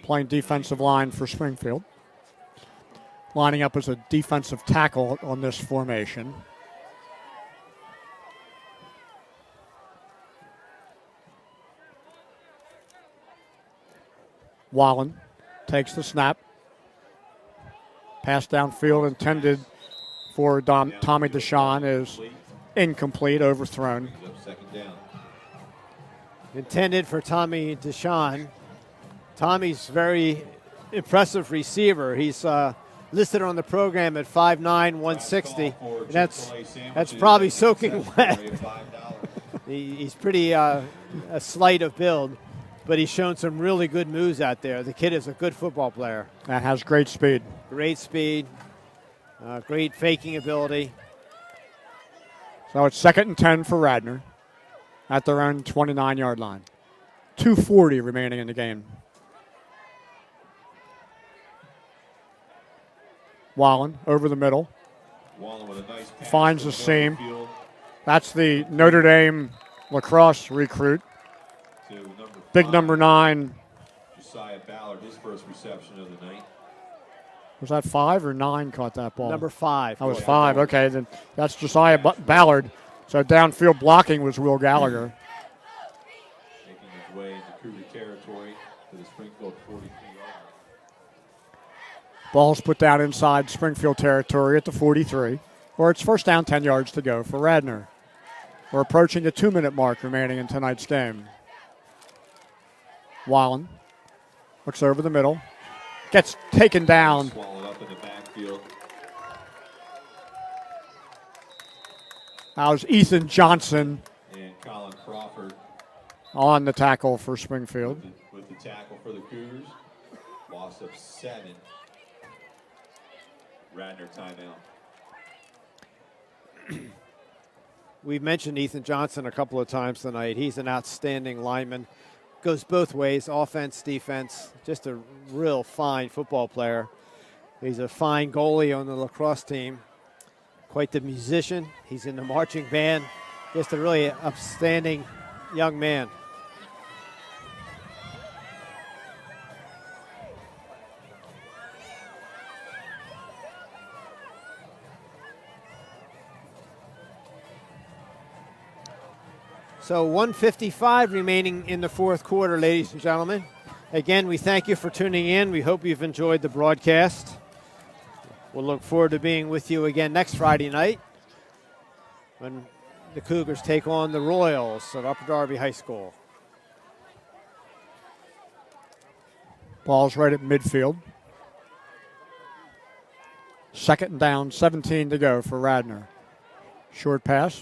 playing defensive line for Springfield, lining up as a defensive tackle on this formation. Wallen takes the snap. Pass downfield intended for Tommy Deshawn is incomplete, overthrown. Second down. Intended for Tommy Deshawn. Tommy's very impressive receiver. He's listed on the program at 5'9", 160. And that's probably soaking wet. He's pretty slight of build, but he's shown some really good moves out there. The kid is a good football player. That has great speed. Great speed, great faking ability. So it's 2nd and 10 for Radnor at their own 29-yard line. 2:40 remaining in the game. Wallen over the middle. Wallen with a nice pass Finds to the seam. field That's the Notre Dame lacrosse recruit. to number Big 5, number 9. Josiah Ballard, his first reception of the night. Was that 5 or 9 caught that ball? Number 5. That was 5. Okay, then that's Josiah Ballard. So downfield blocking was Will Gallagher. Making his way into Cougar territory to the Springfield 43-yard. Ball's put down inside Springfield territory at the 43, where it's first down, 10 yards to go for Radnor. We're approaching the 2-minute mark remaining in tonight's game. Wallen looks over the middle, gets taken down. Swallowed up in the backfield. That was Ethan Johnson And Colin Crawford on the tackle for Springfield. with the tackle for the Cougars. Loss of 7. Radnor timeout. We've mentioned Ethan Johnson a couple of times tonight. He's an outstanding lineman. Goes both ways, offense, defense. Just a real fine football player. He's a fine goalie on the lacrosse team. Quite the musician. He's in the marching band. Just a really upstanding young man. So 1:55 remaining in the fourth quarter, ladies and gentlemen. Again, we thank you for tuning in. We hope you've enjoyed the broadcast. We'll look forward to being with you again next Friday night when the Cougars take on the Royals of Upper Darby High School. Ball's right at midfield. 2nd and down, 17 to go for Radnor. Short pass.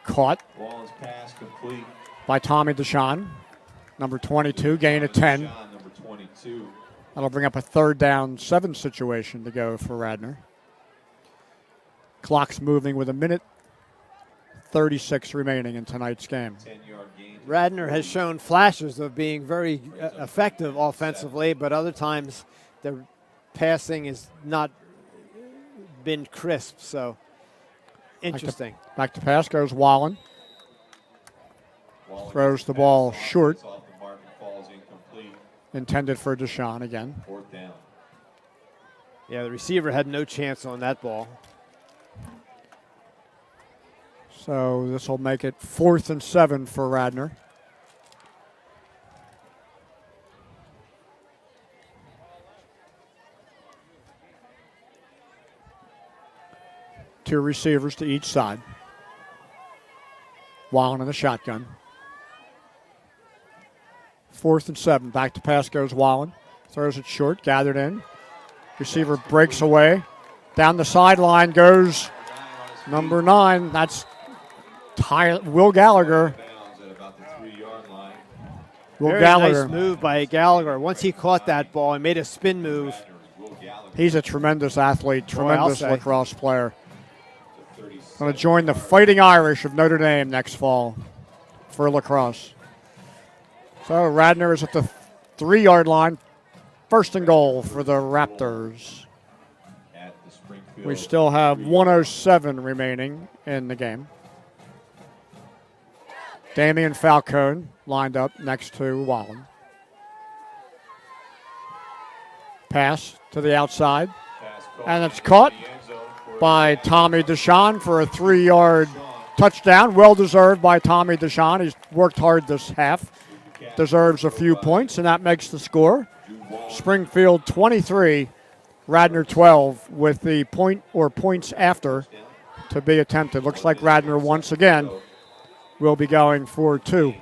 Caught Wallen's pass complete. by Tommy Deshawn, number 22, gain of 10. Deshawn, number 22. That'll bring up a 3rd down, 7 situation to go for Radnor. Clock's moving with 1:30 2:36 remaining in tonight's game. 10-yard gain. Radnor has shown flashes of being very effective offensively, but other times the passing has not been crisp. So interesting. Back to pass goes Wallen. Throws the ball short. Off the mark and falls incomplete. Intended for Deshaun again. 4th down. Yeah, the receiver had no chance on that ball. So this will make it 4th and 7 for Radnor. Two receivers to each side. Wallen in the shotgun. 4th and 7. Back to pass goes Wallen. Throws it short, gathered in. Receiver breaks away. Down the sideline goes number 9. That's Will Gallagher. Bounds at about the 3-yard line. Will Very Gallagher. nice move by Gallagher. Once he caught that ball and made a spin move. Will Gallagher. He's a tremendous athlete, I'll tremendous say. lacrosse player. to 37. Going to join the Fighting Irish of Notre Dame next fall for lacrosse. So Radnor is at the 3-yard line. 1st and goal for the Raptors. At the Springfield. We still have 1:07 remaining in the game. Damian Falcone lined up next to Wallen. Pass to the outside. Pass caught And it's caught in the end zone for by Tommy Deshawn for a 3-yard touchdown. Well deserved by Tommy Deshawn. He's worked hard this half. Deserves a few points, and that makes the score. Springfield 23, Radnor 12, with the point or points after to be attempted. Looks like Radnor once again will be going for 2.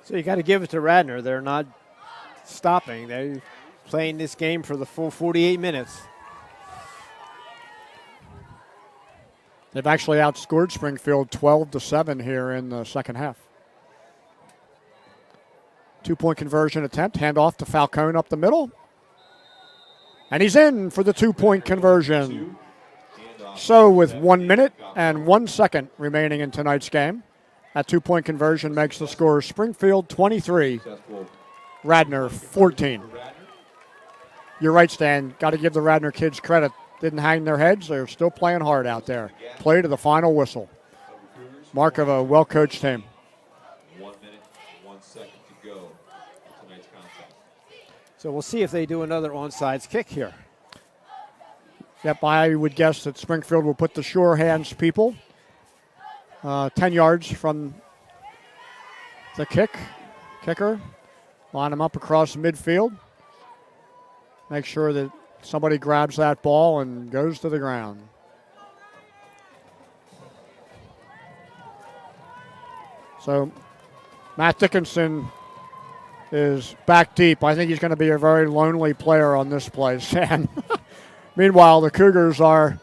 So you got to give it to Radnor. They're not stopping. They're playing this game for the full 48 minutes. They've actually outscored Springfield 12-7 here in the second half. 2-point conversion attempt. Handoff to Falcone up the middle. And he's in for the 2-point conversion. So with 1 minute and 1 second remaining in tonight's game, that 2-point conversion makes the score Springfield 23, successful Radnor 14. You're right, Stan. Got to give the Radnor kids credit. Didn't hang their heads. They're still playing hard out there. Play to the final whistle. Mark of a well-coached team. 1 minute, 1 second to go in tonight's contest. So we'll see if they do another onside kick here. Yep, I would guess that Springfield will put the sure hands people 10 yards from the kicker. Line them up across midfield. Make sure that somebody grabs that ball and goes to the ground. So Matt Dickinson is back deep. I think he's going to be a very lonely player on this play, Sam. Meanwhile, the Cougars are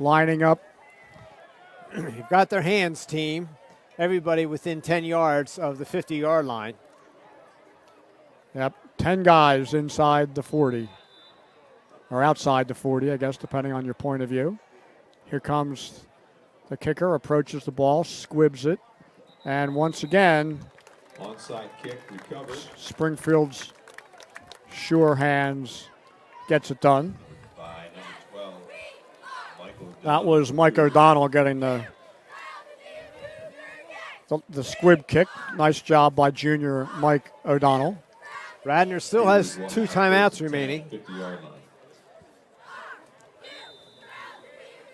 lining up. You've got their hands, team. Everybody within 10 yards of the 50-yard line. Yep, 10 guys inside the 40. Or outside the 40, I guess, depending on your point of view. Here comes the kicker, approaches the ball, squibs it. And once again, Onside kick recovered. Springfield's sure hands gets it done. By number 12, Michael. That was Mike O'Donnell getting the squib kick. Nice job by junior Mike O'Donnell. Radnor still has 2 timeouts remaining. 50-yard line.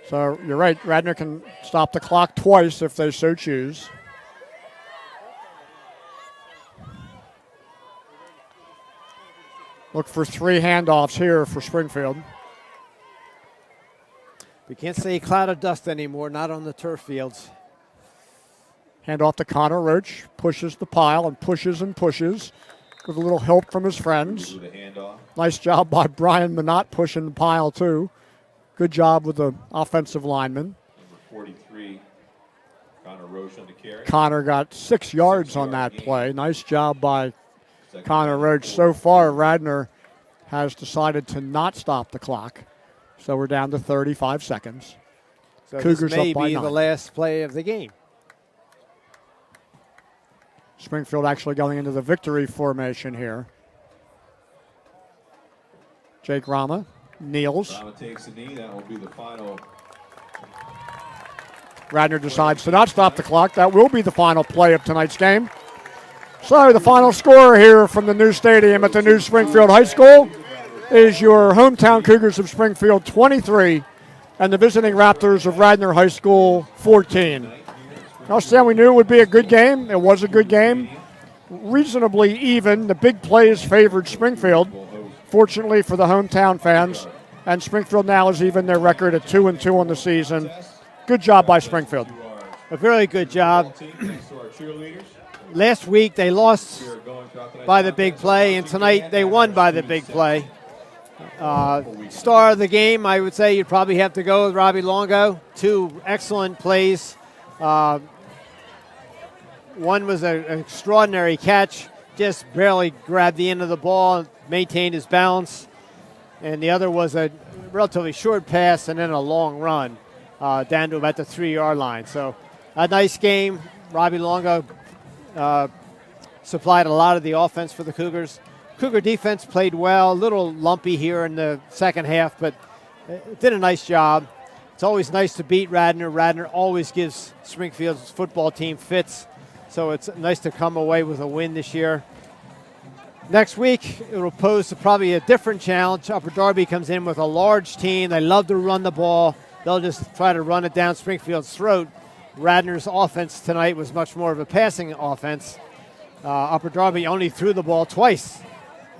So you're right, Radnor can stop the clock twice if they so choose. Look for 3 handoffs here for Springfield. We can't say cloud of dust anymore, not on the turf fields. Handoff to Connor Roach, pushes the pile and pushes with a little help from his friends. With a handoff. Nice job by Brian Minot pushing the pile too. Good job with the offensive lineman. Number 43, Connor Roche on the carry. Connor got 6 yards on that play. Nice job by Connor Roach. So far, Radnor has decided to not stop the clock. So we're down to 35 seconds. So Cougars this may up by be 9. the last play of the game. Springfield actually going into the victory formation here. Jake Rama kneels. Rama takes a knee. That will be the final. Radnor decides to not stop the clock. That will be the final play of tonight's game. So the final score here from the new stadium at the new Springfield High School is your hometown Cougars of Springfield 23 and the visiting Raptors of Radnor High School 14. Now, Stan, we knew it would be a good game. It was a good game. Reasonably even. The big plays favored Springfield, fortunately for the hometown fans. And Springfield now is even their record at 2-2 on the season. Good job by Springfield. A very good job. Last week they lost by the big play, and tonight they won by the big play. Star of the game, I would say you'd probably have to go with Robbie Longo. 2 excellent plays. One was an extraordinary catch, just barely grabbed the end of the ball, maintained his balance. And the other was a relatively short pass and then a long run down to about the 3-yard line. So a nice game. Robbie Longo supplied a lot of the offense for the Cougars. Cougar defense played well, a little lumpy here in the second half, but did a nice job. It's always nice to beat Radnor. Radnor always gives Springfield's football team fits, so it's nice to come away with a win this year. Next week, it will pose probably a different challenge. Upper Darby comes in with a large team. They love to run the ball. They'll just try to run it down Springfield's throat. Radnor's offense tonight was much more of a passing offense. Upper Darby only threw the ball twice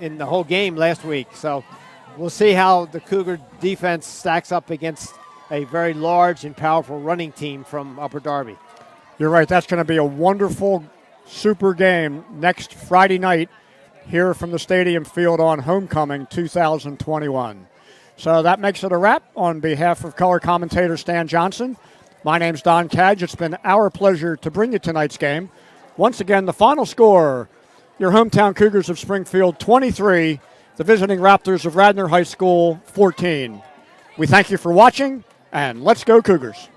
in the whole game last week. So we'll see how the Cougar defense stacks up against a very large and powerful running team from Upper Darby. You're right. That's going to be a wonderful, super game next Friday night here from the Stadium Field on Homecoming 2021. So that makes it a wrap. On behalf of color commentator Stan Johnson, my name's Don Cadge. It's been our pleasure to bring you tonight's game. Once again, the final score, your hometown Cougars of Springfield 23, the visiting Raptors of Radnor High School 14. We thank you for watching, and let's go Cougars.